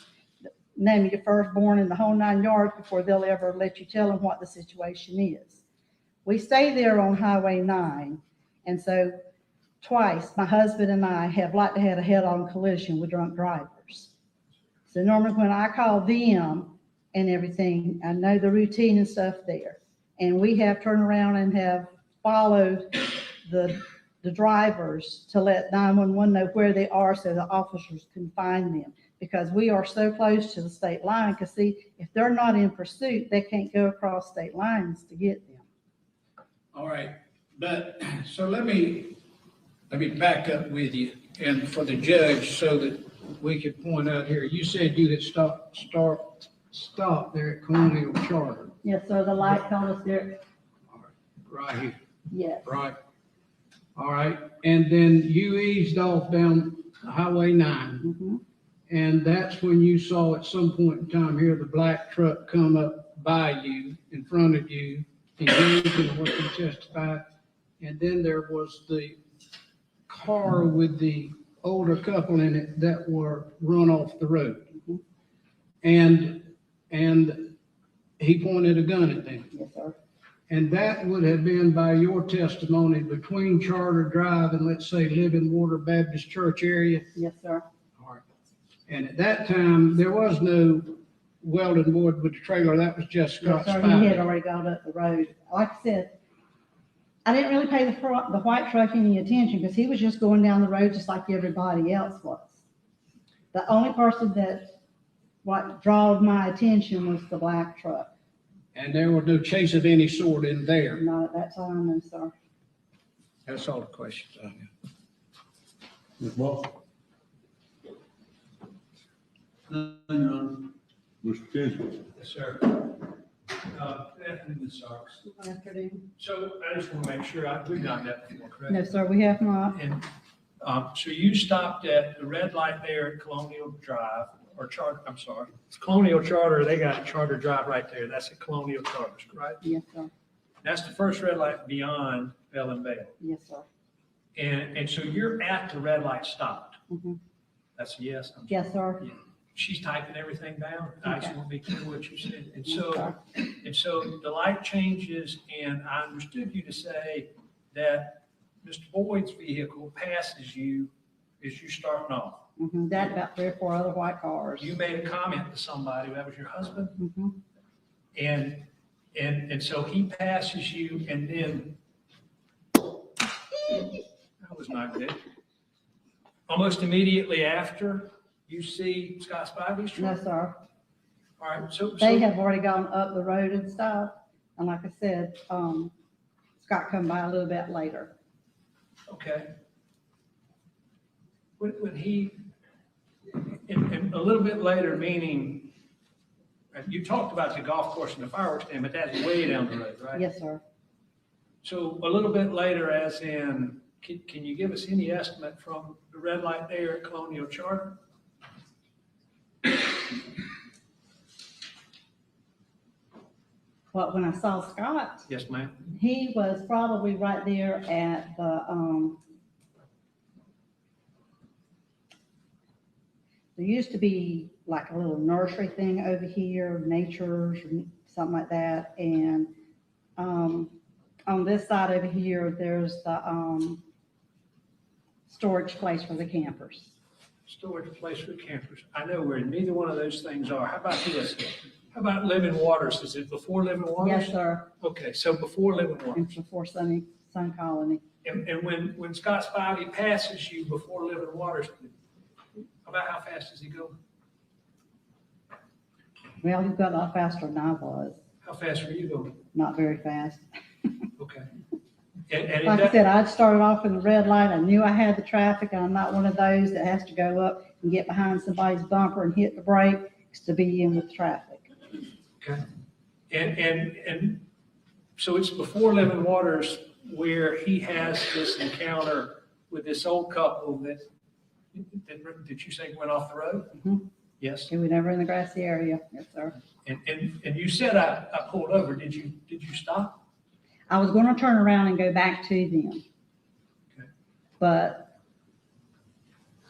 name of your firstborn and the whole 9 yards before they'll ever let you tell them what the situation is. We stay there on Highway 9, and so twice my husband and I have likely had a head-on collision with drunk drivers. So normally when I call them and everything, I know the routine and stuff there. And we have turned around and have followed the drivers to let 911 know where they are so the officers can find them. Because we are so close to the state line, because see, if they're not in pursuit, they can't go across state lines to get them. All right, but, so let me back up with you, and for the judge, so that we could point out here, you said you had stopped there at Colonial Charter. Yes, sir, the light told us there. Right here. Yes. Right. All right, and then you eased off down Highway 9. Mm-hmm. And that's when you saw at some point in time here, the black truck come up by you, in front of you, engaged in what you testified. And then there was the car with the older couple in it that were run off the road. Mm-hmm. And he pointed a gun at them. Yes, sir. And that would have been by your testimony between Charter Drive and, let's say, Living Water Baptist Church area. Yes, sir. And at that time, there was no welding board with the trailer. That was just Yes, Scott's sir, he had Spivey. already gone up the road. Like I said, I didn't really pay the white truck any attention because he was just going down the road just like everybody else was. The only person that drawed my attention was the black truck. And there was no chase of any sort in there. Not at that time, no, sir. That's all the questions I have. Ms. Moss? None, Your Honor. Mr. Tinsley? Yes, sir. Good afternoon, Ms. Sarks. Good afternoon. So I just want to make sure we've done that before, correct? No, sir, we have not. And so you stopped at the red light there at Colonial Drive, or Charter, I'm sorry, it's Colonial Charter, they got Charter Drive right there. That's at Colonial Charter, right? Yes, sir. That's the first red light beyond Bell and Bale. Yes, sir. And so you're at the red light stopped. Mm-hmm. That's a yes? Yes, sir. Yeah. She's typing everything down. I just Okay. want to be clear what you said. And Yes, so, sir. the light changes, and I understood you to say that Mr. Boyd's vehicle passes you as you starting off. Mm-hmm. That about 3 or 4 other white cars. You made a comment to somebody, that was your husband, Mm-hmm. and so he passes you, and then that was not good. Almost immediately after, you see Scott Spivey's No, truck? sir. All right, so. They have already gone up the road and stuff. And like I said, Scott come by a little bit later. Okay. When he, and a little bit later, meaning, you talked about the golf course and the fireworks stand, but that's way down the road, right? Yes, sir. So a little bit later, as in, can you give us any estimate from the red light there at Colonial Charter? But when I saw Scott, Yes, ma'am. he was probably right there at the, there used to be like a little nursery thing over here, Nature's or something like that. And on this side over here, there's the storage place for the campers. Storage place for campers. I know where neither one of those things are. How about this? How about Living Waters? Is it before Living Waters? Yes, sir. Okay, so before Living And Waters. before Sun Colony. And when Scott Spivey passes you before Living Waters, about how fast does he go? Well, he got a lot faster than I was. How fast were you going? Not very fast. Okay. And Like I said, I'd started off in the red light. I knew I had the traffic, and I'm not one of those that has to go up and get behind somebody's bumper and hit the brakes to be in with traffic. okay. And so it's before Living Waters where he has this encounter with this old couple that you say went off the road? Mhm. Yes. And we never in the grassy area. Yes, sir. And you said I pulled over. Did you stop? I was going to turn around and go back to them. Okay. But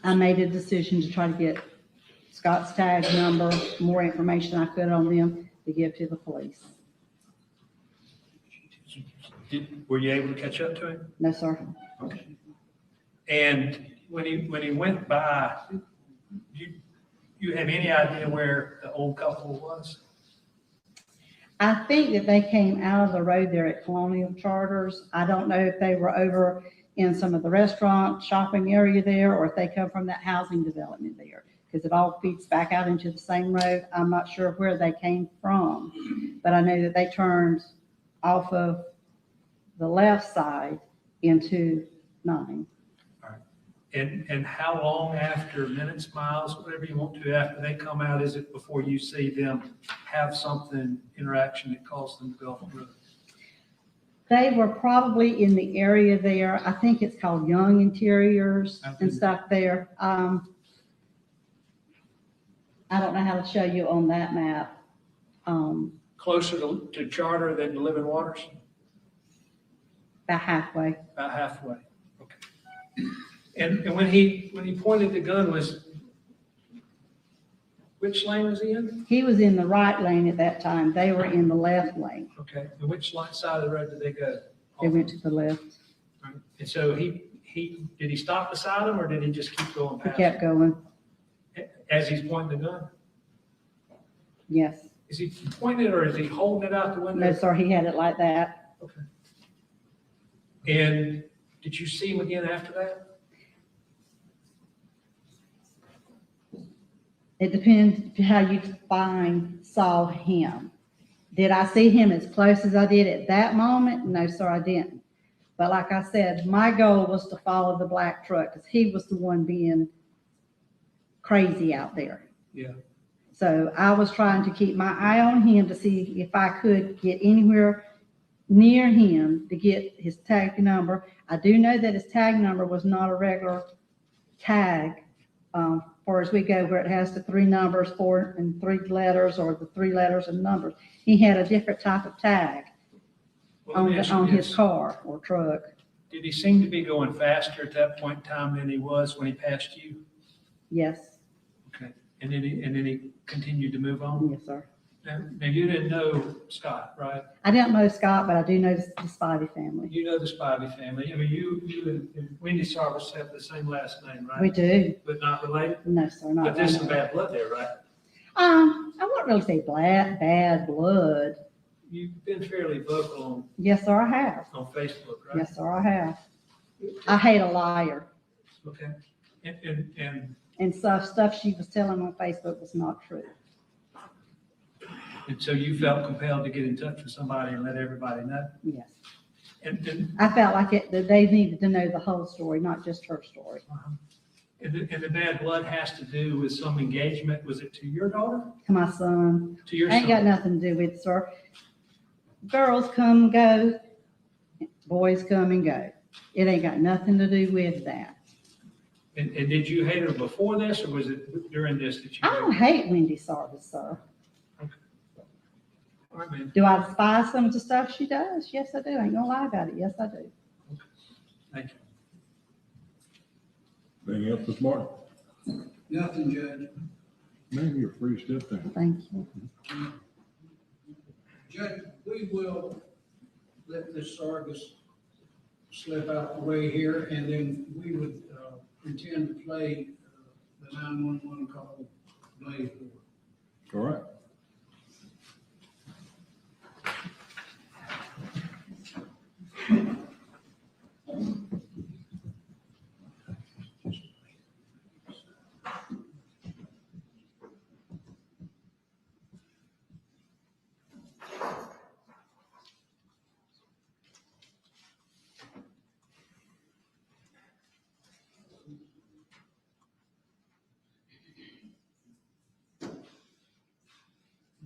I made a decision to try to get Scott's tag number, more information I could on them to give to the police. Were you able to catch up to him? No, sir. Okay. And when he went by, you have any idea where the old couple was? I think that they came out of the road there at Colonial Charters. I don't know if they were over in some of the restaurant shopping area there, or if they come from that housing development there, because it all feeds back out into the same road. I'm not sure where they came from, but I know that they turned off of the left side into 9. And how long after, minutes, miles, whatever you want to, after they come out, is it before you see them have something, interaction that caused them to go off the road? They were probably in the area there. I think it's called Young Interiors and stuff there. I don't know how to show you on that map. Closer to Charter than to Living Waters? About halfway. About halfway, okay. And when he pointed the gun, which lane was he in? He was in the right lane at that time. They were in the left lane. Okay, and which side of the road did they go? They went to the left. Right. And so did he stop beside him, or did he just keep going He past? kept going. As he's pointing the gun? Yes. Is he pointing it, or is he holding it out the window? No, sir, he had it like that. Okay. And did you see him again after that? It depends how you saw him. Did I see him as close as I did at that moment? No, sir, I didn't. But like I said, my goal was to follow the black truck because he was the one being crazy out there. Yeah. So I was trying to keep my eye on him to see if I could get anywhere near him to get his tag number. I do know that his tag number was not a regular tag, far as we go, where it has the 3 numbers, 4 and 3 letters, or the 3 letters and numbers. He had a different type of tag on his car or truck. Did he seem to be going faster at that point in time than he was when he passed you? Yes. Okay. And then he continued to move on? Yes, sir. Now you didn't know Scott, right? I didn't know Scott, but I do know the Spivey family. You know the Spivey family. I mean, you and Wendy Sarvis have the same last name, right? We do. But not related? No, sir, not. But there's some bad blood there, right? I wouldn't really say bad blood. You've been fairly vocal Yes, sir, I have. on Facebook, right? Yes, sir, I have. I hate a liar. Okay. And And stuff she was telling on Facebook was not true. so you felt compelled to get in touch with somebody and let everybody know? Yes. And I felt like that they needed to know the whole story, not just her story. the bad blood has to do with some engagement. Was it to your daughter? To my son. To your Ain't got son? nothing to do with it, sir. Girls come and go, boys come and go. It ain't got nothing to do with that. And did you hate her before this, or was it during this that you? I don't hate Wendy Sarvis, sir. All right, man. Do I despise some of the stuff she does? Yes, I do. I ain't gonna lie about it. Yes, I do. Thank you. Anything else, Ms. Martin? Nothing, Judge. Ma'am, you're free to step down. Thank you. Judge, we will let this Sargus slip out the way here, and then we would intend to play the 911 call Blaze. All right.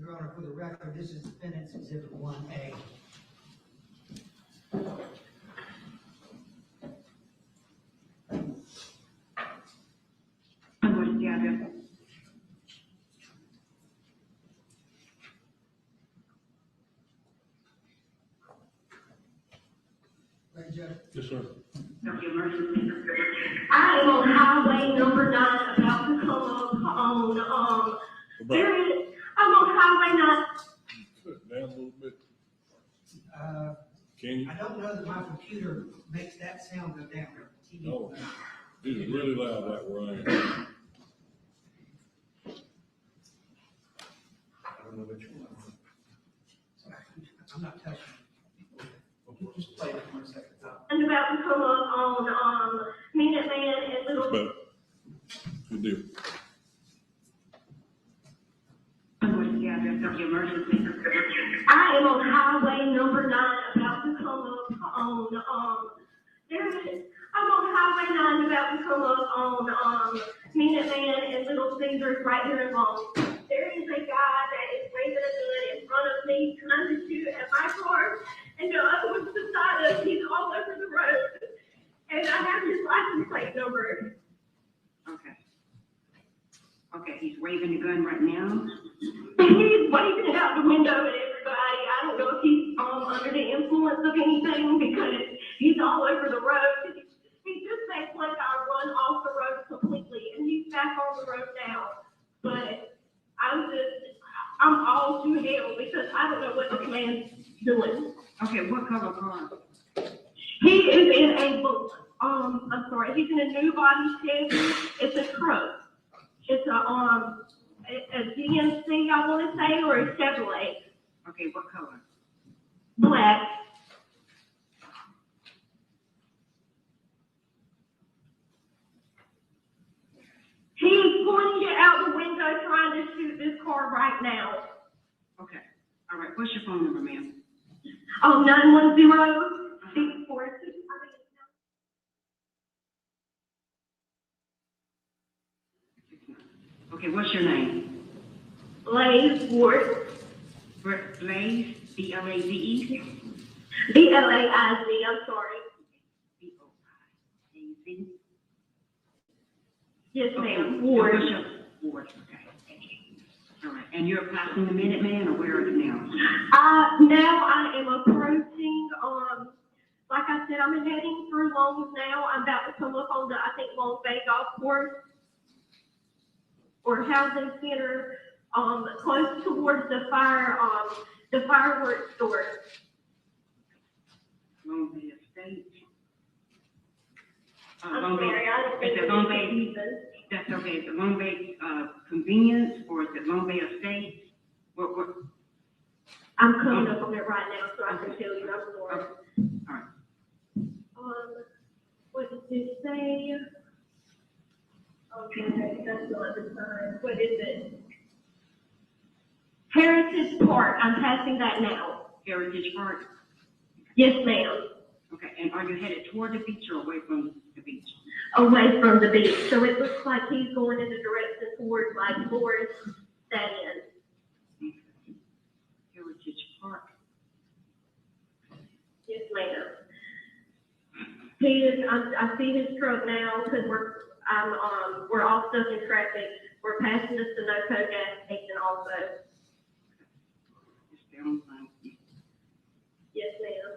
Your Honor, for the record, this is Defendant's Exhibit 1A. Yes, sir. I am on highway number 9 about to come up on, I'm on highway 9. Cut it down a little bit. Can you? I don't know that my computer makes that sound go down. No, it's really loud like where I am. I don't know which one. I'm not touching it. Just play it 1 second. I'm about to come up on, Minuteman and Little. Better. Good deal. I am on highway number 9 about to come up on, I'm on highway 9 about to come up on, Minuteman and Little Caesars right here in Long. There is a guy that is waving a gun in front of me trying to shoot at my car, and the other one's beside us. He's all over the road, and I have his license plate number. Okay. Okay, he's waving a gun right now. He's waving it out the window at everybody. I don't know if he's under the influence of anything because he's all over the road. He just makes like I run off the road completely, and he's back on the road now. But I'm all to hell because I don't know what this man's doing. Okay, what color car? He is in a, I'm sorry, he's in a new body Chevy. It's a truck. It's a GMC, I want to say, or a Chevrolet. Okay, what color? Black. He is pointing it out the window trying to shoot this car right now. Okay, all right, what's your phone number, ma'am? 910-642. Okay, what's your name? Blaze Ward. Blaze, B-L-A-Z-E? B-L-A-I-Z, I'm sorry. B-O-I-A-Z? Yes, Okay, ma'am. Ward. what's your Ward, okay. All right, and you're passing the Minuteman, or where are you now? Now I am approaching, like I said, I'm heading through Long now. I'm about to come up on the, I think, Long Bay Golf Course or Housing Center, close towards the fireworks store. Long Bay Estate? I'm sorry, I don't think Is it Long Bay? even. That's okay, is it Long Bay, Convenience, or is it Long Bay Estate? What? I'm coming up on it right now, so I can tell you I'm more. Okay. All right. What does it say? Okay, that's not the sign. What is it? Heritage Park. I'm passing that now. Heritage Park? Yes, ma'am. Okay, and are you headed toward the beach or away from the beach? Away from the beach. So it looks like he's going in the direction towards like Forest Stand. Heritage Park. Yes, ma'am. He is. I see his truck now because we're all stuck in traffic. We're passing the SUNO gas station also. Just stay on the line. Yes, ma'am.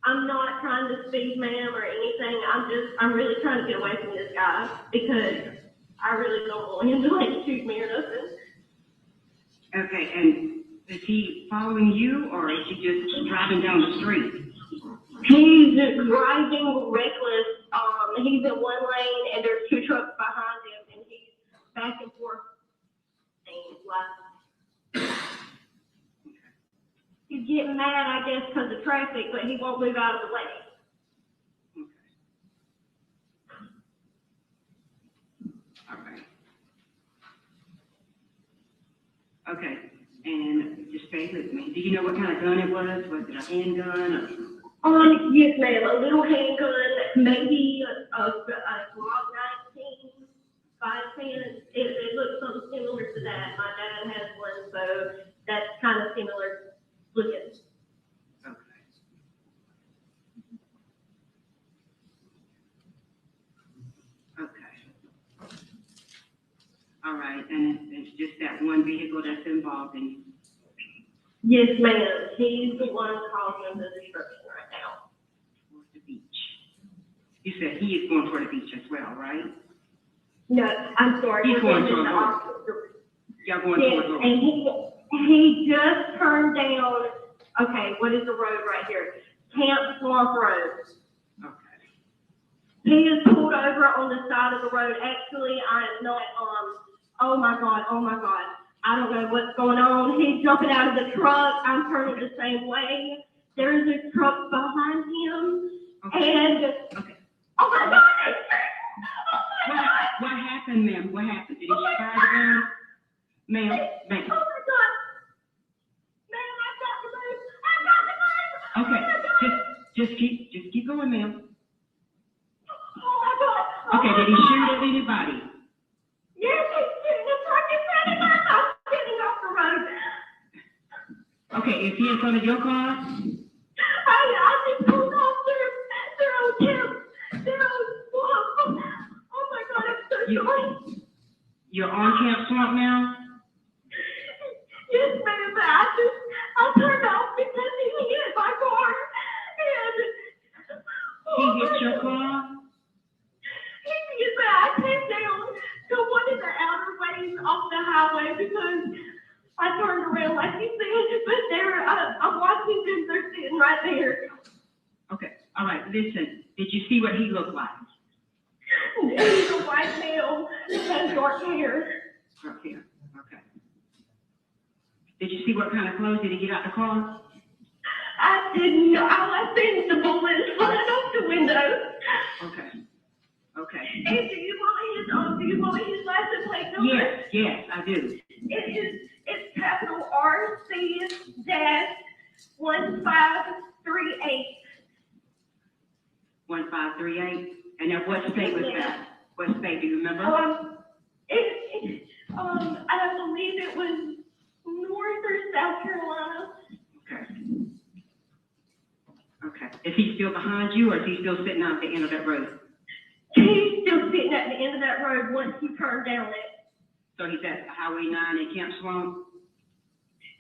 I'm not trying to speak, ma'am, or anything. I'm really trying to get away from this guy because I really don't want him to like shoot me or nothing. Okay, and is he following you, or is he just driving down the street? He's driving reckless. He's in one lane and there's two trucks behind him, and he's back and forth. He's getting mad, I guess, because of traffic, but he won't move out of the way. Okay. All right. Okay, and just stay with me. Do you know what kind of gun it was? Was it a handgun or? Yes, ma'am, a little handgun, maybe a Glock 19, 510. It looks something similar to that. My dad has one, so that's kind of similar looking. All right, and it's just that one vehicle that's involved in. Yes, ma'am. He's the one causing the destruction right now. Towards the beach. You said he is going toward the beach as well, right? No, I'm sorry. He's going toward the opposite. Y'all going Yes, toward and he just turned down. Okay, what is the road right here? Camp Swamp Road. He is pulled over on the side of the road. Actually, I am not, oh my God. I don't know what's going on. He's jumping out of the truck. I'm turning the same way. There is a truck behind him. Okay. And, Okay. oh my God. Oh my God. What happened, ma'am? What happened? Did he fire the gun? Ma'am, Oh my God. Ma'am, I've got the move. Okay, just keep going, ma'am. Oh my God. Okay, did he shoot at anybody? Yes, he's shooting the truck in front of us. I'm getting off the road. Okay, is he in front of your car? I just pulled off their old camp. Their old swamp. Oh my God, I'm so sorry. You're on Camp Swamp now? Yes, ma'am, but I turned off because he hit my car. And He hit your car? Yes, but I came down to one of the outer ways off the highway because I turned around like you said, but I'm watching them, they're sitting right there. Okay, all right, listen, did you see what he looked like? He's a white male, has dark hair. Dark hair, okay. Did you see what kind of clothes? Did he get out the car? I didn't know. All I seen was the bullets flying off the window. Okay. Okay. And do you want his license plate number? Yes, I do. It's capital RC-1538. 1538. And now what state was that? What state, do you remember? I believe it was North or South Carolina. Okay. Okay. Is he still behind you or is he still sitting out at the end of that road? He's still sitting at the end of that road once you turn down it. So he's at Highway 9 in Camp Swamp?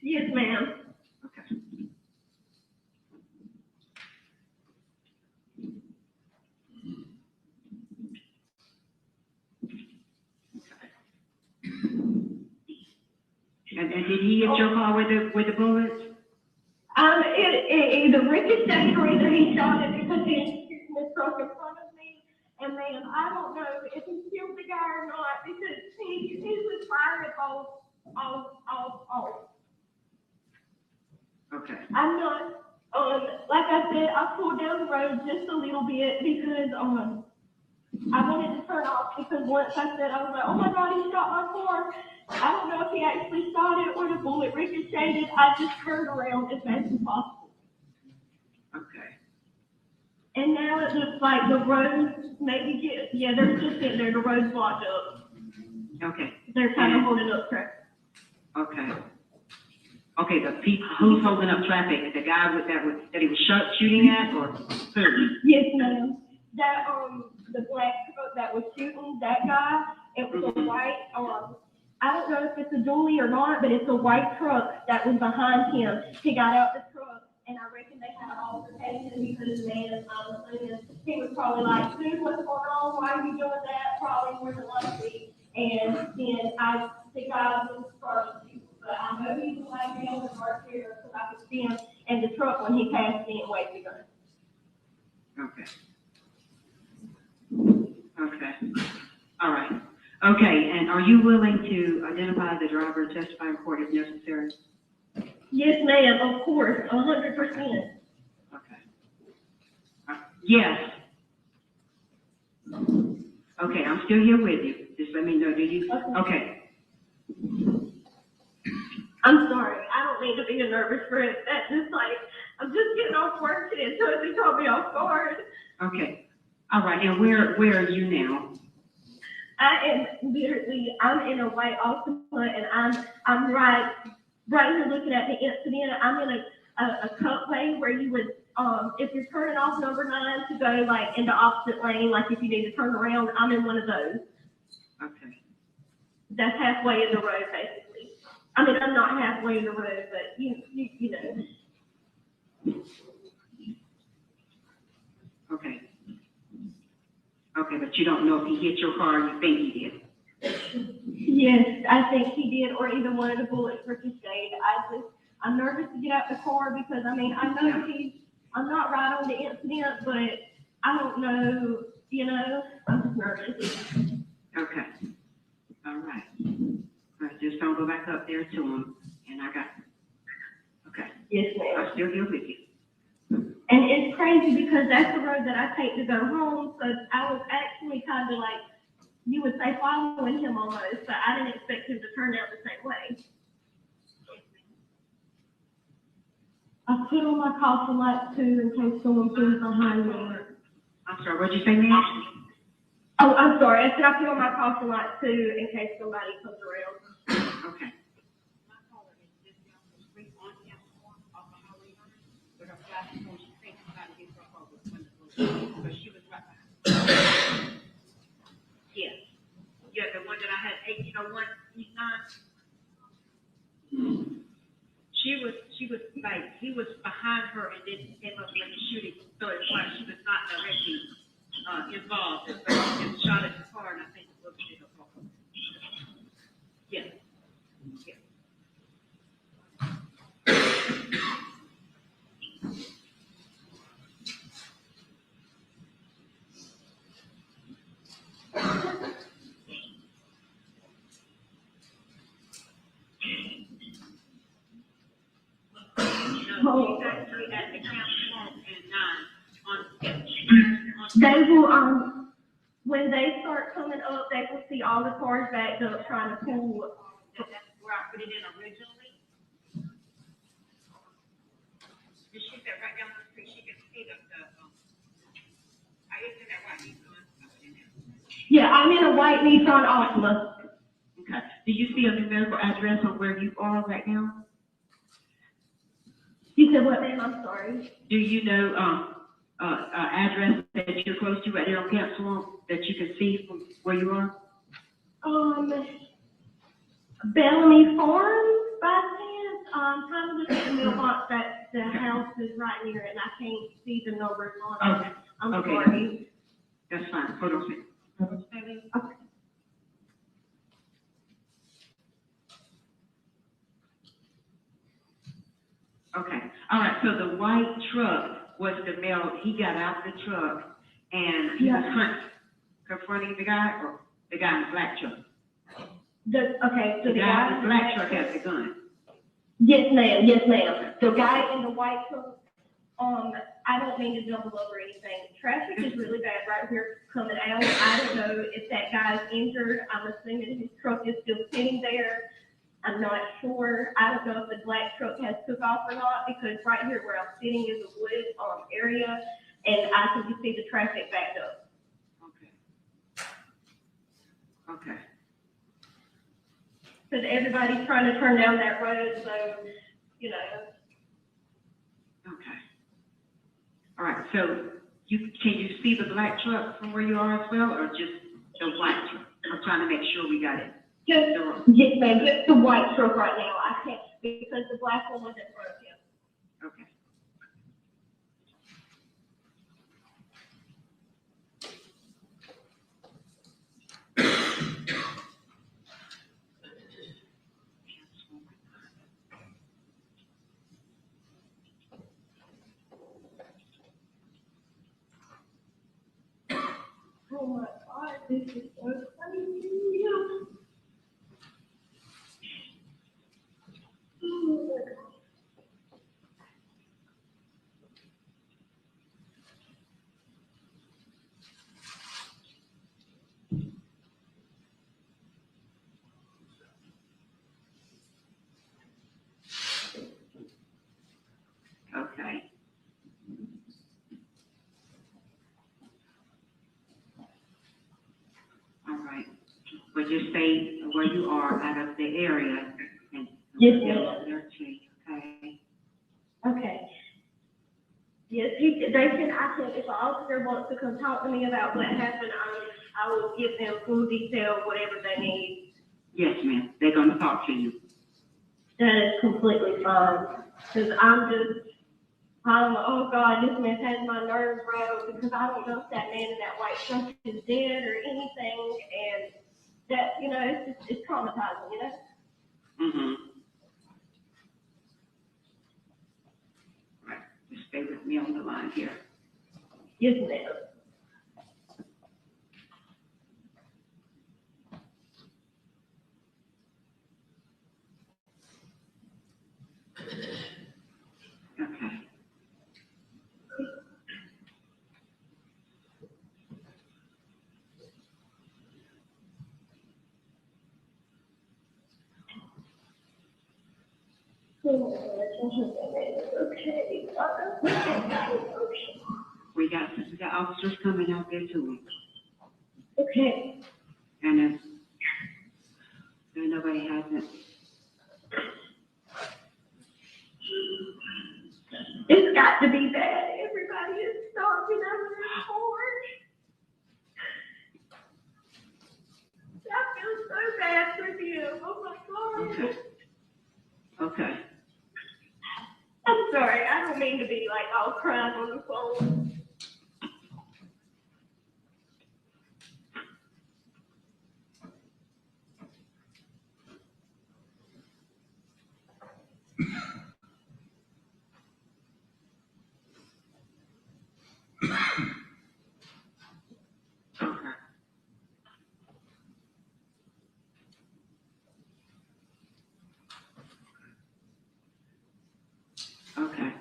Yes, ma'am. Okay. And did he hit your car with the bullets? It either ricocheted or either he shot it because he was shooting the truck in front of me. And then I don't know if he killed the guy or not because he was firing off. Okay. I'm not, like I said, I pulled down the road just a little bit because, I wanted to turn off because once I said, I was like, oh my God, he shot my car. I don't know if he actually shot it or the bullet ricocheted. I just turned around as fast as possible. Okay. And now it looks like the road maybe they're just sitting there, the road's blocked up. Okay. They're kind of holding up traffic. Okay. Okay, the people, who's holding up traffic? The guy that he was shooting at or who? Yes, ma'am. That, the black that was shooting, that guy, it was a white, I don't know if it's a dually or not, but it's a white truck that was behind him. He got out the truck, and I reckon they had an altercation because the man, he was probably like, dude, what's going on? Why are you doing that? Probably more than likely. And then I think I was first, but I know he's a white male with dark hair because I could see him in the truck when he passed me and waved the gun. Okay. Okay. All right. Okay, and are you willing to identify the driver and testify in court if necessary? Yes, ma'am, of course, 100%. Okay. Yes. Okay, I'm still here with you. Just let me know, do you? Okay. I'm sorry, I don't mean to be nervous for it. That's just like, I'm just getting off work today, so it caught me off guard. Okay, all right, and where are you now? I am literally, I'm in a white Altima, and I'm right here looking at the incident. I'm in a cutway where you would, if you're turning off number 9 to go like in the opposite lane, like if you need to turn around, I'm in one of those. Okay. That's halfway in the road, basically. I mean, I'm not halfway in the road, but you know. Okay. Okay, but you don't know if he hit your car, you think he did? Yes, I think he did, or even one of the bullets ricocheted. I'm nervous to get out the car because, I mean, I know I'm not right on the incident, but I don't know, you know, I'm just nervous. Okay. All right. All right, just don't go back up there to him, and I got, okay. Yes, ma'am. I'm still here with you. And it's crazy because that's the road that I take to go home, so I was actually kind of like, you would say following him almost, but I didn't expect him to turn out the same way. I put on my caution lights too in case someone comes behind me. I'm sorry, what'd you say, ma'am? Oh, I'm sorry, I said I put on my caution lights too in case somebody comes around. Okay. Yes. Yeah, the one that I had 1801 East 9. She was like, he was behind her and then came up with the shooting. So it's like she was not directly involved. But she just shot at the car and I think it was her car. Yes. Yes. They will, when they start coming up, they will see all the cars backed up trying to pull. That's where I put it in originally. You shoot that right down the street, she can see the I guess in that white Nissan. Yeah, I'm in a white Nissan Altima. Okay. Do you see a numerical address on where you are right now? You said what, ma'am? I'm sorry. Do you know, address that you're close to right there on Council that you can see from where you are? Bellamy Farms, by chance, kind of just in the mailbox that the house is right near it, and I can't see the numbers on it. Okay. I'm Okay. sorry. That's fine. Hold on a second. Okay. Okay. All right. So the white truck was the male. He got out the truck and he was confronting the guy, or the guy in the black truck. So the guy in the black truck has the gun. Yes, ma'am. Yes, ma'am. The guy in the white truck, I don't mean to jumble over anything. Traffic is really bad right here coming out. I don't know if that guy's injured. I'm assuming his truck is still sitting there. I'm not sure. I don't know if the black truck has took off or not, because right here where I'm sitting is a wooded area, and I can just see the traffic backed up. Okay. Okay. Because everybody's trying to turn down that road, so, you know. Okay. All right. So can you see the black truck from where you are as well, or just the white truck? I'm trying to make sure we got it. Yes, ma'am, just the white truck right now. I can't, because the black one wasn't broken. Okay. Oh my God, this is so crazy. Okay. just stay where you are out of the area and. Yes, they'll ma'am. over there too, okay? Okay. Yes, they can, I can, if an officer wants to come talk to me about what happened, I will give them full detail, whatever they need. Yes, ma'am, they're gonna talk to you. That is completely fine, because oh God, this mess has my nerves rattled, because I don't know if that man in that white truck is dead or anything, and that, you know, it's traumatizing, you know? Mm-hmm. Right, just stay with me on the line here. Yes, ma'am. Okay. Okay. We got officers coming out there too. Okay. And if nobody hasn't. It's got to be bad. Everybody is starving under this board. I feel so bad for you. Oh my God. Okay. Okay. I'm sorry. I don't mean to be like all crying on the phone. Okay.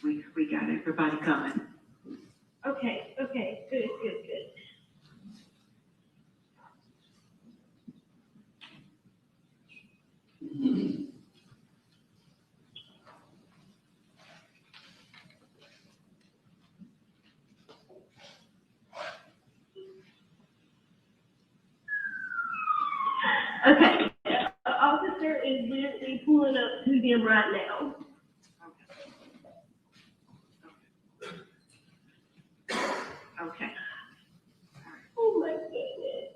We got everybody coming. Okay. Okay. Good. Good. Good. Okay. The officer is literally pulling up to them right now. Okay. Oh my goodness.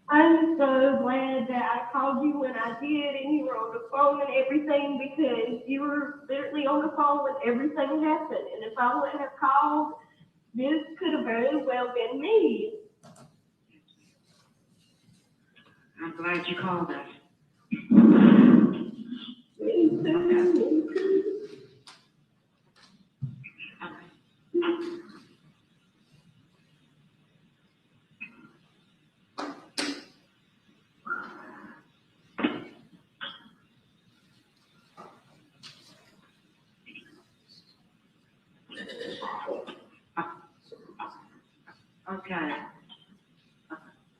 I'm so glad that I called you when I did and you were on the phone and everything, because you were literally on the phone when everything happened. And if I wouldn't have called, this could have very well been me. I'm glad you called us. Me too. Me too. Okay.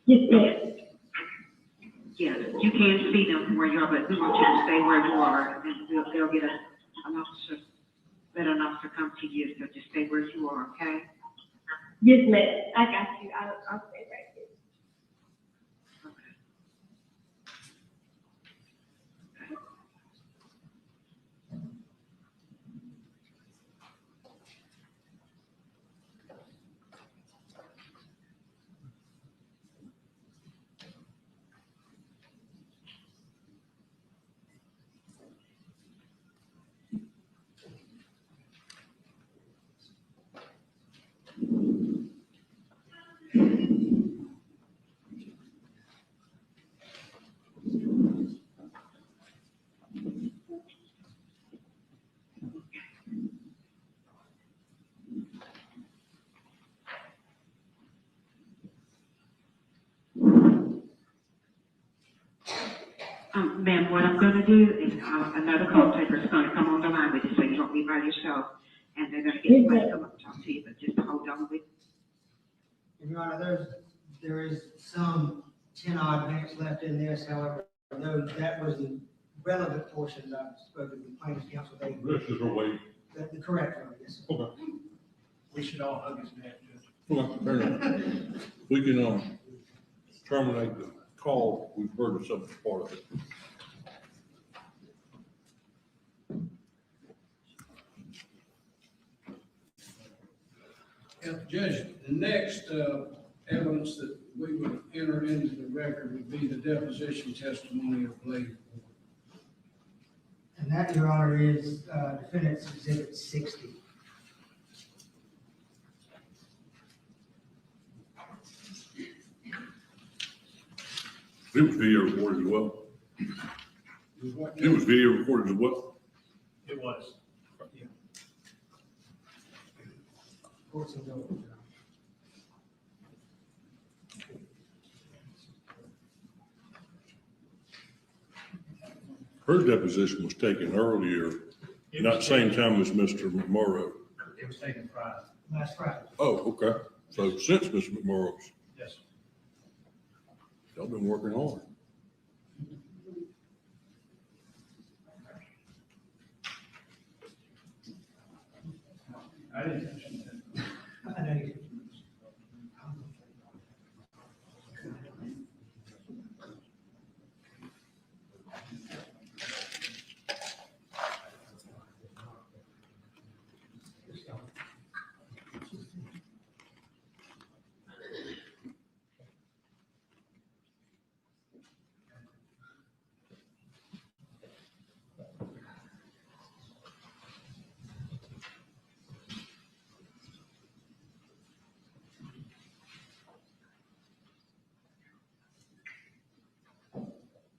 Yes, ma'am. Yeah, you can't see them from where you are, but we want you to stay where you are, and they'll get an officer, let an officer come to you, so just stay where you are, okay? Yes, ma'am. I got you. I'll stay right here. Ma'am, what I'm gonna do is, another call taker is gonna come on the line with you, so you don't be by yourself, and they're gonna get somebody to come up and talk to you, but just hold on with. Your Honor, there is some 10 odd minutes left in this, however, that was the relevant portion that I spoke to the plaintiff's counsel. This is a wait. The correct road, yes. Okay. We should all hug his neck, Judge. Well, fair enough. We can, terminate the call. We've heard of some part of it. Yeah, Judge, the next evidence that we would enter into the record would be the deposition testimony of Blake. And that, Your Honor, is defendant's exhibit 60. It was video recorded as well. It was video recorded as well. It was. Court's in order, Your Honor. Her deposition was taken earlier, not the same time as Mr. McMorrow. It was taken Friday. Last Friday. Oh, okay. So since Mr. McMorrow's, Yes. y'all been working hard. I didn't mention that. I know you.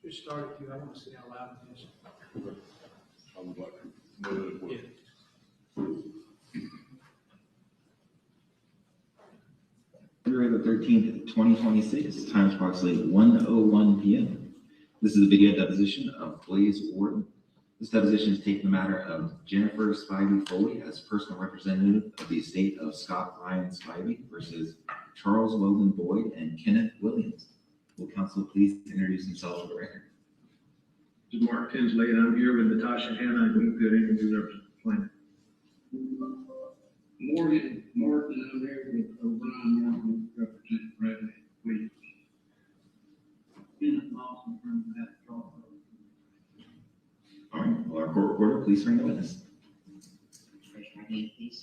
Just start it, I want to see how loud it is. I would like to know that as well. February the 13th, 2026, time is approximately 1:01 p.m. This is a video deposition of Blaze Wharton. This deposition is taking the matter of Jennifer Spivey Foley as personal representative of the estate of Scott Ryan Spivey versus Charles Logan Boyd and Kenneth Williams. Will counsel please introduce himself for the record? This is Mark Tinsley, and I'm here with Natasha Hanna and Griffith and the plaintiff. Martin, I'm here with O'Brien Martin, representing Bradley Williams. All right, will our court reporter please bring the witness? Raise your right hand, please.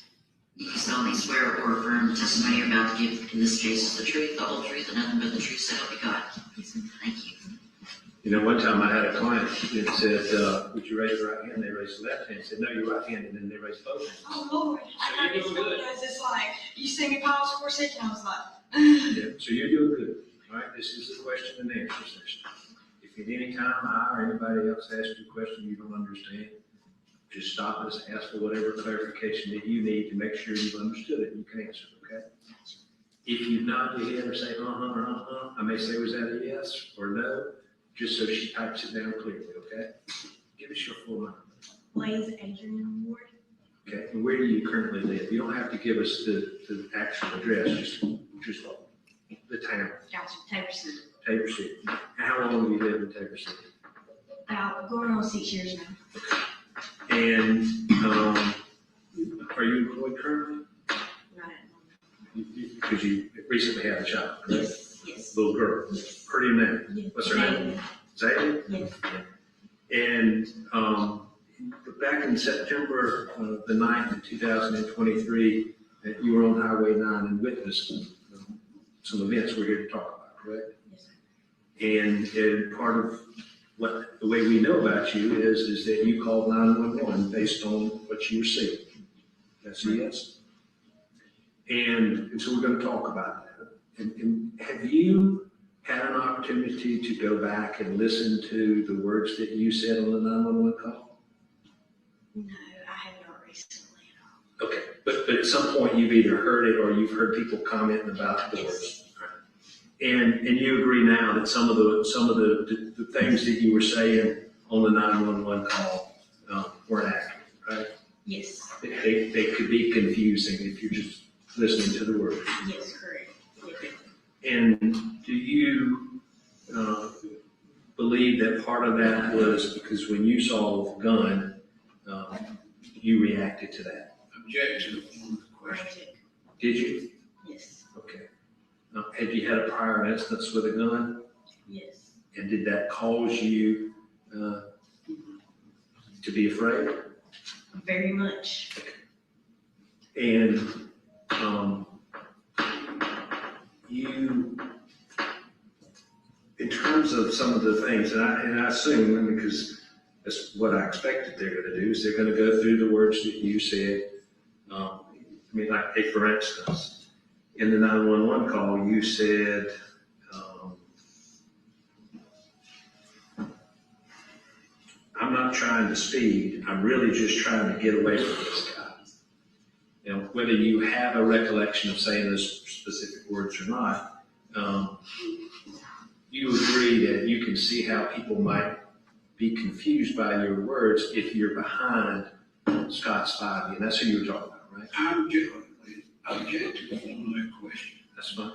You solemnly swear or affirm the testimony you're about to give in this case is the truth, the whole truth, and nothing but the truth, so help you God. Thank you. You know, one time I had a client that said, would you raise your right hand? They raised the left hand. I said, no, your right hand, and then they raised both hands. Oh, Lord, I got these photos, it's like, you see me pause for a second, I was like. Yeah, so you're doing good. All right, this is the question and answer session. If at any time I or anybody else asks you a question you don't understand, just stop us, ask for whatever clarification that you need to make sure you've understood it and you can answer it, okay? If you nod your head or say, or I may say, was that a yes or no, just so she types it down clearly, okay? Give us your full name. Blaze Adrian Ward. Okay, and where do you currently live? You don't have to give us the actual address, just the town. Gotcha, Tabor City. Tabor City. How long have you lived in Tabor City? Going on 6 years now. And, are you employed currently? Right. Because you recently had a child, correct? Yes. Little girl, pretty name. Yes. What's her name? Zayden? Yes. And, back in September the 9th of 2023, you were on Highway 9 and witnessed some events we're here to talk about, correct? Yes, sir. And part of the way we know about you is that you called 911 based on what you were seeing. That's a yes. And so we're going to talk about that. And have you had an opportunity to go back and listen to the words that you said on the 911 call? No, I have not recently at Okay, but at some point you've either heard it or you've heard people commenting about the words. And you agree now that some of the things that you were saying on the 911 call weren't accurate, right? Yes. They could be confusing if you're just listening to the words. Yes, correct. Yes. And do you believe that part of that was because when you saw the gun, you reacted to that? Object to the form of the question. Did you? Yes. Okay. Now, had you had a prior instance with a gun? Yes. And did that cause you to be afraid? Very much. And you, in terms of some of the things, and I assume, because that's what I expected they're going to do, is they're going to go through the words that you said. I mean, like, hey, for instance, in the 911 call, you said, I'm not trying to speed, I'm really just trying to get away from this guy. You know, whether you have a recollection of saying those specific words or not, you agree that you can see how people might be confused by your words if you're behind Scott Spivey, and that's who you were talking about, right? I object to the form of that question. That's fine.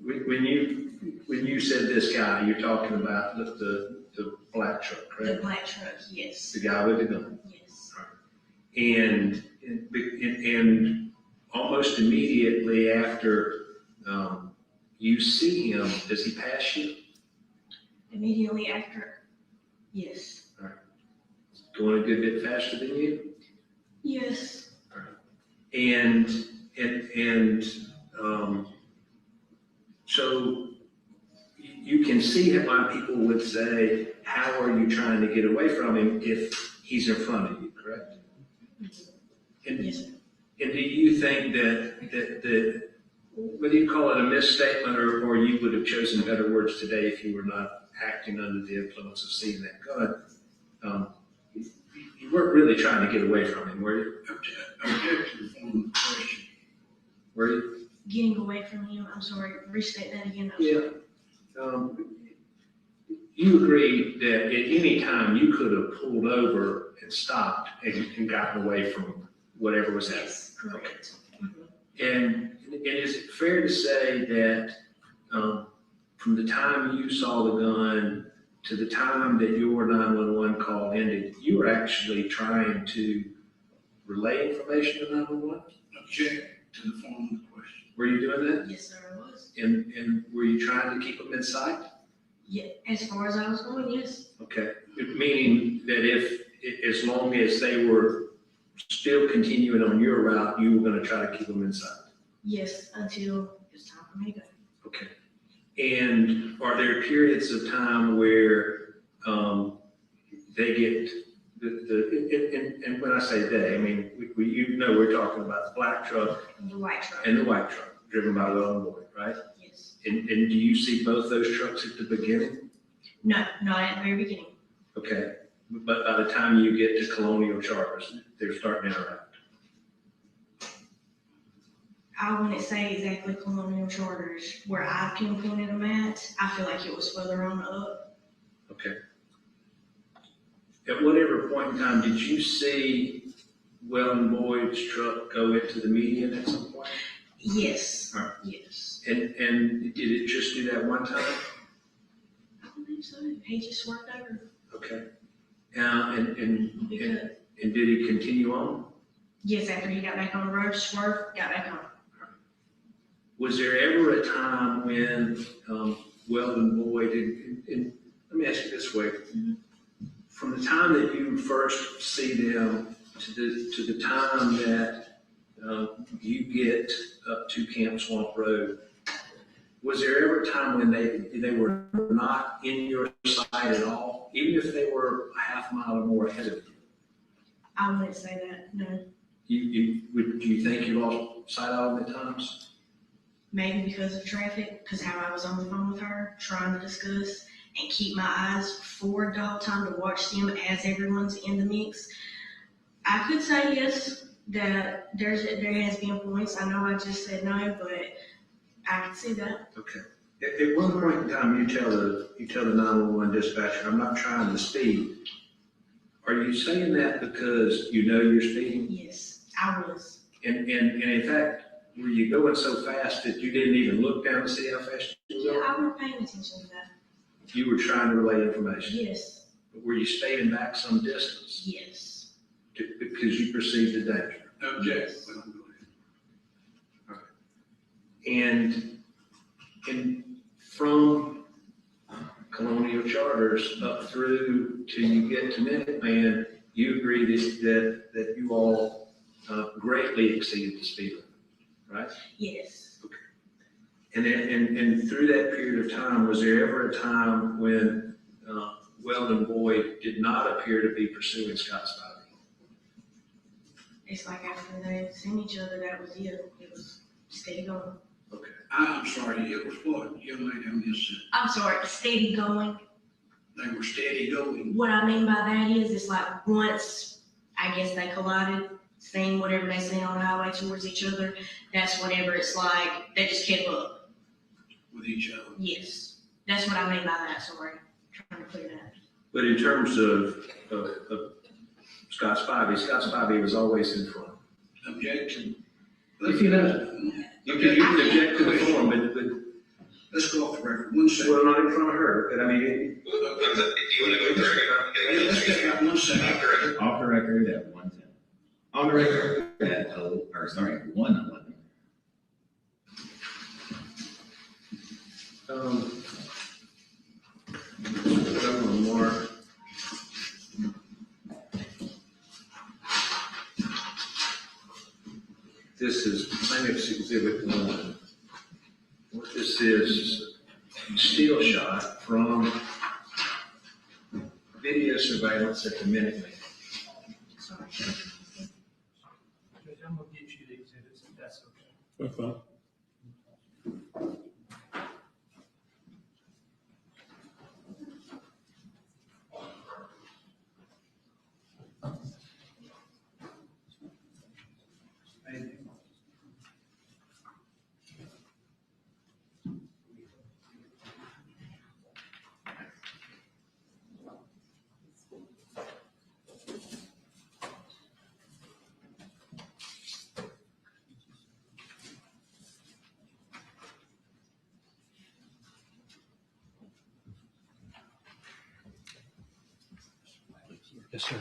When you said this guy, you're talking about the black truck, correct? The black truck, yes. The guy with the gun. Yes. And almost immediately after you see him, does he pass you? Immediately after, yes. All right. Going a good bit faster than you? Yes. All right. And so you can see why people would say, how are you trying to get away from him if he's in front of you, correct? And, yes. And do you think that whether you call it a misstatement or you would have chosen better words today if you were not acting under the influence of seeing that gun, you weren't really trying to get away from him, were you? Object to the form of the question. Were you? Getting away from him, I'm sorry, restate that again. Yeah. You agreed that at any time you could have pulled over and stopped and gotten away from whatever was happening. Yes, correct. And is it fair to say that from the time you saw the gun to the time that your 911 call ended, you were actually trying to relay information to 911? Object to the form of the question. Were you doing that? Yes, sir, I was. And were you trying to keep them in sight? Yeah, as far as I was going, yes. Okay, meaning that as long as they were still continuing on your route, you were going to try to keep them in sight? Yes, until it's time for me to go. Okay. And are there periods of time where they get and when I say they, I mean, we're talking about the black truck And the white truck. and the white truck driven by Will and Boyd, right? Yes. And do you see both those trucks at the beginning? No, not at the very beginning. Okay. But by the time you get to Colonial Charters, they're starting to interact. I wouldn't say exactly Colonial Charters where I pinpointed them at. I feel like it was further on up. Okay. At whatever point in time, did you see Will and Boyd's truck go into the median at some point? Yes. All right. Yes. And did it just do that one time? I believe so. He just swerved over. Okay. And Because, did he continue on? yes, after he got back on the road, swerved, got back on. Was there ever a time when Will and Boyd, and let me ask you this way, from the time that you first see them to the time that you get up to Camp Swamp Road, was there ever a time when they were not in your sight at all, even if they were a half mile or more ahead of you? I wouldn't say that, no. Do you think you lost sight of them at times? Maybe because of traffic, because how I was on the phone with her, trying to discuss and keep my eyes forward the whole time to watch them as everyone's in the mix. I could say yes, that there has been points. I know I just said no, but I can see that. Okay. At one point in time, you tell the 911 dispatcher, I'm not trying to speed. Are you saying that because you know you're speeding? Yes, I was. And in fact, were you going so fast that you didn't even look down to see how fast you were Yeah, going? I wasn't paying attention to that. You were trying to relay information? Yes, But were you staying back some distance? yes. because you perceived a danger. Object. And from Colonial Charters up through till you get to Minuteman, you agree that you all greatly exceeded the speed limit, right? Yes. And through that period of time, was there ever a time when Weldon Boyd did not appear to be pursuing Scott Spivey? It's like after they seen each other, that was it. It was steady going. Okay. I'm sorry, it was what, young lady, I missed it. I'm sorry, steady going. They were steady going. What I mean by that is, it's like once, I guess they collided, seeing whatever they seen on the highway towards each other, that's whenever it's like, they just kept up. With each other. Yes, that's what I mean by that, sorry. Trying to clear that. But in terms of Scott Spivey was always in front. Objection. If you know, you can object to the form, but let's go off the record, 1 second. Well, not in front of her, but I mean. Let's take out 1 second. Off the record at 110. On the record at 111. One more. This is Plaintiff's Exhibit 1. What this is a still shot from video surveillance at the Minuteman. Sorry. I'm gonna get you the exhibits, if that's okay. That's fine. Yes, sir.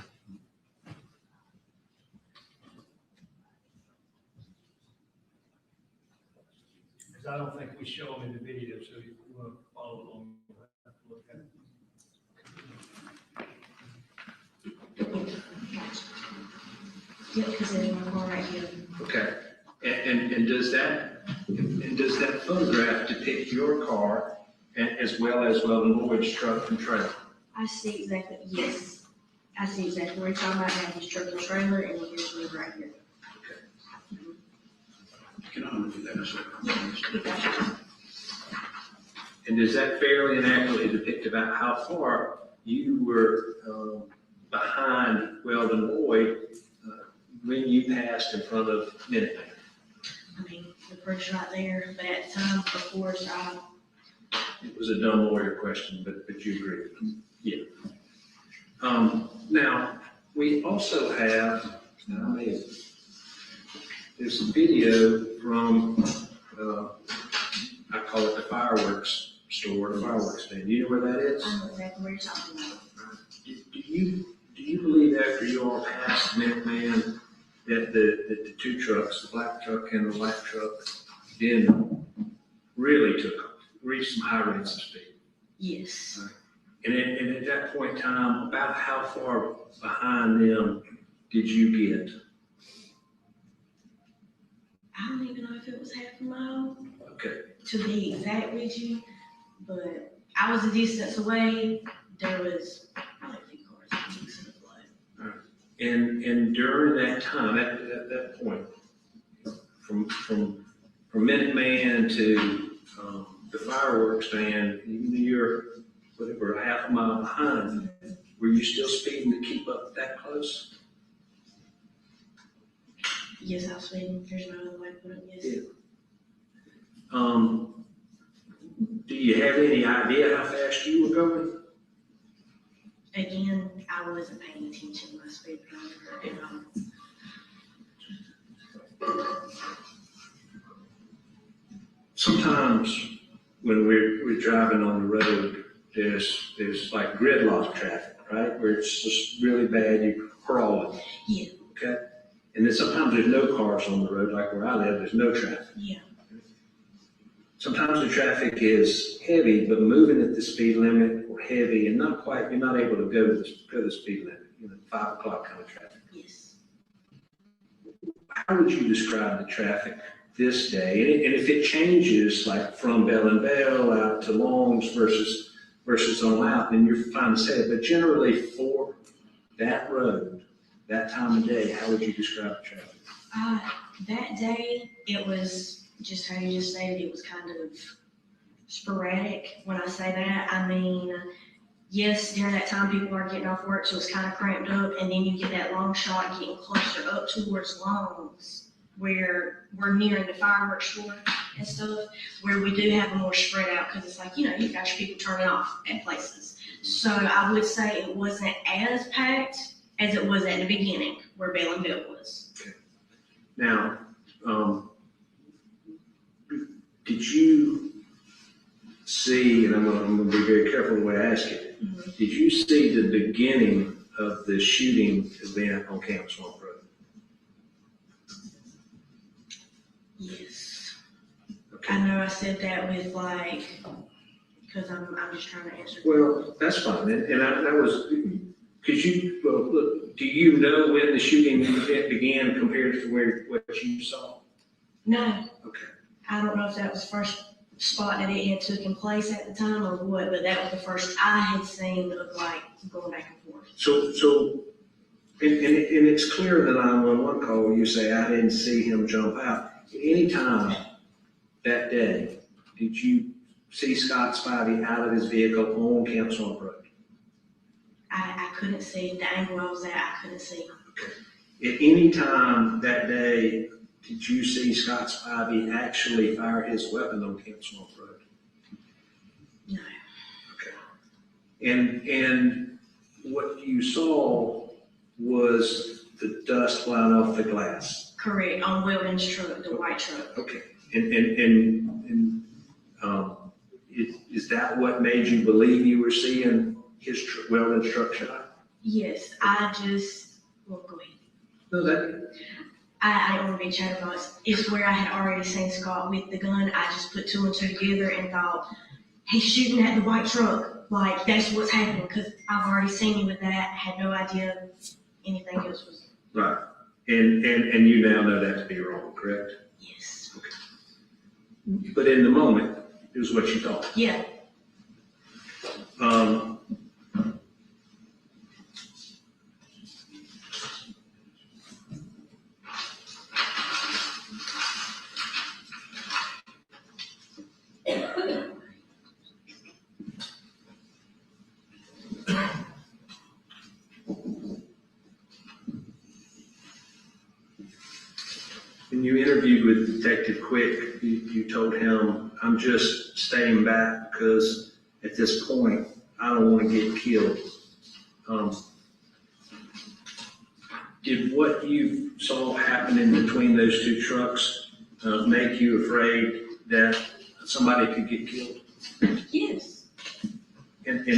Because I don't think we show them in the video, so if you want to follow along, you'll have to look at it. Yeah, because there's one more right here. Okay, and does that photograph depict your car as well as Weldon Boyd's truck and trailer? I see exactly, yes. I see exactly where you're talking about, having his truck and trailer, and here's me right here. Can I look at that a second? And does that fairly and accurately depict about how far you were behind Weldon Boyd when you passed in front of Minuteman? I mean, the proof's right there, but at the time before, so It was a dumb lawyer question, but you agree. Yeah. Now, we also have, there's a video from, I call it the fireworks store, the fireworks stand. Do you know where that is? I know exactly where you're talking about. Do you believe after you all passed Minuteman that the two trucks, the black truck and the white truck, then really reached some high rates of speed? Yes. And at that point in time, about how far behind them did you get? I don't even know if it was half a mile, Okay. to be exact with you, but I was a distance away. There was probably a few cars that took some blood. And during that time, at that point, from Minuteman to the fireworks stand, even though you're whatever, a half a mile behind, were you still speeding to keep up that close? Yes, I was speeding. There's no other way to put it, yes. Yeah. Do you have any idea how fast you were going? Again, I wasn't paying attention to my speed driver. Sometimes when we're driving on the road, there's like gridlock traffic, right? Where it's just really bad, you're crawling. Yeah. Okay? And then sometimes there's no cars on the road, like where I live, there's no traffic. Yeah. Sometimes the traffic is heavy, but moving at the speed limit or heavy and not quite, you're not able to go to the speed limit, 5 o'clock kind of traffic. Yes. How would you describe the traffic this day? And if it changes, like from Bell and Bell out to Longs versus on out, then you're fine to say it. But generally for that road, that time of day, how would you describe the traffic? That day, it was just how you just stated, it was kind of sporadic. When I say that, I mean, yes, during that time, people are getting off work, so it's kind of cramped up, and then you get that long shot getting closer up towards Longs, where we're nearing the fireworks store and stuff, where we do have a more spread out, because it's like, you've got your people turning off at places. So I would say it wasn't as packed as it was at the beginning, where Bell and Bell was. Okay. Now, did you see, and I'm going to be very careful the way I ask it, did you see the beginning of the shooting event on Camp Swamp Road? Yes. Okay. I know I said that with because I'm just trying to answer. Well, that's fine. And that was, look, do you know when the shooting event began compared to what you saw? No. Okay. I don't know if that was the first spot that it had taken place at the time or what, but that was the first I had seen of going back and forth. So, and it's clear in the 911 call, you say, I didn't see him jump out. At any time that day, did you see Scott Spivey out of his vehicle on Camp Swamp Road? I couldn't see the angle I was at. I couldn't see him. Okay. At any time that day, did you see Scott Spivey actually fire his weapon on Camp Swamp Road? No. Okay. And what you saw was the dust flying off the glass. Correct. On Weldon's truck, the white truck. Okay. And is that what made you believe you were seeing Weldon's truck shot? Yes. Go ahead. No, I don't want to be chatterbox. It's where I had already seen Scott with the gun. I just put 2 and 2 together and thought, he's shooting at the white truck. Like, that's what's happening, because I've already seen him with that. Had no idea anything else was. Right. And you now know that to be wrong, correct? Yes. Okay. But in the moment, it was what you thought. Yeah. When you interviewed with Detective Quick, you told him, I'm just staying back because at this point, I don't want to get killed. Did what you saw happening between those two trucks make you afraid that somebody could get killed? Yes. And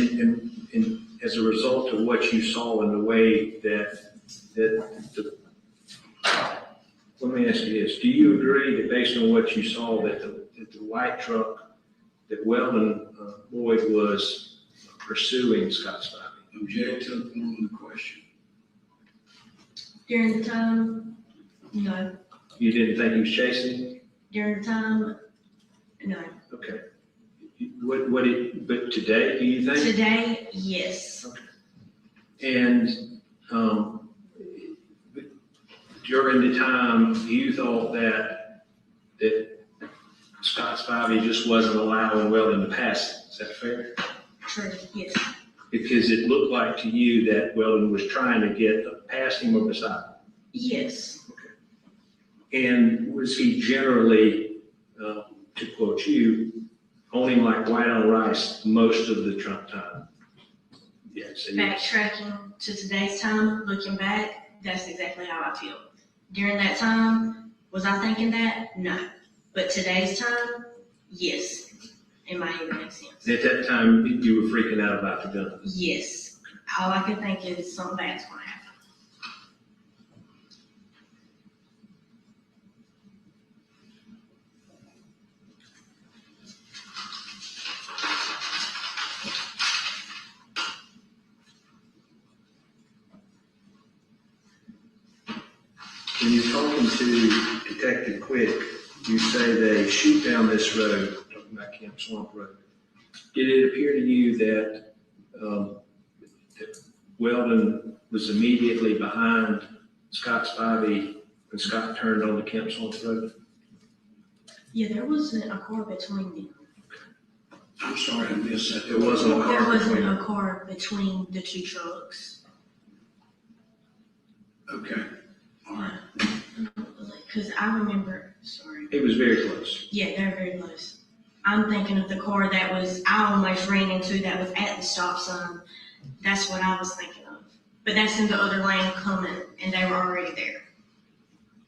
as a result of what you saw and the way let me ask you this. Do you agree that based on what you saw that the white truck that Weldon Boyd was pursuing Scott Spivey? Object to the question. During the time, no. You didn't think he was chasing him? During the time, no. Okay. But today, do you think? Today, yes. Okay. And during the time, you thought that Scott Spivey just wasn't allowing Weldon to pass it. Is that fair? True, yes. Because it looked like to you that Weldon was trying to get past him or beside him. Yes. Okay. And was he generally, to quote you, on him like white on rice most of the time? Yes. Backtracking to today's time, looking back, that's exactly how I feel. During that time, was I thinking that? No. But today's time, yes. in my head makes sense. At that time, you were freaking out about the gun. Yes. All I could think is something bad's gonna happen. When you're talking to Detective Quick, you say they shoot down this road, talking about Camp Swamp Road. Did it appear to you that that Weldon was immediately behind Scott Spivey when Scott turned on the Camp Swamp Road? Yeah, there wasn't a car between them. I'm sorry, I missed that. There wasn't a car There wasn't between a them. car between the two trucks. Okay, all right. Because I remember, sorry. It was very close. Yeah, they're very close. I'm thinking of the car that I almost ran into that was at the stop sign. That's what I was thinking of. But that's in the other lane coming, and they were already there.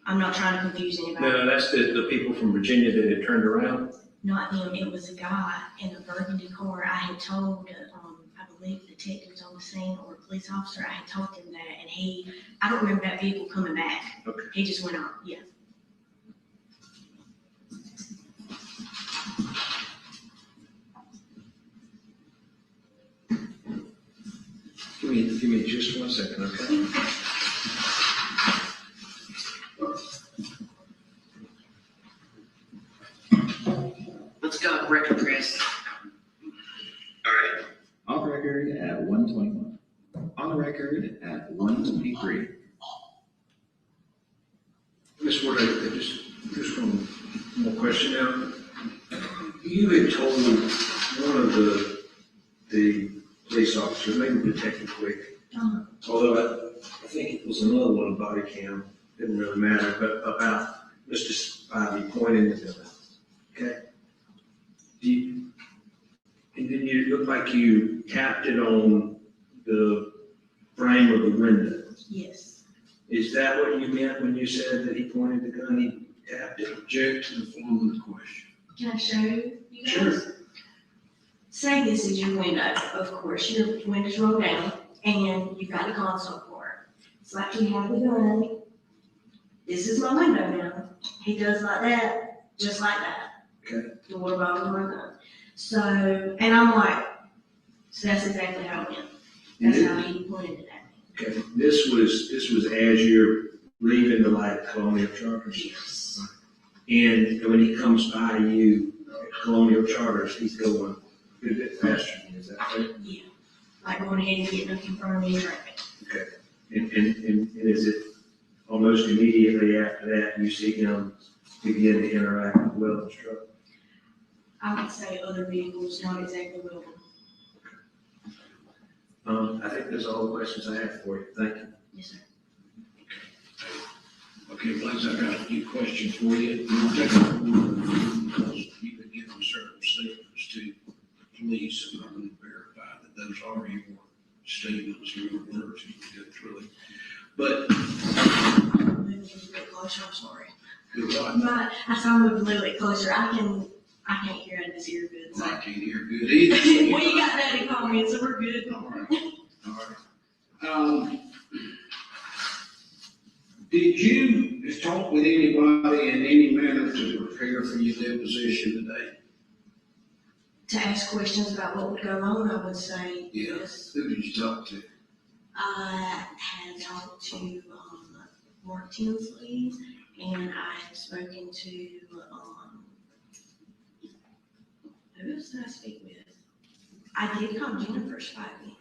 I'm not trying to confuse anybody. No, that's the people from Virginia that had turned around. Not them. It was a guy in a burgundy car. I had told, I believe the detectives on the scene or a police officer, I had told him that, and I don't remember that vehicle coming back. Okay. He just went on, yeah. Give me just 1 second, okay? Let's go, record, Chris. All right. Off record at 121. On the record at 123. Ms. Ward, I just one more question now. You had told one of the police officers, maybe Detective Quick, although I think it was another one of body cam, didn't really matter, but about Mr. Spivey pointing at them. Okay? And then you looked like you tapped it on the frame of the window. Yes. Is that what you meant when you said that he pointed the gun, he tapped it? Object to the form of the question. Can I show you guys? Sure. Say this is your window, of course, your window's rolled down, and you've got the console for it. It's like you have the gun. This is my window now. He does like that, just like that. Okay. The water bottle my gun. So, and I'm like, so that's exactly how it went. That's how he pointed it at me. Okay, this was as you're leaving the light at Colonial Charters. Yes. And when he comes by you at Colonial Charters, he's going a good bit faster than you, is that right? Yeah. Like going ahead and getting up in front of me in traffic. Okay. And is it almost immediately after that you see him begin to interact with Weldon's truck? I would say other vehicles, not exactly Weldon. I think that's all the questions I have for you. Thank you. Yes, sir. Okay, Blaze, I got a few questions for you. You'll take a moment because you've been given certain statements to the police, and I'm going to verify that those are your statements, your words, you can go through it. But. Moving a bit closer, I'm sorry. Good luck. I saw him move a little bit closer. I can't hear out of his ear good. So. I can't hear good either. Well, you got that in common, so we're good. All right, all right. Did you talk with anybody in any manner to prepare for your deposition today? To ask questions about what would go on, I would say yes. Who did you talk to? I had talked to Mark Tinsley, and I had spoken to who else did I speak with? I did call Jennifer Spivey,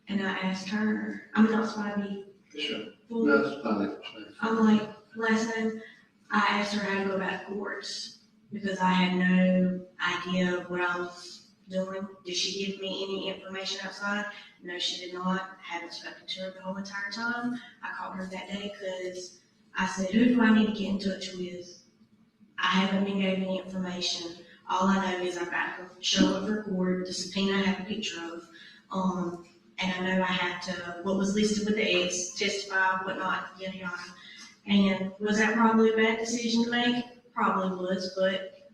and I asked her. I mean, not Spivey. Sure. That's fine. I'm like, last name, I asked her how to go about courts because I had no idea of what I was doing. Did she give me any information outside? No, she did not. Haven't spoken to her the whole entire time. I called her that day because I said, who do I need to get in touch with? I haven't been given any information. All I know is I've got to show up for court, the subpoena I have a picture of. And I know I have to, what was listed with the X, testify, whatnot, yada, yada. And was that probably a bad decision to make? Probably was, but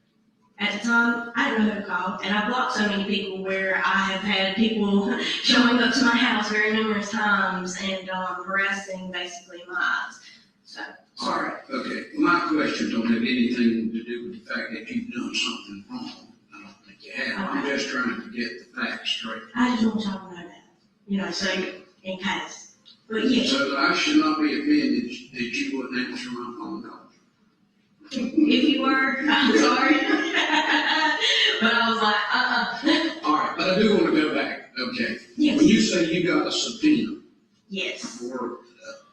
At the time, I didn't know who to call, and I blocked so many people where I have had people showing up to my house very numerous times and harassing basically my eyes. So, All right, okay. My question don't have anything to do with the fact that you've done something wrong. I don't think you have. I'm just trying to get the facts straight. I just want y'all to know that, you know, so in case. But yeah. So I should not be offended that you wouldn't answer my phone call. If you were, I'm sorry. But I was like, All right, but I do want to go back, okay? Yes. When you say you got a subpoena Yes. for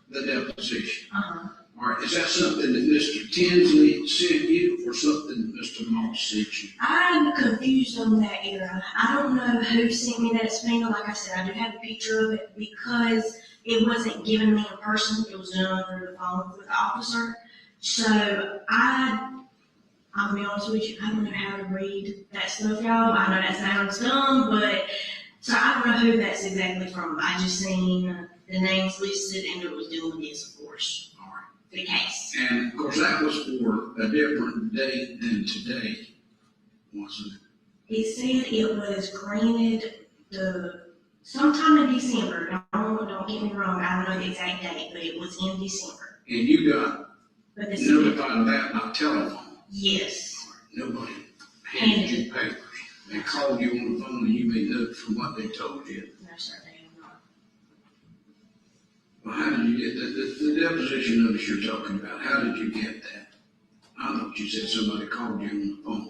the deposition, Uh-huh. all right, is that something that Mr. Tinsley sent you or something Mr. Moss sent you? I'm confused on that era. I don't know who sent me that subpoena. Like I said, I do have a picture of it because it wasn't given me in person. It was done over the phone with the officer. So I'll be honest with you, I don't know how to read that stuff, y'all. I know that sounds dumb, but so I don't know who that's exactly from. I just seen the names listed and it was doing this, of course, All right. for the case. And of course, that was for a different date than today, wasn't it? It said it was granted sometime in December. Don't get me wrong, I don't know the exact date, but it was in December. And you got But the notified of that by telephone. Yes. Nobody handed you papers. They called you on the phone and you made notes from what they told you. No, sir, they have not. Well, how did you get the deposition notice you're talking about? How did you get that? I thought you said somebody called you on the phone.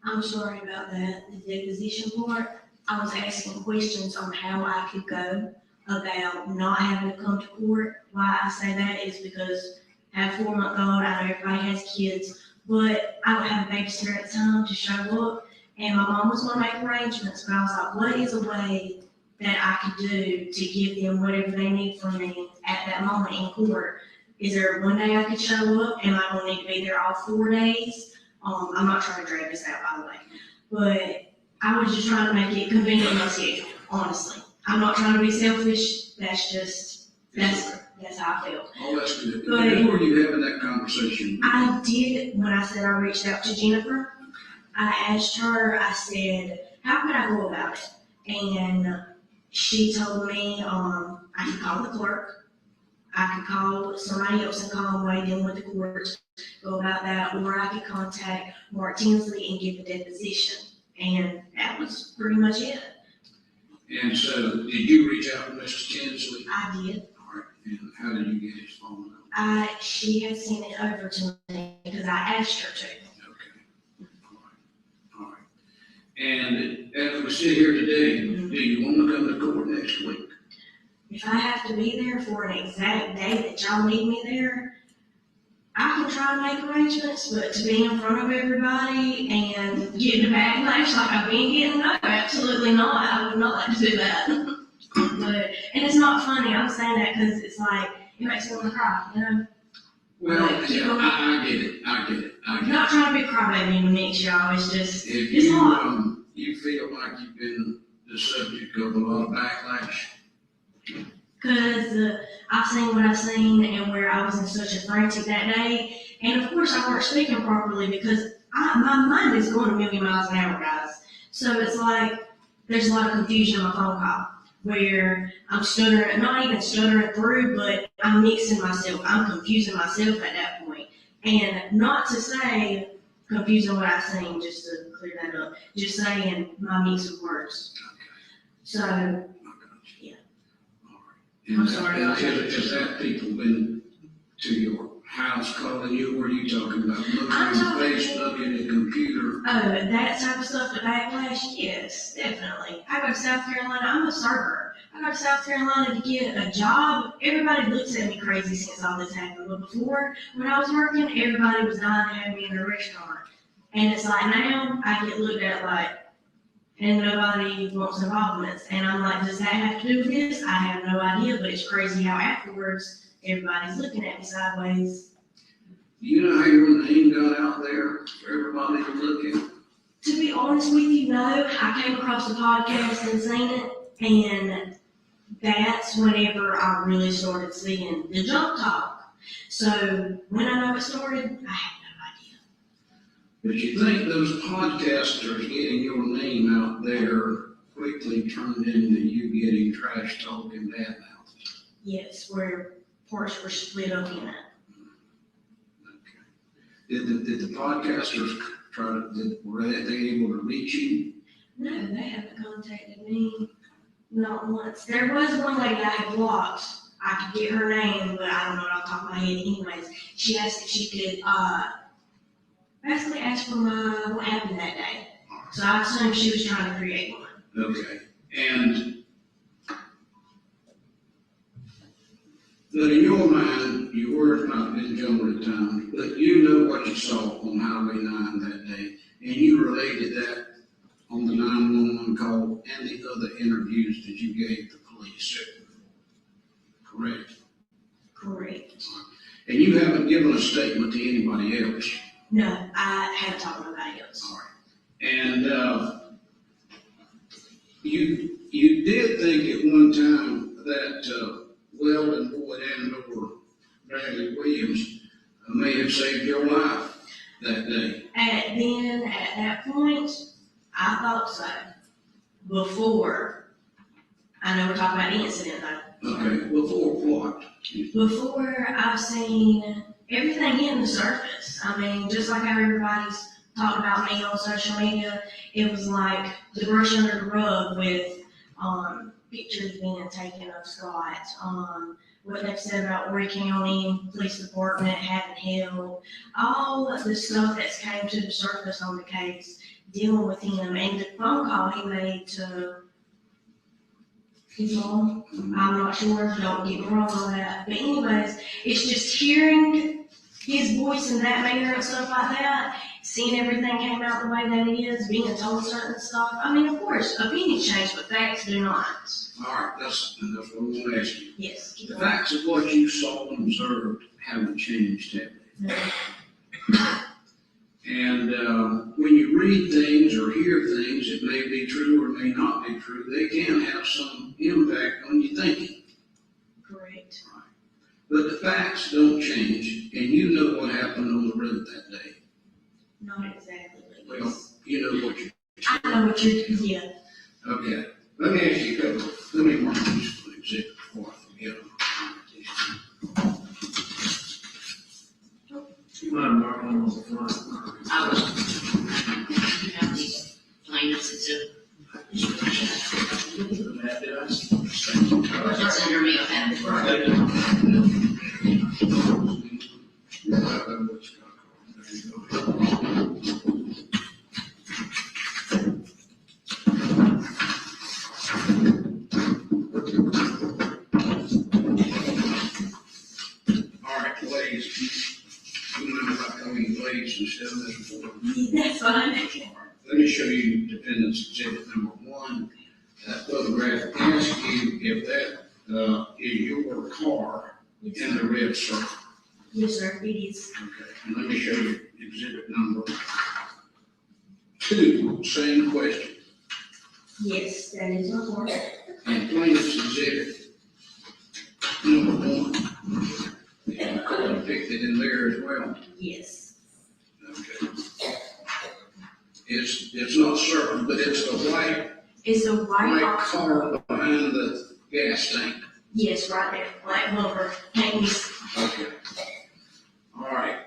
I'm sorry about that. The deposition part, I was asking questions on how I could go about not having to come to court. Why I say that is because I have a 4-month-old, I know everybody has kids, but I don't have a babysitter at the time to show up. And my mom was gonna make arrangements, but I was like, what is a way that I could do to give them whatever they need from me at that moment in court? Is there one day I could show up? Am I gonna need to be there all 4 days? I'm not trying to drag this out, by the way, but I was just trying to make it convenient on my schedule, honestly. I'm not trying to be selfish, that's how I felt. Oh, that's good. But When were you having that conversation? I did, when I said I reached out to Jennifer, I asked her, I said, how could I go about it? And she told me, I could call the clerk, I could call somebody else in Conway, dealing with the courts, go about that, or I could contact Mark Tinsley and get the deposition. And that was pretty much it. And so, did you reach out to Mrs. Tinsley? I did. All right, and how did you get his phone number? She had sent it over to me because I asked her to. Okay. All right. And as we sit here today, do you want to come to court next week? If I have to be there for an exact day that y'all need me there, I can try to make arrangements, but to be in front of everybody and get the backlash like I've been getting, no, absolutely not. I would not like to do that. And it's not funny. I'm saying that because it's like, it makes me want to cry, you know? Well, yeah, I get it. I'm not trying to be a crybaby in the mix, y'all. It's just, If it's hard. you feel like you've been the subject of a lot of backlash, Because I've seen what I've seen and where I was in such a frantic that day. And of course I weren't speaking properly because my mind is going a million miles an hour, guys. So it's like, there's a lot of confusion on my phone call where I'm stuttering, not even stuttering through, but I'm mixing myself. I'm confusing myself at that point. And not to say confusing what I've seen, just to clear that up, just saying my mix of words. So, yeah. I'm sorry about that. Has that people been to your house calling you? What are you talking about? Looking I'm at talking- Facebook and the computer? That type of stuff, the backlash, yes, definitely. I go to South Carolina, I'm a server. I go to South Carolina to get a job. Everybody looks at me crazy since all this happened. But before, when I was working, everybody was dying to have me in a restaurant. And it's like now I get looked at like, and nobody wants involvements. And I'm like, does that have to do with this? I have no idea, but it's crazy how afterwards everybody's looking at me sideways. You know how your name got out there for everybody to look at? To be honest with you, no. I came across the podcast and seen it, and that's whenever I really started seeing the jump talk. So when I know it started, I have no idea. But you think those podcasters getting your name out there quickly turned into you getting trash talk and bad mouth? Yes, where parts were split up in it. Did the podcasters were they able to reach you? No, they haven't contacted me, not once. There was one lady I had blocked. I could get her name, but I don't know it off the top of my head anyways. She asked if she could, basically ask for what happened that day. So I assumed she was trying to create one. Okay, and but in your mind, you were not in jumbled at times, but you know what you saw on Highway 9 that day, and you related that on the 911 call and the other interviews that you gave the police. Correct? Correct. And you haven't given a statement to anybody else? No, I haven't talked to nobody else. All right. And you did think at one time that Weldon Boyd and or Bradley Williams may have saved your life that day. At that point, I thought so. Before, I know we're talking about the incident though. Okay, before what? Before I've seen everything in the surface. I mean, just like how everybody's talking about me on social media, it was like the brush under the rug with pictures being taken of Scott, what they've said about Horry County Police Department having help, all of the stuff that's came to the surface on the case, dealing with him, and the phone call he made to his mom. I'm not sure, don't get me wrong on that. But anyways, it's just hearing his voice in that manner and stuff like that, seeing everything came out the way that it is, being told certain stuff. I mean, of course, opinions change, but facts do not. All right, that's what I want to ask you. Yes. The facts of what you saw and observed haven't changed, have they? No. And when you read things or hear things, it may be true or may not be true. They can have some impact on your thinking. Correct. But the facts don't change, and you know what happened on the road that day. Not exactly. Well, you know what you. I know what you're, yeah. Okay, let me ask you a couple, let me mark these exhibits before I forget them. You mind marking them on the front? I will. You have the plaintiff's exhibit. It's under me, All right, ladies, you know if I call you ladies instead of this before. That's fine. Let me show you Defendant's Exhibit number 1. That photograph asks you if that is your car in the red circle. Yes, sir, it is. Okay, and let me show you Exhibit number 2, same question. Yes, that is my car. And plaintiff's exhibit number 1. Yeah, I picked it in there as well. Yes. Okay. It's not certain, but it's the white. It's a white car behind the gas tank. Yes, right there, black bumper, Yankees. Okay. All right.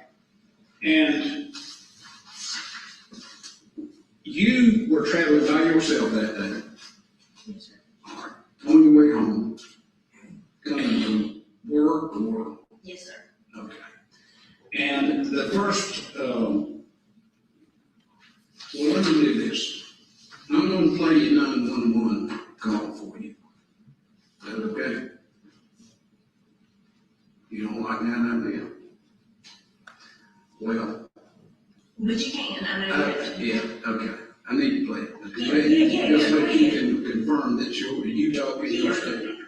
And you were traveling by yourself that day. Yes, sir. All right. On your way home, coming from work or? Yes, sir. Okay. And the first, well, let me do this. I'm going to play you 911 call for you. Is that okay? You don't like 911? Well. But you can, I know that. Yeah, okay. I need to play it. Okay? Yeah, Just so you can confirm that you talking your statement.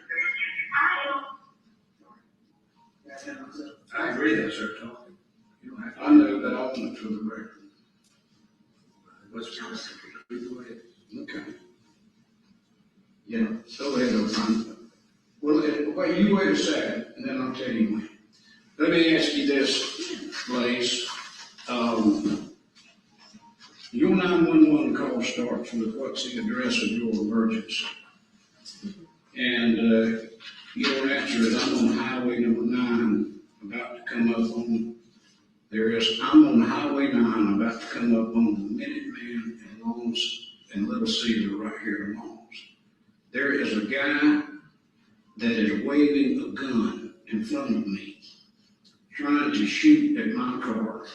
I agree that, sir, talking. You don't have to. I know, but I want it for the record. What's your go ahead. Okay. Yeah, so ahead, O'Brien. Well, you wait a second, and then I'll tell you when. Let me ask you this, please. Your 911 call starts with what's the address of your emergency. And your answer is, I'm on highway number 9, about to come up on, I'm on highway 9, about to come up on the Minuteman and Longs and Little Cedar right here in Longs. There is a guy that is waving a gun in front of me, trying to shoot at my car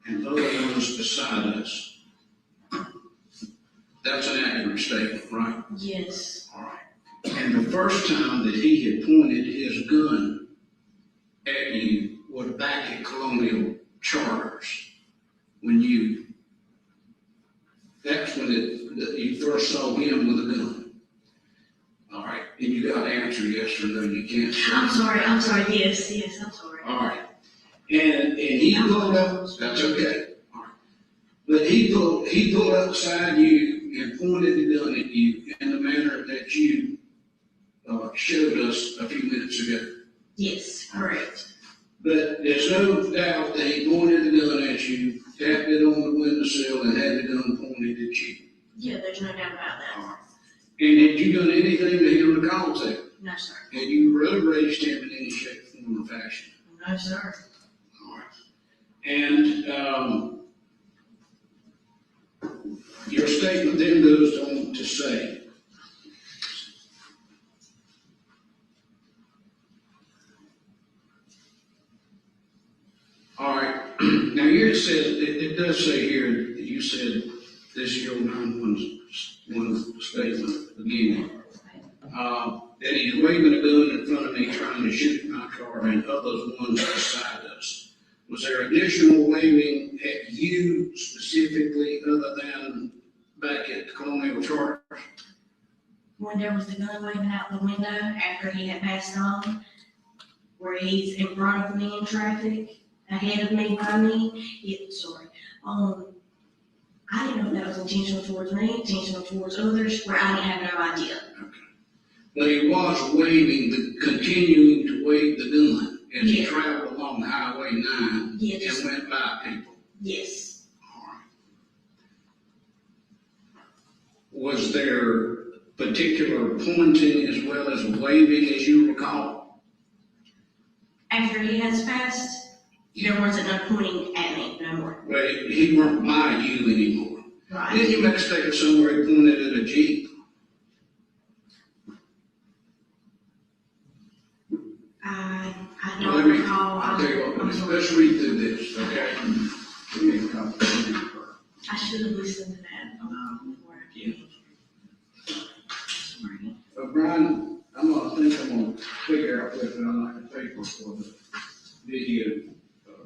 and other ones beside us. That's an accurate statement, right? Yes. All right. And the first time that he had pointed his gun at you was back at Colonial Charters, that's when you first saw him with a gun. All right, and you got to answer yes or no, you can't say. I'm sorry, yes, I'm sorry. All right, and he pulled up, that's okay. All right. But he pulled up beside you and pointed the gun at you in the manner that you showed us a few minutes ago. Yes, correct. But there's no doubt that he pointed the gun at you, tapped it on the windowsill, and had the gun pointed at you. Yeah, there's no doubt about that. All right. And had you done anything to him to cause that? No, sir. Had you road raged him in any shape, form, or fashion? No, sir. All right. And your statement then goes on to say, all right, now here it says, it does say here, that you said this is your 911 statement again. That he's waving a gun in front of me trying to shoot at my car and others ones beside us. Was there additional waving at you specifically other than back at Colonial Charters? When there was the gun waving out the window after he had passed on, where he's in front of me in traffic, ahead of me, by me, I didn't know if that was intentional towards me, intentional towards others, where I didn't have no idea. Okay. But he was continuing to wave the gun as he traveled along Highway 9 and went by people. Yes. All right. Was there particular pointing as well as waving as you recall? After he has passed, there wasn't no pointing at me no more. Well, he weren't by you anymore. Right. Didn't you make a statement somewhere he pointed at a Jeep? I don't recall. I'll tell you what, let's read through this, okay? Give me a copy. I should have listened to that before I did. Sorry. Brian, I'm gonna figure out whether I like the paper for the video,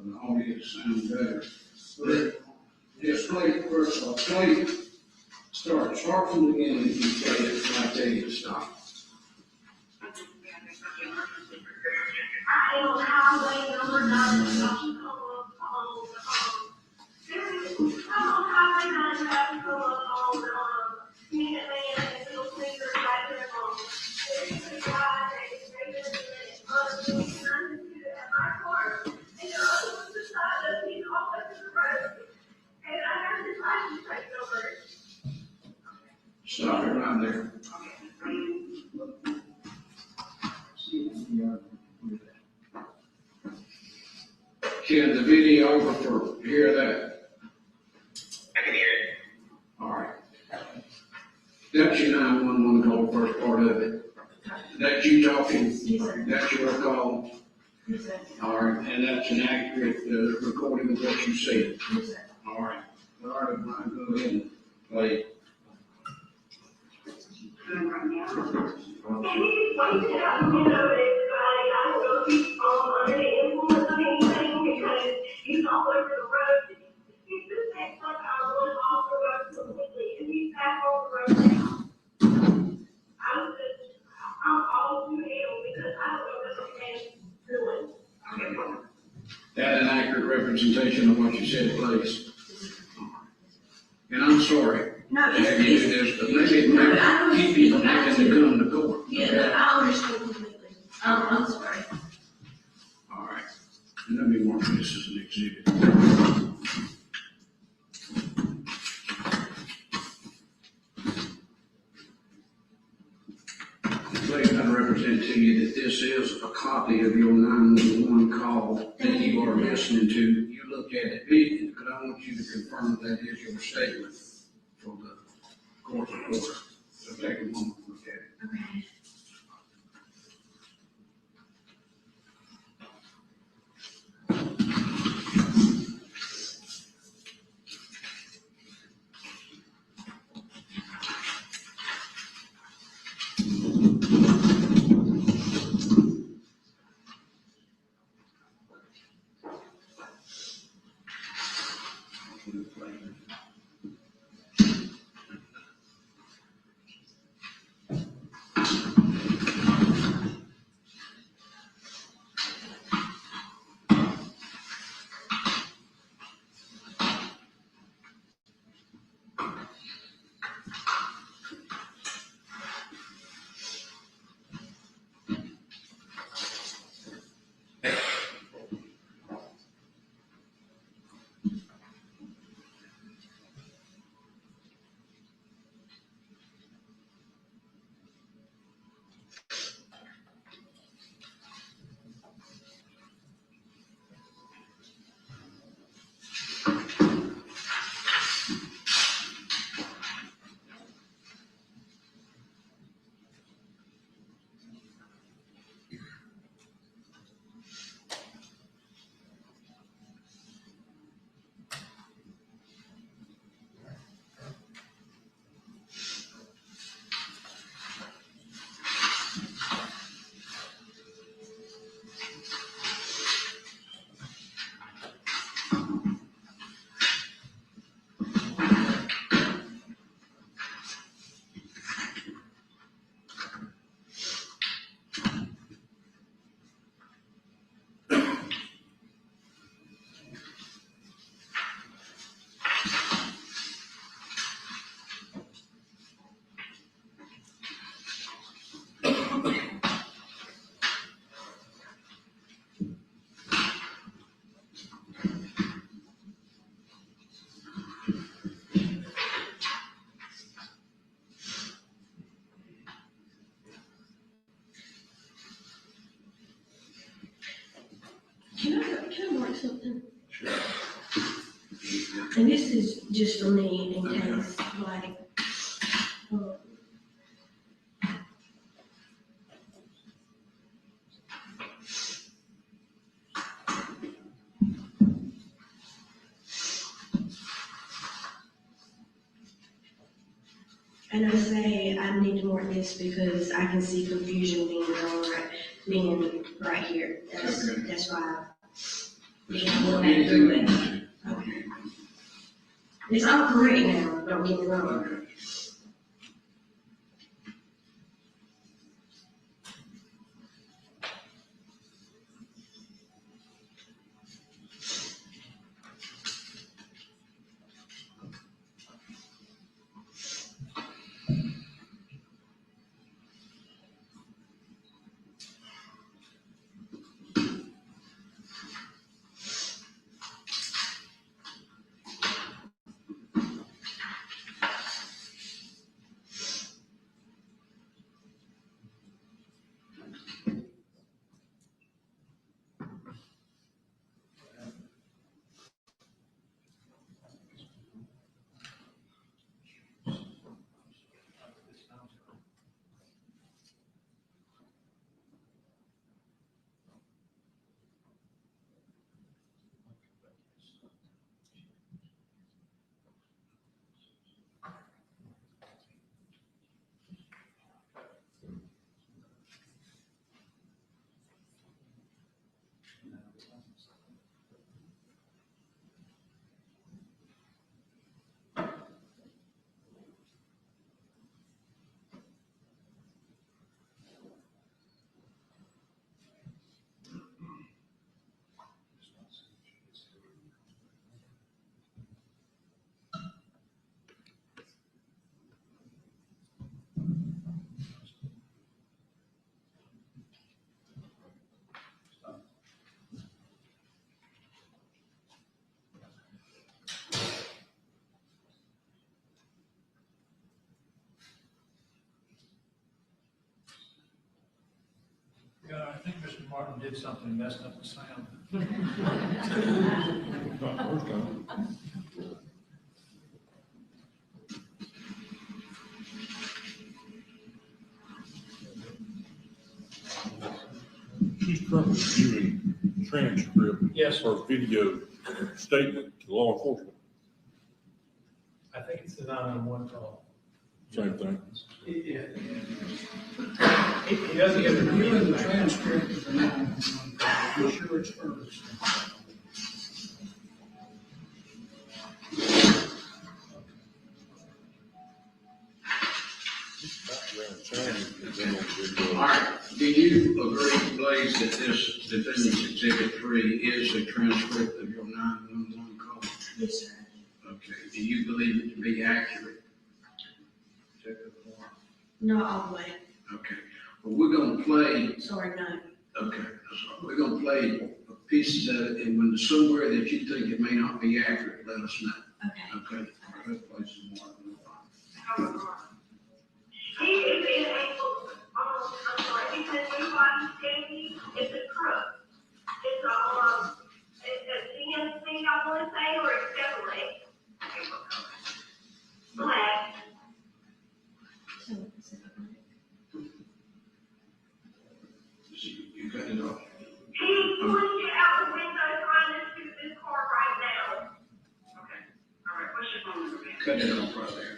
the audio sound better. But just play first off, start from the beginning if you play it, and I tell you to stop. I am on highway number 9, I'm on highway 9, about to go up on, Minuteman and Little Cedar right there on. There's a guy that is waving at my car, and the other one's beside us, he's all up to the road, and I have his license plate number. Stop it right there. Can the videographer hear that? I can hear it. All right. That's your 911 call, first part of it. That's you talking? Yes, sir. That's your call? Yes, sir. All right, and that's an accurate recording of what you said? Yes, sir. All right, Brian, go ahead and play. And he's pointed out the window at everybody. I don't know if he's under the influence of anything because he's all over the road. He's just acting like I run off the road completely and he's back on the road now. I'm all too ill because I don't know what this man's doing. That an accurate representation of what you said, please? And I'm sorry. No, to have you do this, but maybe it might keep you from having to come to court. Yeah, no, I understand completely. I'm sorry. All right. Let me mark this as an exhibit. Please, I represent to you that this is a copy of your 911 call that you are listening to. You look at it, but I want you to confirm that is your statement for the court reporter. So take a moment to look at it. Okay. Can I mark something? Sure. And this is just for me in case, like, and I say I need to mark this because I can see confusion being right here. That's why. Okay. It's all correct now, don't get me wrong. Yeah, I think Mr. Martin did something, messed up the sound. Not the first time. She's currently reviewing transcript. Yes. Or video statement to law enforcement. I think it's the 911 call. Same thing. Yeah. He doesn't get reviewing the transcript of the 911 call. Be sure it's first. All right, do you agree, Blaze, that this defendant's exhibit 3 is a transcript of your 911 call? Yes, sir. Okay, do you believe it to be accurate? Not all the way. Okay, well, we're gonna play, Sorry, no. okay, we're gonna play pieces of it, and when somewhere that you think it may not be accurate, let us know. Okay. Okay, all right, let's play some more. He is in a, I'm sorry, he said nobody's taking, it's a crook. It's a CNC, I want to say, or a Chevrolet. Black. You got it all. He's pulling it out the window trying to shoot this car right now. Okay, all right, what's your phone number? Cut it off right there.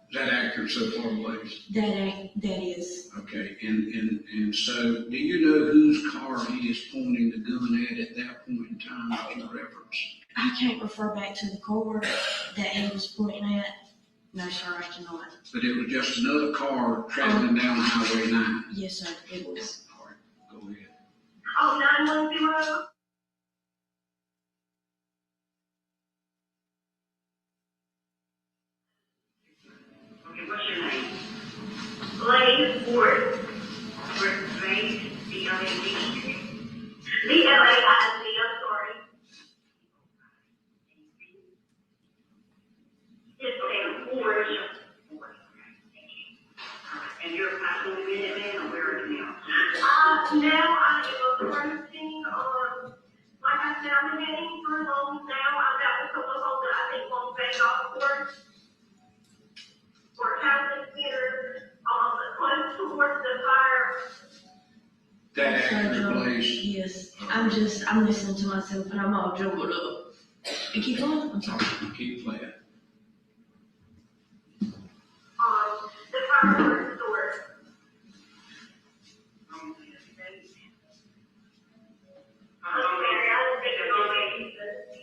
Is that accurate so far, Blaze? That is. Okay, and so, do you know whose car he is pointing the gun at that point in time that you reference? I can't refer back to the car that he was pointing at. No, sir, I cannot. But it was just another car traveling down Highway 9. Yes, sir, it was. All right, go ahead. Oh, 910. Okay, what's your name? Blaze Ward. Blaze, B-L-A-Z-E. B-L-A-I-Z, I'm sorry. Yes, ma'am, Ward. And you're a possible minute man, or where are you now? Now I am approaching, like I said, I've been heading through homes now. I'm about to come up on the, I think, one bay off course. Or Catholic Center, close towards the fire. That accurate, Blaze? Yes, I'm listening to myself and I'm all jumbled up. And keep going, I'm sorry. Keep playing. The fireworks store.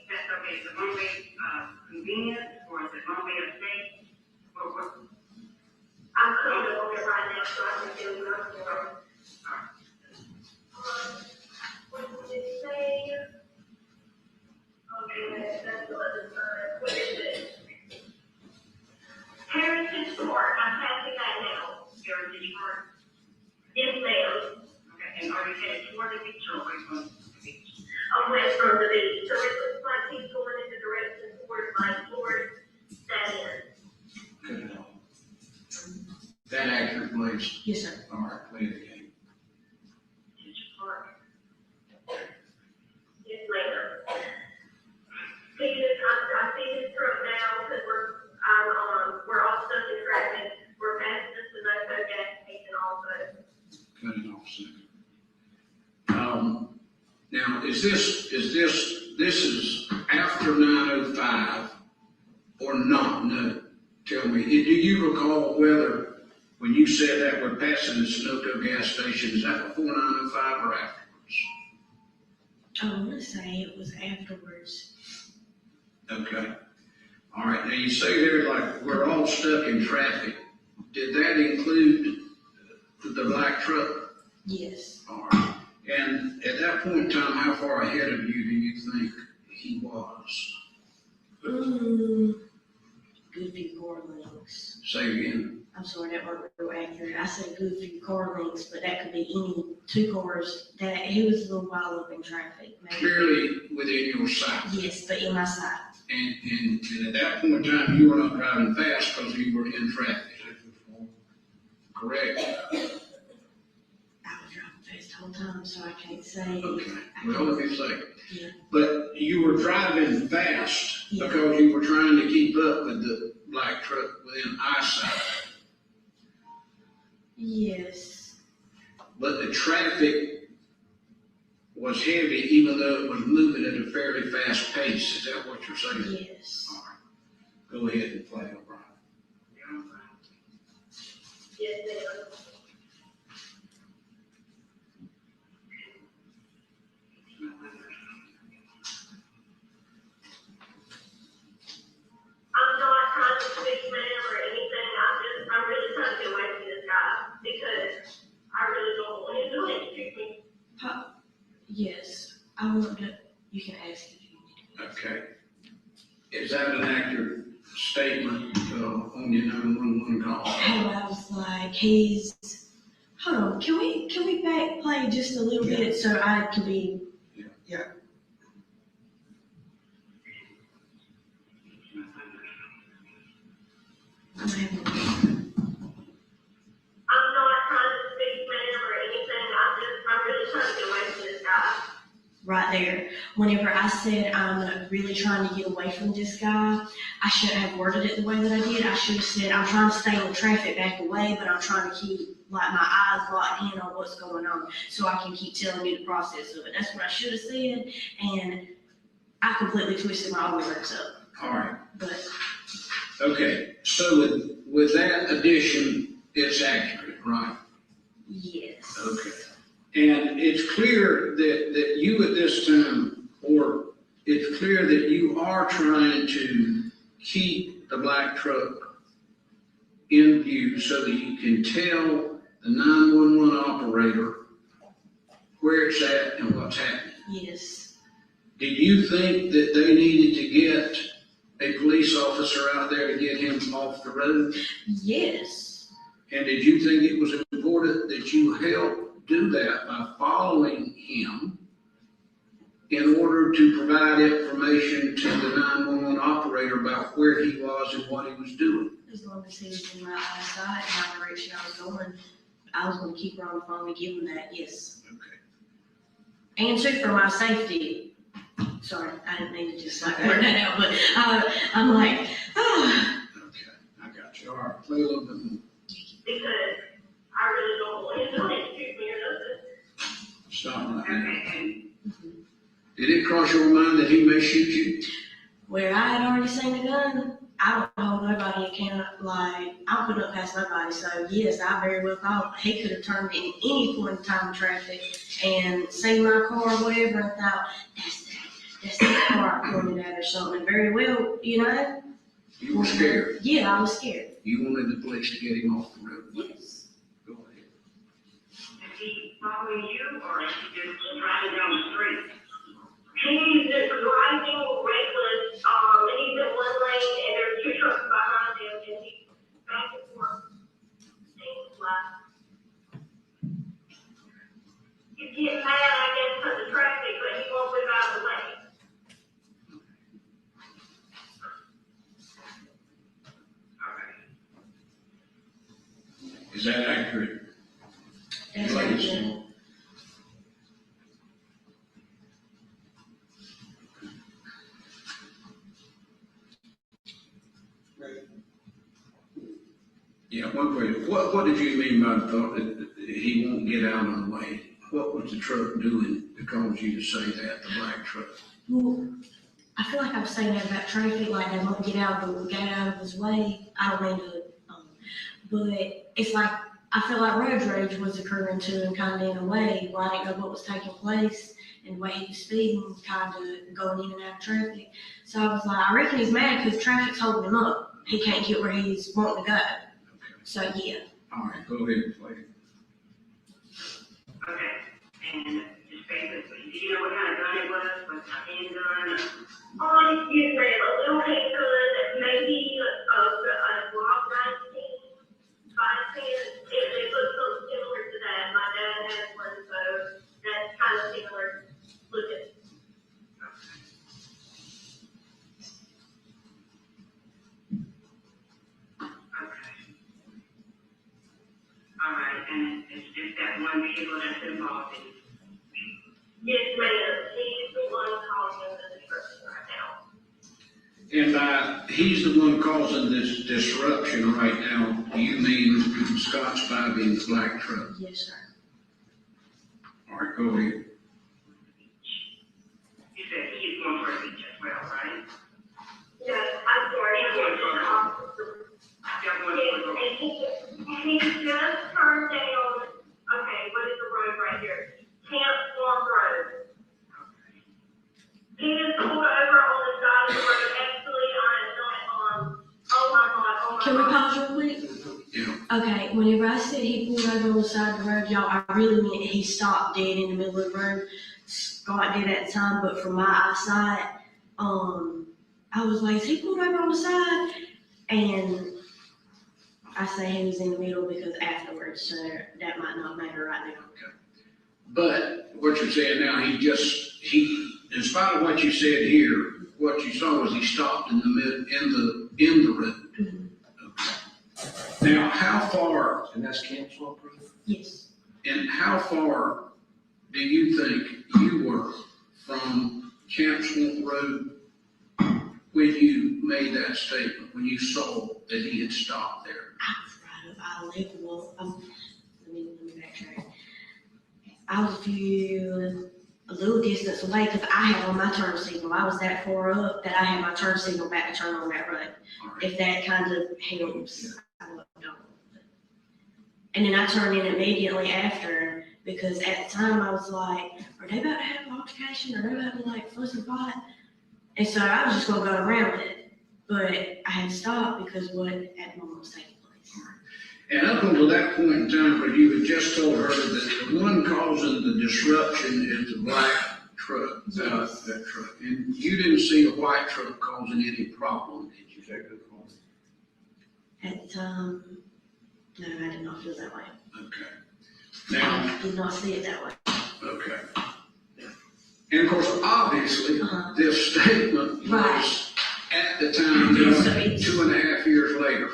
That's okay, is it Bombay, convenience, or is it Bombay estate? I'm coming on it right now, so I can tell you what's going on. What did it say? Okay, that's the other side. What is it? Heritage Park, I'm passing that now. Heritage Park? Yes, ma'am. Okay, and are you headed toward the beach or away from the beach? I'm west from the beach, so it looks like he's going in the direction towards my towards that end. Cut it off. That accurate, Blaze? Yes, sir. All right, play the game. Heritage Park. Yes, ma'am. See this, I see his truck now, because we're all stuck in traffic. We're passing the Suno gas station also. Cut it off a second. Now, this is after 9:05 or not? No. Tell me, do you recall whether, when you said that we're passing the Sunoco gas station, is that before 9:05 or afterwards? I want to say it was afterwards. Okay. All right, now you say there like we're all stuck in traffic. Did that include the black truck? Yes. All right. And at that point in time, how far ahead of you do you think he was? Good few car links. Say again. I'm sorry, that wasn't real accurate. I said good few car links, but that could be any two cars that he was a little while up in traffic. Maybe. Clearly within your sight. Yes, but in my sight. And at that point in time, you were not driving fast because you were in traffic. Correct? I was driving fast the time, so I can't say. Okay, well, if you say, Yeah. but you were driving fast Yeah. because you were trying to keep up with the black truck within eyesight. Yes. But the traffic was heavy even though it was moving at a fairly fast pace. Is that what you're saying? Yes. All right. Go ahead and play, O'Brien. Yes, ma'am. I'm not trying to speak ma'am or anything, I'm really trying to get away from this guy, because I really don't want him to excuse me. Yes, I want to, you can ask if you need to. Okay. Is that an accurate statement on your 911 call? And I was like, hold on, can we back play just a little bit so I can be. Yeah. I'm not trying to speak ma'am or anything, I'm really trying to get away from this guy. Right there, whenever I said I'm really trying to get away from this guy, I shouldn't have worded it the way that I did. I should have said I'm trying to stay in the traffic, back away, but I'm trying to keep like my eyes locked in on what's going on so I can keep telling you the process of it. That's what I should have said, and I completely twisted my own words up. All right. But Okay. So with that addition, it's accurate, right? yes. Okay. And it's clear that you at this time, or it's clear that you are trying to keep the black truck in view so that you can tell the 911 operator where it's at and what's happening. Yes. Did you think that they needed to get a police officer out there to get him off the road? Yes. And did you think it was important that you help do that by following him in order to provide information to the 911 operator about where he was and what he was doing? As long as he was in my eyesight and my direction I was going, I was going to keep her on the phone and give him that, yes. Okay. And two, for my safety. Sorry, I didn't mean to just like blurt that out, but I'm like, ah. Okay, I got you. All right, play a little bit more. Because I really don't want him to excuse me or nothing. Stop right now. Did it cross your mind that he may shoot you? Where I had already seen the gun, I don't hold nobody account. Like, I put up past nobody. So yes, I very well thought he could have turned in any point in time in traffic and seen my car or whatever and thought, that's the car I pointed at or something. Very well, you know. You were scared. Yeah, I was scared. You wanted the police to get him off the road. Yes. Go ahead. Is he following you, or is he just driving down the street? He's just driving reckless, and he's in one lane, and there's two trucks behind him, and he's back and forth. Things like, he's getting mad, I guess, because of traffic, but he won't move out of the way. Is that accurate? That's Ladies? accurate. Yeah, one question. What did you mean by the thought that he won't get out of the way? What was the truck doing to cause you to say that, the black truck? Well, I feel like I'm saying that about traffic, like they won't get out of his way. I don't mean to, but it's like, I feel like road rage was occurring to him kind of in a way where I didn't know what was taking place and the way he was speeding, kind of going in and out of traffic. So I was like, I reckon he's mad because traffic's holding him up. He can't get where he's wanting to go. So yeah. All right, go ahead and play it. Okay, and just basically, do you know what kind of gun it was? Was it a handgun? Excuse me, a little handgun, maybe a Glock 19, 510. It looks so similar to that. My dad has one, so that's kind of similar looking. All right, and it's just that one vehicle that's involved in Yes, ma'am. He's the one causing the disruption right now. And by he's the one causing this disruption right now, do you mean Scott Spivey in the black truck? Yes, sir. All right, go ahead. You said he's going for a beach as well, right? Yes, I'm sorry. He just turned down, okay, what is the road right here? Camp Farm Road. He just pulled over on the side of the road. Actually, I am not, oh my God, oh my God. Can we pause real quick? Yeah. Okay, whenever I said he pulled over on the side of the road, y'all, I really meant he stopped dead in the middle of the road. Scott did at the time, but from my eyesight, I was like, is he pulled over on the side? And I say he was in the middle because afterwards, so that might not matter right now. Okay. But what you're saying now, he, in spite of what you said here, what you saw was he stopped in the the road. Mm-hmm. Okay. Now, how far, And that's Camp Swamp Road? Yes. and how far do you think you were from Camp Swamp Road when you made that statement, when you saw that he had stopped there? I live, well, let me backtrack. I was a little distance away because I had on my turn signal. I was that far up that I had my turn signal back to turn on that road. If that kind of helps, I don't know. And then I turned in immediately after because at the time I was like, are they about to have an altercation? Are they about to like fuss and fight? And so I was just gonna go around it, but I had to stop because what at the moment was taking place. And up until that point in time where you had just told her that the one causing the disruption is the black truck, that truck, and you didn't see the white truck causing any problem, did you? At the time, no, I did not feel that way. Okay. Now, I did not see it that way. okay. And of course, obviously, this statement was at the time, 2.5 years later.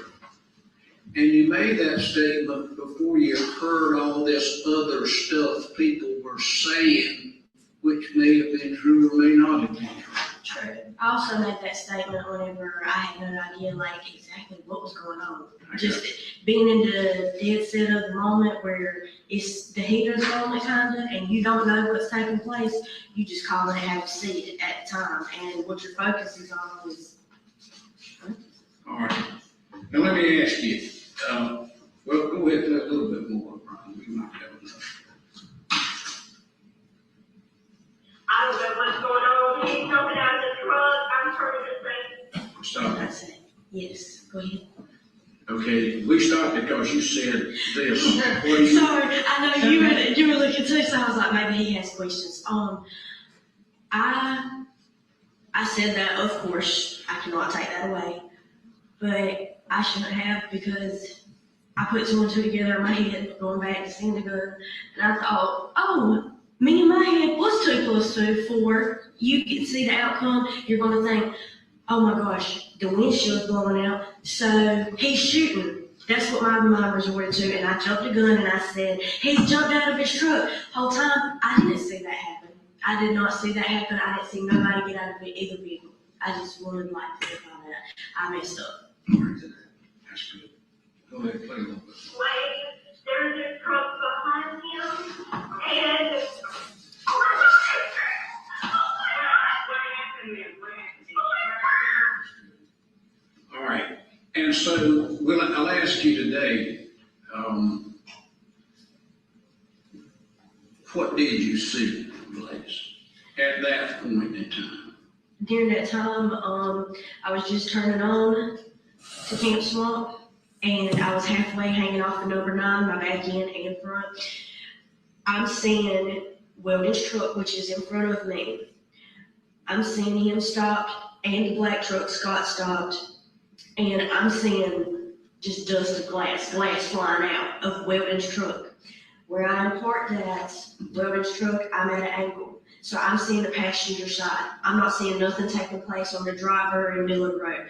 And you made that statement before you heard all this other stuff people were saying, which may have been true or may not have been true. True. I also made that statement whenever I had no idea like exactly what was going on. Just being in the dead set of the moment where it's the heat of the moment kind of, and you don't know what's taking place, you just call it how you see it at the time. And what your focus is on is. All right. Now let me ask you, well, go ahead and a little bit more, Brian. We might have enough. I don't know what's going on. He's jumping out of the truck. I'm turning this thing. Stop. That's it. Yes, go ahead. Okay, we stopped because you said this. What do you- Sorry, I know you were looking too, so I was like, maybe he has questions. I said that, of course, I cannot take that away, but I shouldn't have because I put 2 and 2 together in my head, going back to seeing the gun, and I thought, oh, me in my head, +2 + 2, 4. You can see the outcome. You're going to think, oh my gosh, the windshield's blowing out, so he's shooting. That's what my mind resorted to, and I jumped the gun and I said, he's jumped out of his truck. Whole time, I didn't see that happen. I did not see that happen. I didn't see nobody get out of either vehicle. I just wanted like to clarify that. I messed up. That's good. Go ahead, play a little bit. There's a truck behind him, and oh my God! What happened there? All right, and so I'll ask you today, what did you see, Blaze, at that point in time? During that time, I was just turning on to Camp Swamp, and I was halfway hanging off the number 9, my back end and front. I'm seeing Weldon's truck, which is in front of me. I'm seeing him stopped, and the black truck, Scott, stopped, and I'm seeing just dust of glass flying out of Weldon's truck. Where I'm parked at, Weldon's truck, I'm at an angle. So I'm seeing the passenger side. I'm not seeing nothing taking place on the driver in the middle of the road.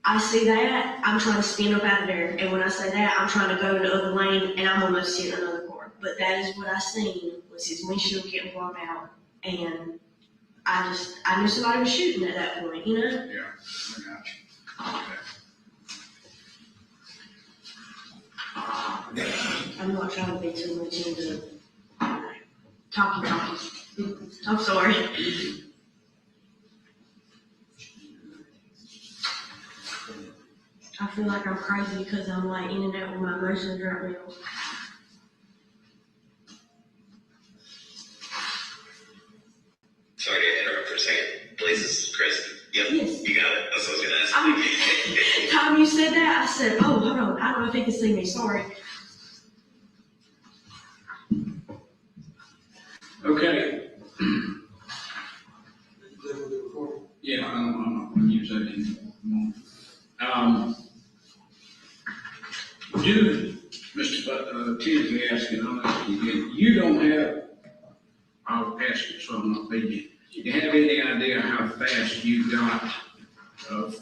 I see that, I'm trying to spin up out of there. And when I say that, I'm trying to go in the other lane and I'm almost hitting another car. But that is what I seen was was his windshield getting blown out, and I knew somebody was shooting at that point, you know? Yeah, I got you. Okay. I'm not trying to be too much into talking. I'm sorry. I feel like I'm crazy because I'm like in and out with my emotions right now. Sorry to interrupt for a second. Please, this is Chris. Yep, Yes. you got it. That's what I was gonna ask. Time you said that, I said, oh, hold on, I don't know if he can see me, sorry. Okay. Yeah, I'm not gonna use that anymore. Mr. Tinsley asked it, I'll ask you again. You don't have, I'll ask you so I'm not beating you. Do you have any idea how fast you got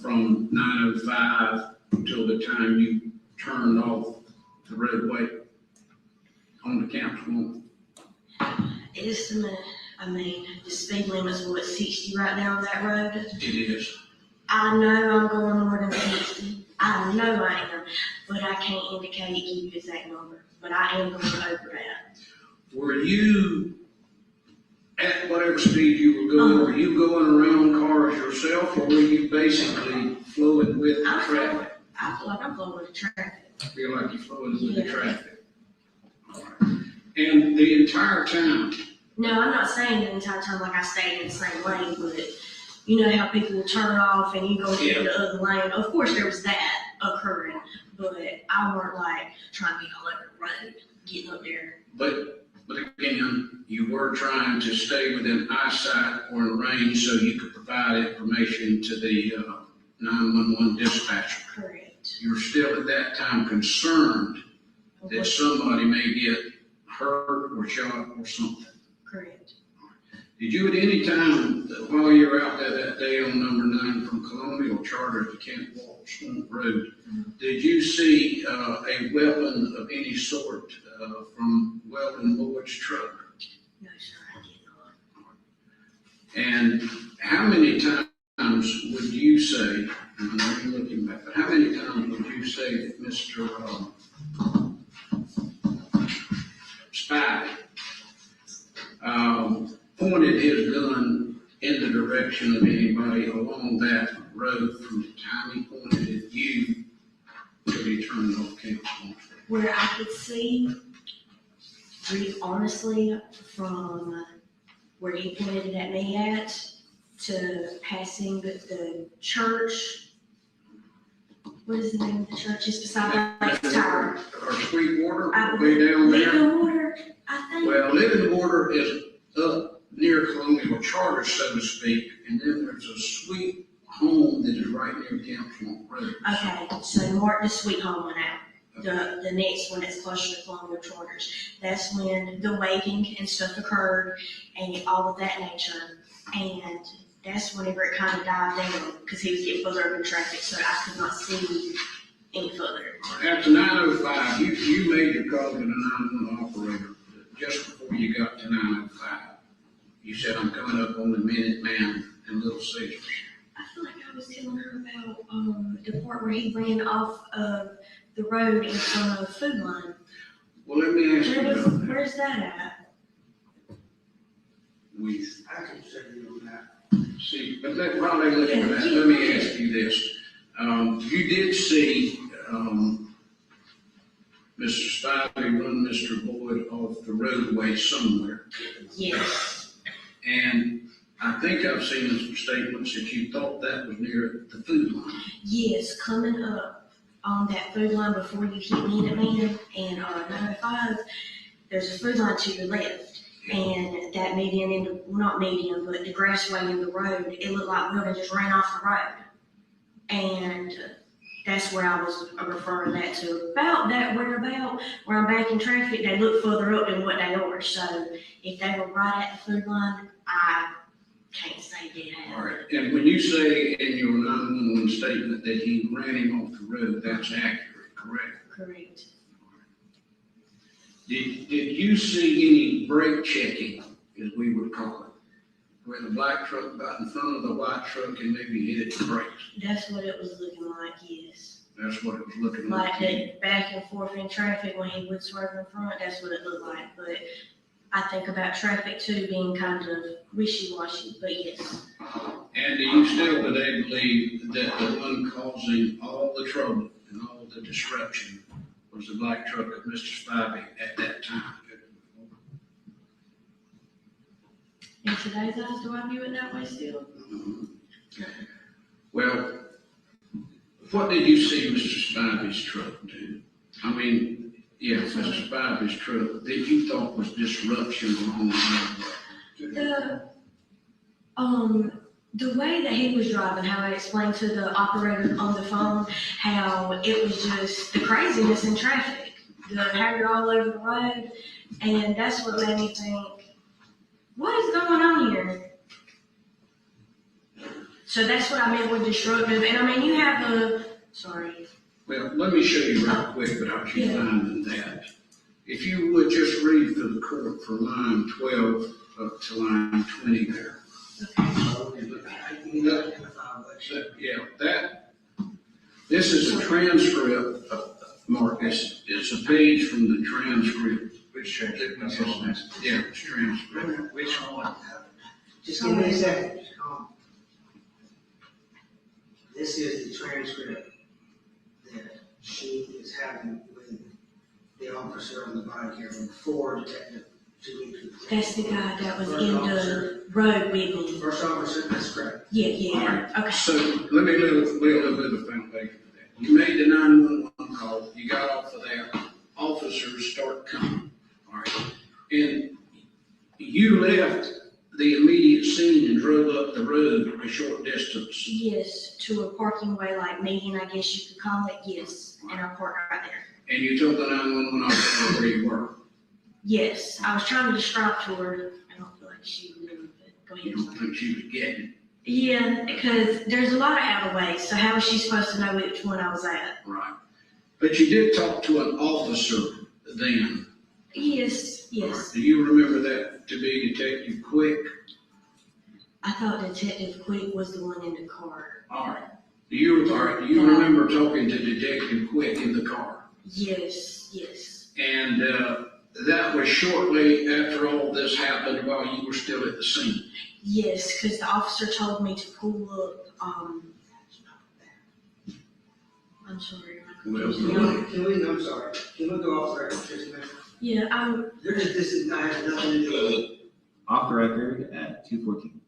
from 9:05 until the time you turned off the roadway on the council? Estimate, I mean, the speed limit's what, 60 right now on that road? It is. I know I'm going more than 60. I know I am, but I can't indicate, give you the exact number. But I am going over that. Were you at whatever speed you were going? Were you going around cars yourself, or were you basically flowing with the traffic? I feel like I'm flowing with the traffic. I feel like you're flowing with the traffic. All right. And the entire time, No, I'm not saying the entire time like I stayed in the same lane, but you know how people will turn off and you go into the other lane. Of course, there was that occurring, but I weren't like trying to be all over the road, getting up there. but again, you were trying to stay within eyesight or in range so you could provide information to the 911 dispatcher. Correct. You were still at that time concerned that somebody may get hurt or shot or something. Correct. Did you at any time, while you were out there that day on number 9 from Colonial Charter to Camp Walk Swamp Road, did you see a weapon of any sort from Weldon Lloyd's truck? No, sir, I did not. And how many times would you say, and I know you're looking back, but how many times would you say that Mr. Spivey pointed his gun in the direction of anybody along that road from the time he pointed at you till he turned off Council? Where I could see, really honestly, from where he pointed it at me at to passing the church. What is the name of the church? It's beside the tower. Or Sweetwater, way down there? Living Water, I think. Well, Living Water is up near Colonial Charter, so to speak, and then there's a sweet home that is right near Council Road. Okay, so mark the sweet home one out. The next one that's closer to Colonial Charters. That's when the waiting and stuff occurred and all of that nature. And that's whenever it kind of died down because he was getting further up in traffic, so I could not see any further. After 9:05, you made your call to the 911 operator just before you got to 9:05. You said, I'm coming up on the Minuteman and Little Caesars. I feel like I was telling her about the part where he ran off of the road in front of Food Line. Well, let me ask you about that. Where's that at? I can say you on that. See, but while they look at that, let me ask you this. You did see Mr. Spivey run Mr. Boyd off the roadway somewhere. Yes. And I think I've seen some statements that you thought that was near the Food Line. Yes, coming up on that Food Line before you hit Minuteman and 905, there's a Food Line to your left. And that median in the, well, not median, but the grassway in the road, it looked like Weldon just ran off the road. And that's where I was referring that to. About that whereabout, where I'm back in traffic, they look further up than what they are. So if they were right at the Food Line, I can't say that. All right, and when you say in your 911 statement that he ran him off the road, that's accurate, correct? Correct. Did you see any brake checking, as we would call it, where the black truck got in front of the white truck and maybe hit the brakes? That's what it was looking like, yes. That's what it was looking like. Like that back and forth in traffic when he would swerve in front, that's what it looked like. But I think about traffic too being kind of wishy-washy, but yes. And do you still today believe that the one causing all the trouble and all the disruption was the black truck of Mr. Spivey at that time? In today's eyes, do I view it that way still? Well, what did you see Mr. Spivey's truck do? I mean, yeah, Mr. Spivey's truck that you thought was disruption along the road? The way that he was driving, how I explained to the operator on the phone, how it was just the craziness in traffic, how you're all over the road, and that's what made me think, what is going on here? So that's what I meant with disruptive, and I mean, you have sorry. Well, let me show you right quick without you finding that. If you would just read for the court from line 12 up to line 20 there. This is a transcript, Mark, it's a page from the transcript. Which transcript? Yeah, it's transcript. Which one? Just give me a second. This is the transcript that she is having with the officer on the bike here before Detective Jimmy. That's the guy that was in the road with me. First officer, that's correct. Yeah, All right. okay. So let me lay a little bit of foundation for that. You made the 911 call, you got off of that, officers start coming, all right? And you left the immediate scene and drove up the road a short distance. Yes, to a parking way like meeting, I guess you could call it, yes, and I parked right there. And you told the 911 officer where you were. Yes, I was trying to describe to her, I don't feel like she knew, but go ahead. You don't think she was getting it? Yeah, because there's a lot of alleyways, so how was she supposed to know which one I was at? Right. But you did talk to an officer then. Yes. Do you remember that to be Detective Quick? I thought Detective Quick was the one in the car. All right. Do you remember talking to Detective Quick in the car? Yes. And that was shortly after all this happened while you were still at the scene? Yes, because the officer told me to pull up, I'm sorry. I'm sorry. Can we go off the record just a minute? Yeah, This is not, has nothing to do with it. Off the record at 2:14.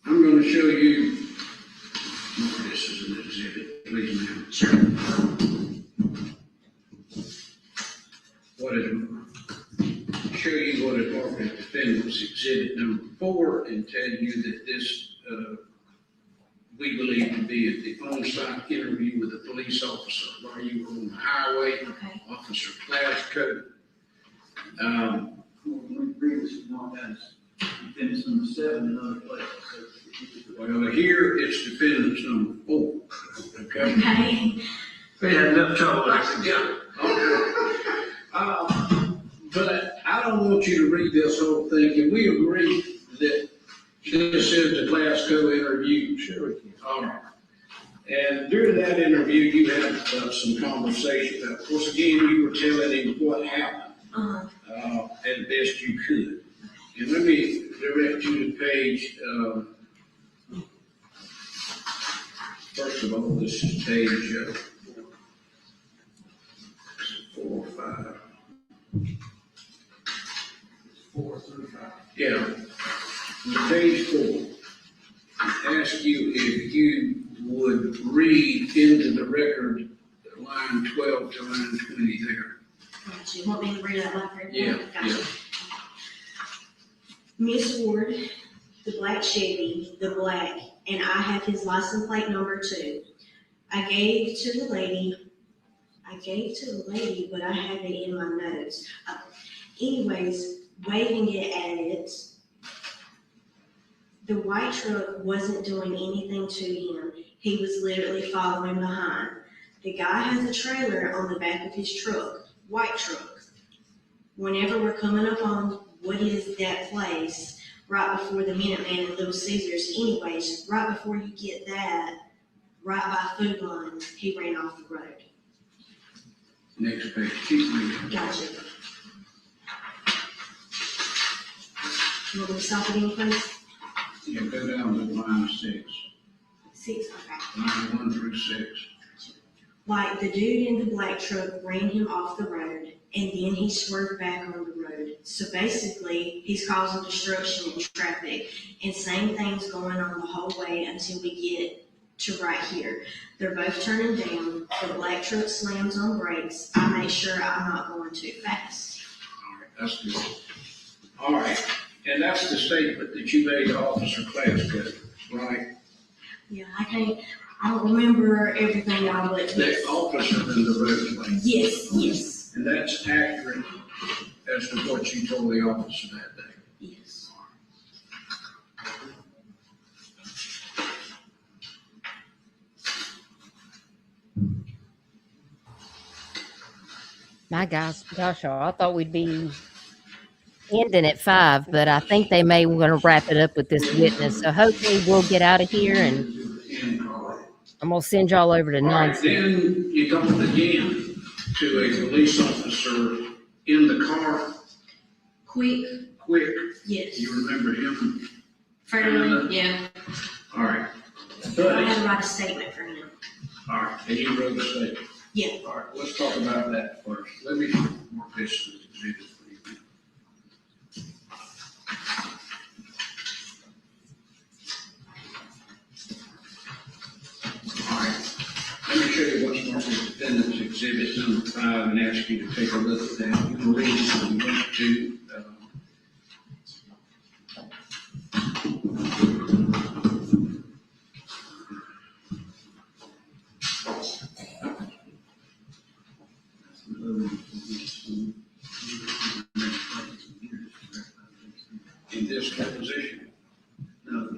I'm going to show you, this is an exhibit, please ma'am. Sure. Show you what is marked as defendant's exhibit number 4 and tell you that this, we believe to be at the on-site interview with a police officer while you were on the highway. Okay. Officer class code. We previously known as defendants number 7 in other places. Well, here it's defendants number 4. Okay. Okay. We had enough trouble like together. But I don't want you to read this whole thing. Can we agree that this is the class co interview? Sure we can. All right. And during that interview, you had some conversation. Of course, again, you were telling him what happened as best you could. And let me direct you to page, first of all, this is page 4 or 5. 4 through 5. Yeah. Page 4. Ask you if you would read into the record line 12 to line 20 there. Gotcha. You want me to read that line for you? Yeah. Gotcha. Miss Ward, the black Chevy, the black, and I have his license plate number 2. I gave to the lady, but I have it in my notes. Anyways, waving it at it, the white truck wasn't doing anything to him. He was literally following behind. The guy has a trailer on the back of his truck, white truck. Whenever we're coming up on what is that place, right before the Minuteman and Little Caesars, anyways, right before you get that, right by Food Line, he ran off the road. Next page, keep reading. Gotcha. You want me to stop it any place? Yeah, go down to line 6. 6, okay. Line 1 through 6. Like the dude in the black truck ran him off the road and then he swerved back on the road. So basically, he's causing destruction in traffic and same thing's going on the whole way until we get to right here. They're both turning down. The black truck slams on brakes. I make sure I'm not going too fast. All right, that's good. All right, and that's the statement that you made to Officer Glasgow, right? Yeah, I don't remember everything y'all, but The yes. officer in the roadway. Yes, yes, And that's accurate as to what you told the officer that day. yes. My gosh, I thought we'd be ending at 5, but I think they may want to wrap it up with this witness. So hopefully we'll get out of here, and I'm going to send y'all over to All right, nonsense. then you talked again to a police officer in the car, Quick, yes. You remember him? Fairly, yeah. All right. I had to write a statement for him. All right, and you wrote a statement. Yeah. All right, let's talk about that first. Let me mark this as exhibit for you. All right, let me show you what's marked as defendant's exhibit number 5 and ask you to take a look at that. You can read it when you want to. In this deposition. No.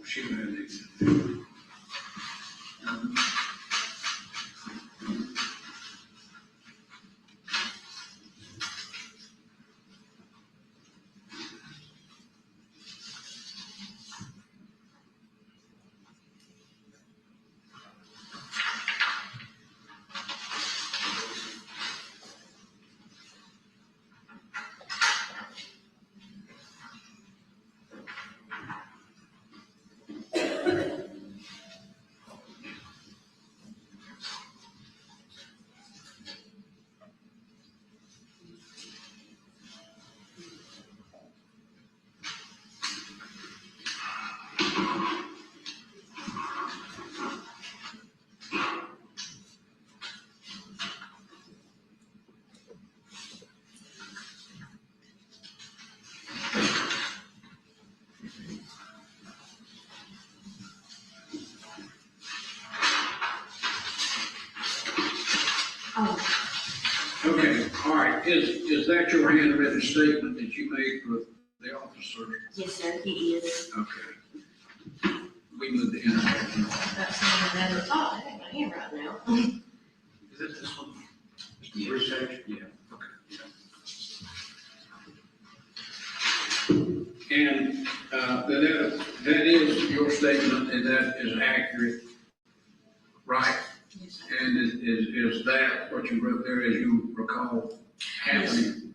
She had it. Okay, all right, is that your handwritten statement that you made with the officer? Yes, sir, he is. Okay. We moved the internet. That's something I never thought. I have my handwriting now. Is it this one? The research? Yeah, okay. And, that is your statement, and that is accurate, right? Yes, sir. And is that what you wrote there, as you recall happening?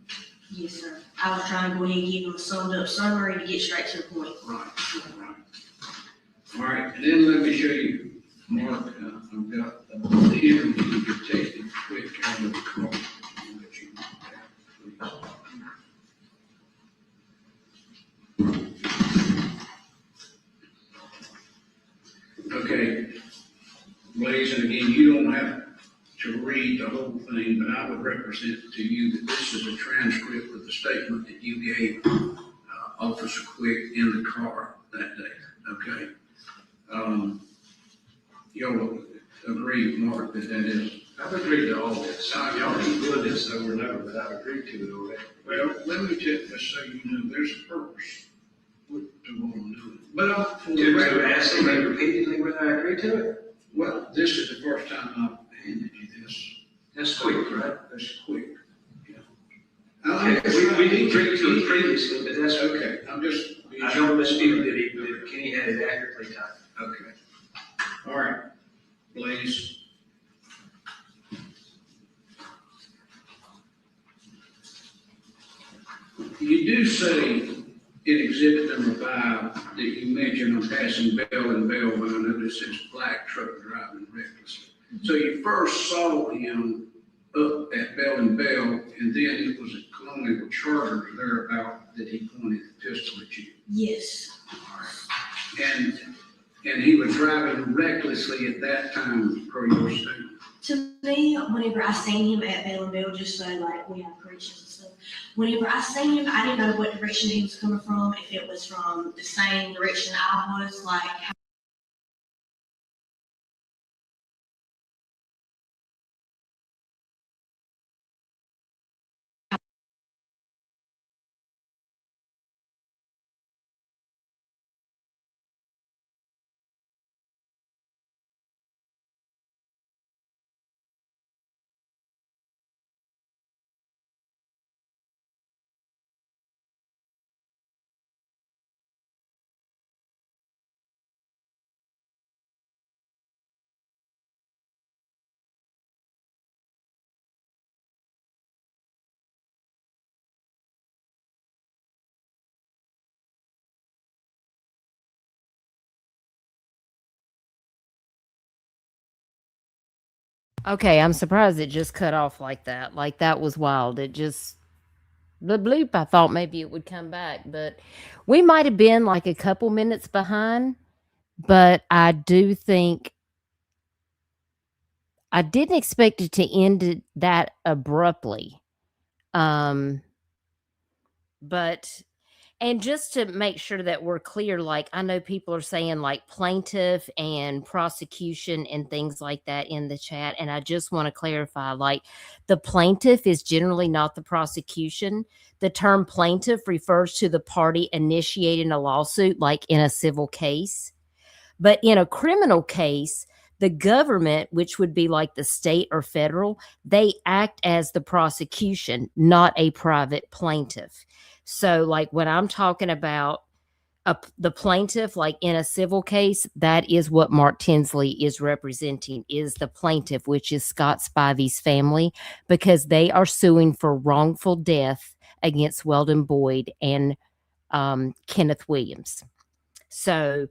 Yes, sir. I was trying to go ahead and give him a summed up summary to get straight to the point. Right, right. All right, and then let me show you, Mark, I've got the interview you're taking quick out of the car. I'll let you do that, please. Okay, ladies, and again, you don't have to read the whole thing, but I would represent to you that this is a transcript of the statement that you gave Officer Quick in the car that day, okay? Y'all agree, Mark, that is? I've agreed to all this. Y'all keep doing this over and over, but I've agreed to it already. Well, let me just so you know, there's a purpose to what I'm doing. Well, To ask him repeatedly whether I agree to it? well, this is the first time I've handed you this. That's quick, right? That's quick. Okay, we agreed to it previously, but that's okay. Okay, I'm just. I don't dispute that Kenny had it accurately typed. Okay. All right, please. You do say in exhibit number 5 that you mentioned on passing Bell and Bell, but I noticed it's black truck driving recklessly. So you first saw him up at Bell and Bell, and then it was a Colonial Charger thereabout that he pointed the pistol at you. Yes. And he was driving recklessly at that time, per your statement. To me, whenever I seen him at Bell and Bell, just so like we have corrections and stuff, whenever I seen him, I didn't know what direction he was coming from, if it was from the same direction I was, like. Okay, I'm surprised it just cut off like that. Like, that was wild. It just, the bloop, I thought maybe it would come back, but we might have been like a couple minutes behind, but I do think I didn't expect it to end that abruptly. But and just to make sure that we're clear, like, I know people are saying like plaintiff and prosecution and things like that in the chat. And I just want to clarify, like, the plaintiff is generally not the prosecution. The term plaintiff refers to the party initiating a lawsuit, like in a civil case. But in a criminal case, the government, which would be like the state or federal, they act as the prosecution, not a private plaintiff. So, like, when I'm talking about the plaintiff, like in a civil case, that is what Mark Tinsley is representing, is the plaintiff, which is Scott Spivey's family, because they are suing for wrongful death against Weldon Boyd and Kenneth Williams. So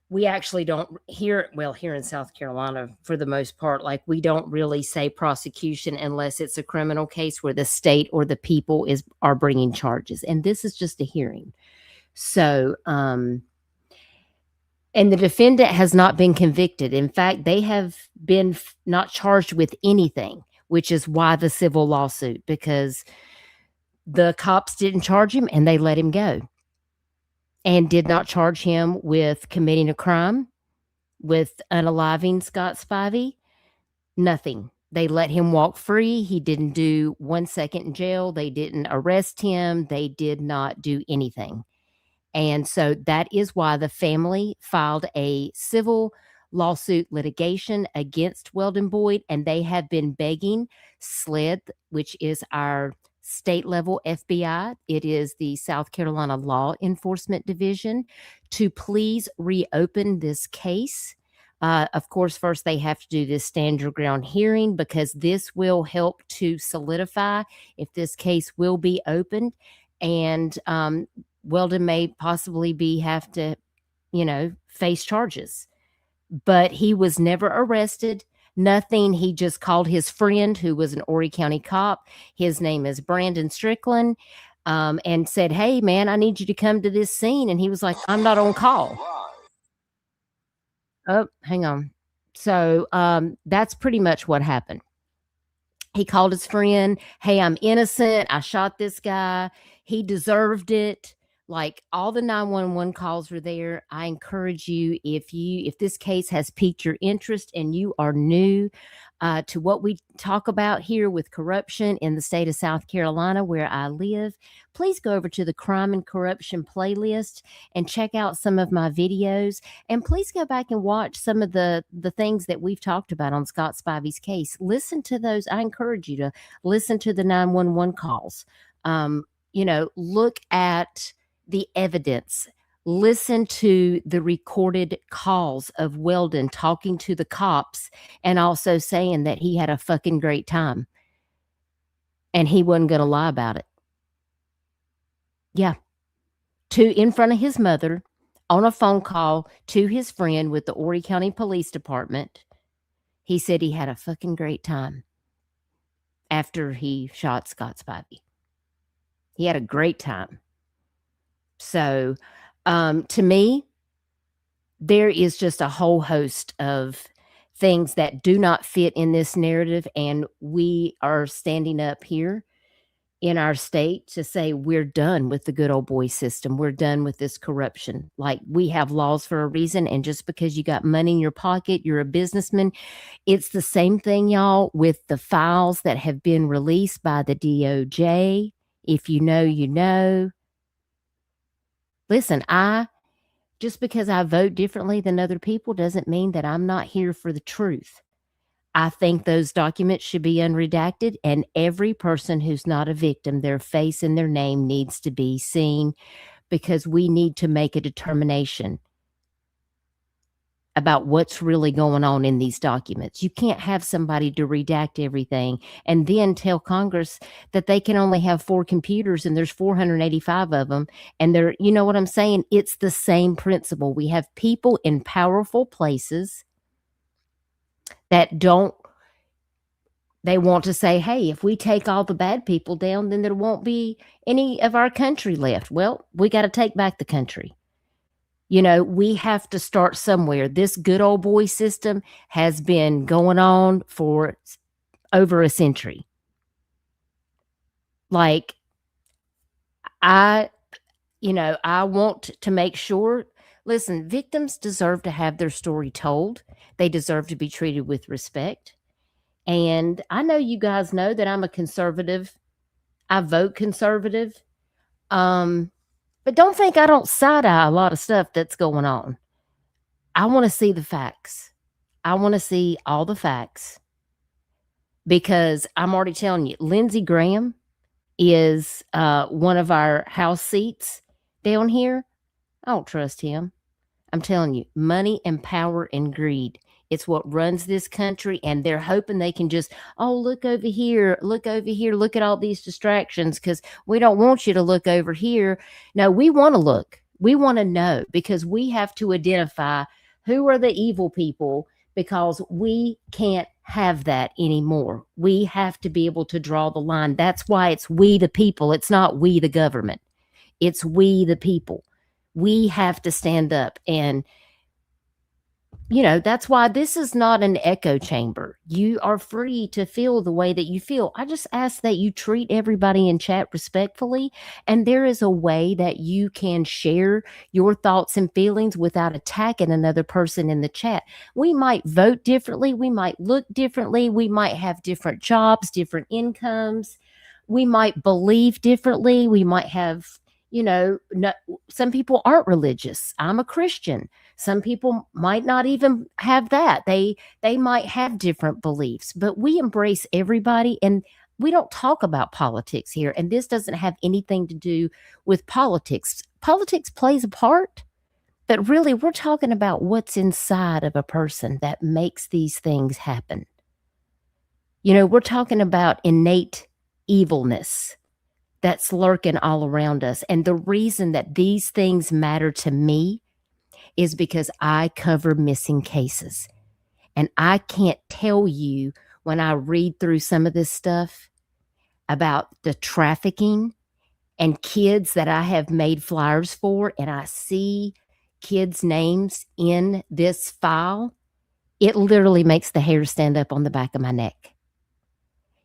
we actually don't here in South Carolina, for the most part, like, we don't really say prosecution unless it's a criminal case where the state or the people are bringing charges. And this is just a hearing. So, and the defendant has not been convicted. In fact, they have been not charged with anything, which is why the civil lawsuit, because the cops didn't charge him and they let him go. And did not charge him with committing a crime, with unaliving Scott Spivey. Nothing. They let him walk free. He didn't do 1 second in jail. They didn't arrest him. They did not do anything. And so that is why the family filed a civil lawsuit litigation against Weldon Boyd, and they have been begging SLED, which is our state level FBI, it is the South Carolina Law Enforcement Division, to please reopen this case. Of course, first they have to do this stand your ground hearing, because this will help to solidify if this case will be opened. And Weldon may possibly have to, face charges. But he was never arrested. Nothing. He just called his friend, who was an Horry County cop. His name is Brandon Strickland, and said, "Hey, man, I need you to come to this scene." And he was like, "I'm not on call." Oh, hang on. So that's pretty much what happened. He called his friend, "Hey, I'm innocent. I shot this guy. He deserved it. Like all the 911 calls were there. I encourage you, if this case has piqued your interest and you are new to what we talk about here with corruption in the state of South Carolina, where I live, please go over to the Crime and Corruption playlist and check out some of my videos. And please go back and watch some of the things that we've talked about on Scott Spivey's case. Listen to those. I encourage you to listen to the 911 calls. Look at the evidence. Listen to the recorded calls of Weldon talking to the cops and also saying that he had a fucking great time and he wasn't going to lie about it. Yeah. In front of his mother on a phone call to his friend with the Horry County Police Department. He said he had a fucking great time after he shot Scott Spivey. He had a great time. So, to me, there is just a whole host of things that do not fit in this narrative, and we are standing up here in our state to say we're done with the good old boy system. We're done with this corruption. Like, we have laws for a reason, and just because you got money in your pocket, you're a businessman. It's the same thing, y'all, with the files that have been released by the DOJ. If you know, you know. Listen, just because I vote differently than other people doesn't mean that I'm not here for the truth. I think those documents should be unredacted, and every person who's not a victim, their face and their name needs to be seen, because we need to make a determination about what's really going on in these documents. You can't have somebody to redact everything and then tell Congress that they can only have 4 computers and there's 485 of them. And they're, you know what I'm saying? It's the same principle. We have people in powerful places that they want to say, hey, if we take all the bad people down, then there won't be any of our country left. Well, we got to take back the country. We have to start somewhere. This good old boy system has been going on for over a century. Like, I want to make sure, listen, victims deserve to have their story told. They deserve to be treated with respect. And I know you guys know that I'm a conservative. I vote conservative. But don't think I don't side-eye a lot of stuff that's going on. I want to see the facts. I want to see all the facts. Because I'm already telling you, Lindsey Graham is one of our House seats down here. I don't trust him. I'm telling you, money and power and greed. It's what runs this country, and they're hoping they can just, look over here, look at all these distractions, because we don't want you to look over here. No, we want to look. We want to know, because we have to identify who are the evil people, because we can't have that anymore. We have to be able to draw the line. That's why it's we the people. It's not we the government. It's we the people. We have to stand up, and that's why this is not an echo chamber. You are free to feel the way that you feel. I just ask that you treat everybody in chat respectfully, and there is a way that you can share your thoughts and feelings without attacking another person in the chat. We might vote differently. We might look differently. We might have different jobs, different incomes. We might believe differently. We might have, some people aren't religious. I'm a Christian. Some people might not even have that. They might have different beliefs, but we embrace everybody, and we don't talk about politics here. And this doesn't have anything to do with politics. Politics plays a part, but really we're talking about what's inside of a person that makes these things happen. We're talking about innate evilness that's lurking all around us. And the reason that these things matter to me is because I cover missing cases. And I can't tell you, when I read through some of this stuff about the trafficking and kids that I have made flyers for, and I see kids' names in this file, it literally makes the hair stand up on the back of my neck.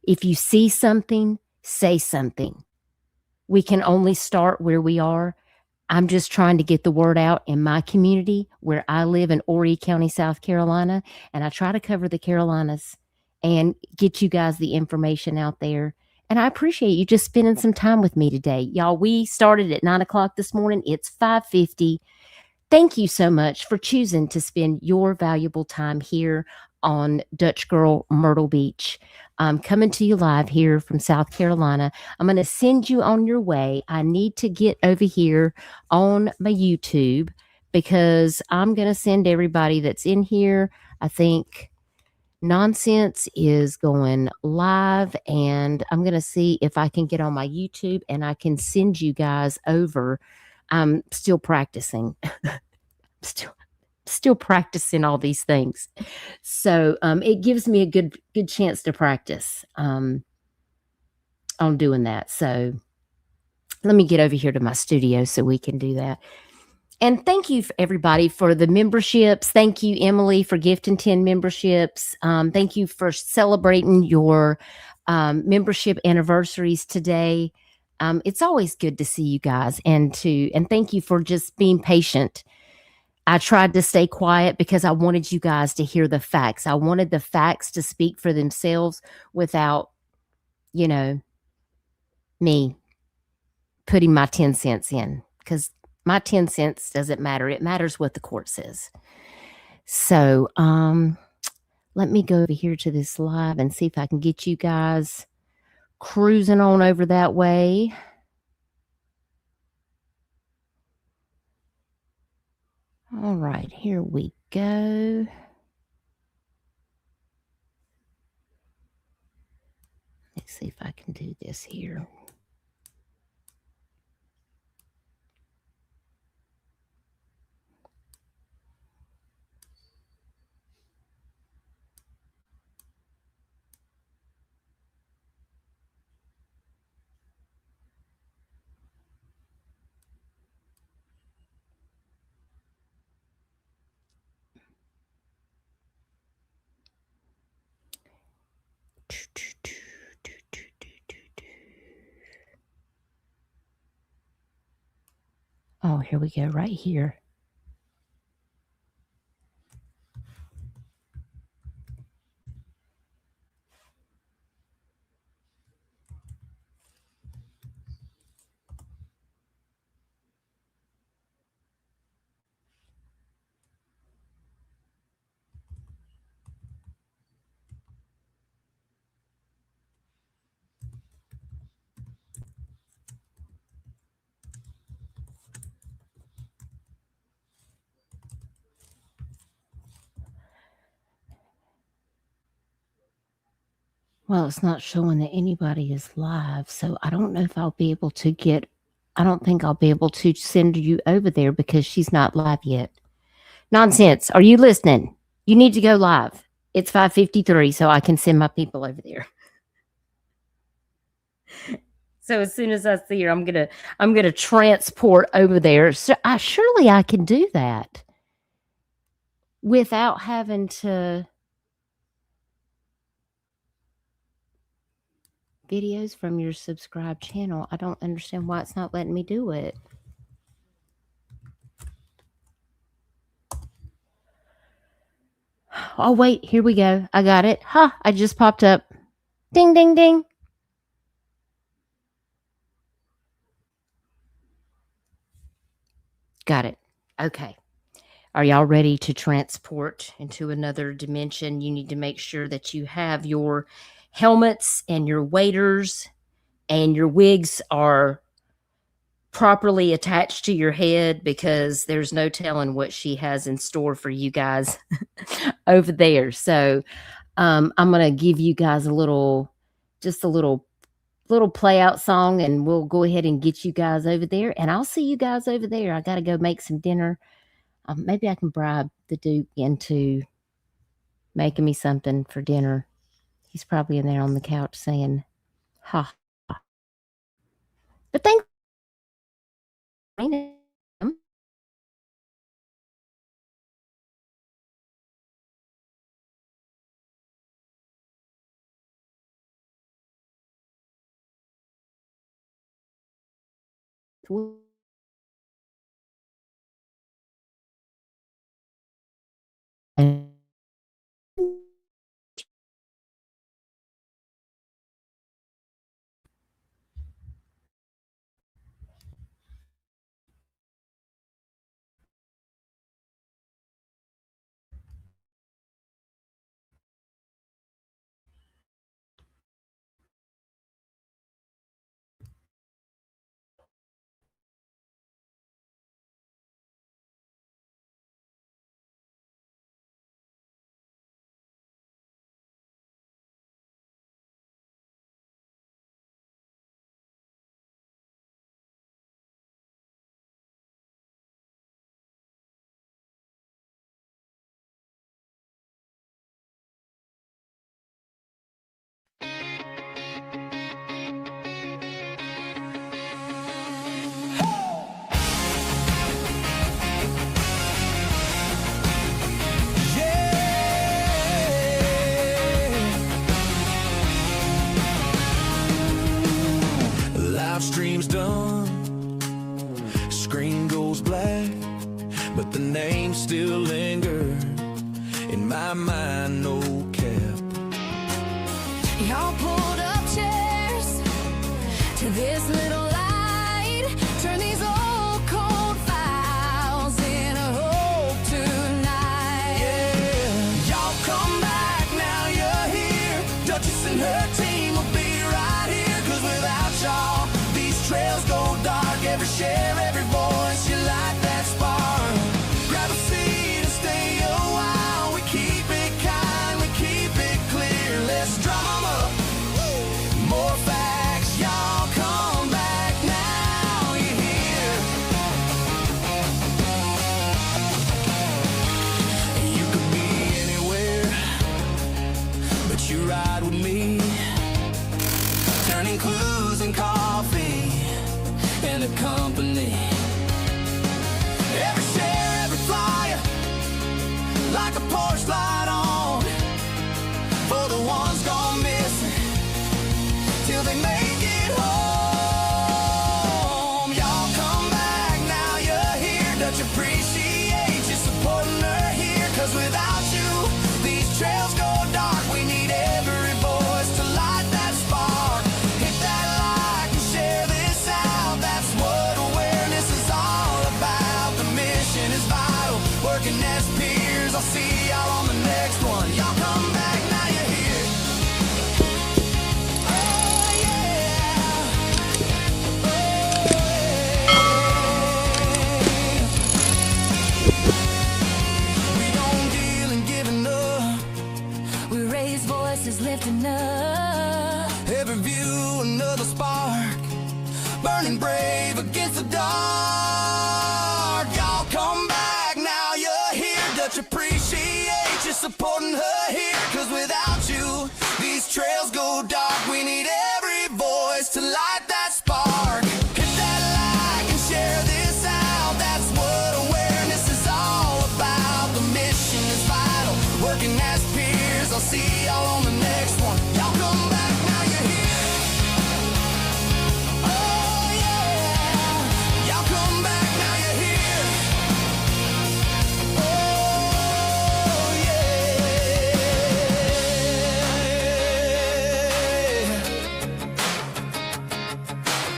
If you see something, say something. We can only start where we are. I'm just trying to get the word out in my community where I live in Horry County, South Carolina, and I try to cover the Carolinas and get you guys the information out there. And I appreciate you just spending some time with me today. Y'all, we started at 9 o'clock this morning. It's 5:50. Thank you so much for choosing to spend your valuable time here on Dutch Girl Myrtle Beach. I'm coming to you live here from South Carolina. I'm going to send you on your way. I need to get over here on my YouTube because I'm going to send everybody that's in here. I think Nonsense is going live, and I'm going to see if I can get on my YouTube and I can send you guys over. I'm still practicing. still practicing all these things. So it gives me a good chance to practice on doing that. So let me get over here to my studio so we can do that. And thank you for everybody for the memberships. Thank you, Emily, for gifting 10 memberships. Thank you for celebrating your membership anniversaries today. It's always good to see you guys, and thank you for just being patient. I tried to stay quiet because I wanted you guys to hear the facts. I wanted the facts to speak for themselves without, me putting my 10 cents in, because my 10 cents doesn't matter. It matters what the court says. So let me go over here to this live and see if I can get you guys cruising on over that way. All right, here we go. Let's see if I can do this here. Oh, here we go, right here. Well, it's not showing that anybody is live, so I don't know if I'll be able to I don't think I'll be able to send you over there because she's not live yet. Nonsense. Are you listening? You need to go live. It's 5:53, so I can send my people over there. So as soon as I see her, I'm gonna transport over there. So surely I can do that without having to. Videos from your subscribed channel. I don't understand why it's not letting me do it. Oh, wait, here we go. I got it. I just popped up. Ding, ding, ding. Got it. Okay. Are y'all ready to transport into another dimension? You need to make sure that you have your helmets and your waders and your wigs are properly attached to your head, because there's no telling what she has in store for you guys over there. So I'm going to give you guys a little play out song, and we'll go ahead and get you guys over there, and I'll see you guys over there. I got to go make some dinner. Maybe I can bribe the Duke into making me something for dinner. He's probably in there on the couch saying, ha. But thanks. done. Screen goes black, but the name still lingers in my mind, no cap. Y'all pulled up chairs to this little light. Turn these old cold files in a hope tonight. Yeah, y'all come back now you're here. Duchess and her team will be right here. Cause without y'all, these trails go dark. Every share, every voice, you light that spark. Grab a seat and stay a while. We keep it kind, we keep it clear. Let's drum 'em up. More facts, y'all come back now. You're here. You could be anywhere, but you ride with me. Turning clues and coffee and a company. Every share, every flyer, like a porch light on. For the ones gone missing, till they make it home. Y'all come back now you're here. Dutch appreciate you supporting her here. Cause without you, these trails go dark. We need every voice to light that spark. Hit that like and share this out. That's what awareness is all about. The mission is vital, working as peers. I'll see y'all on the next one. Y'all come back now you're here. Oh yeah. Oh yeah. We don't deal in giving up. We raise voices lifting up. Every view another spark, burning brave against the dark. Y'all come back now you're here. Dutch appreciate you supporting her here. Cause without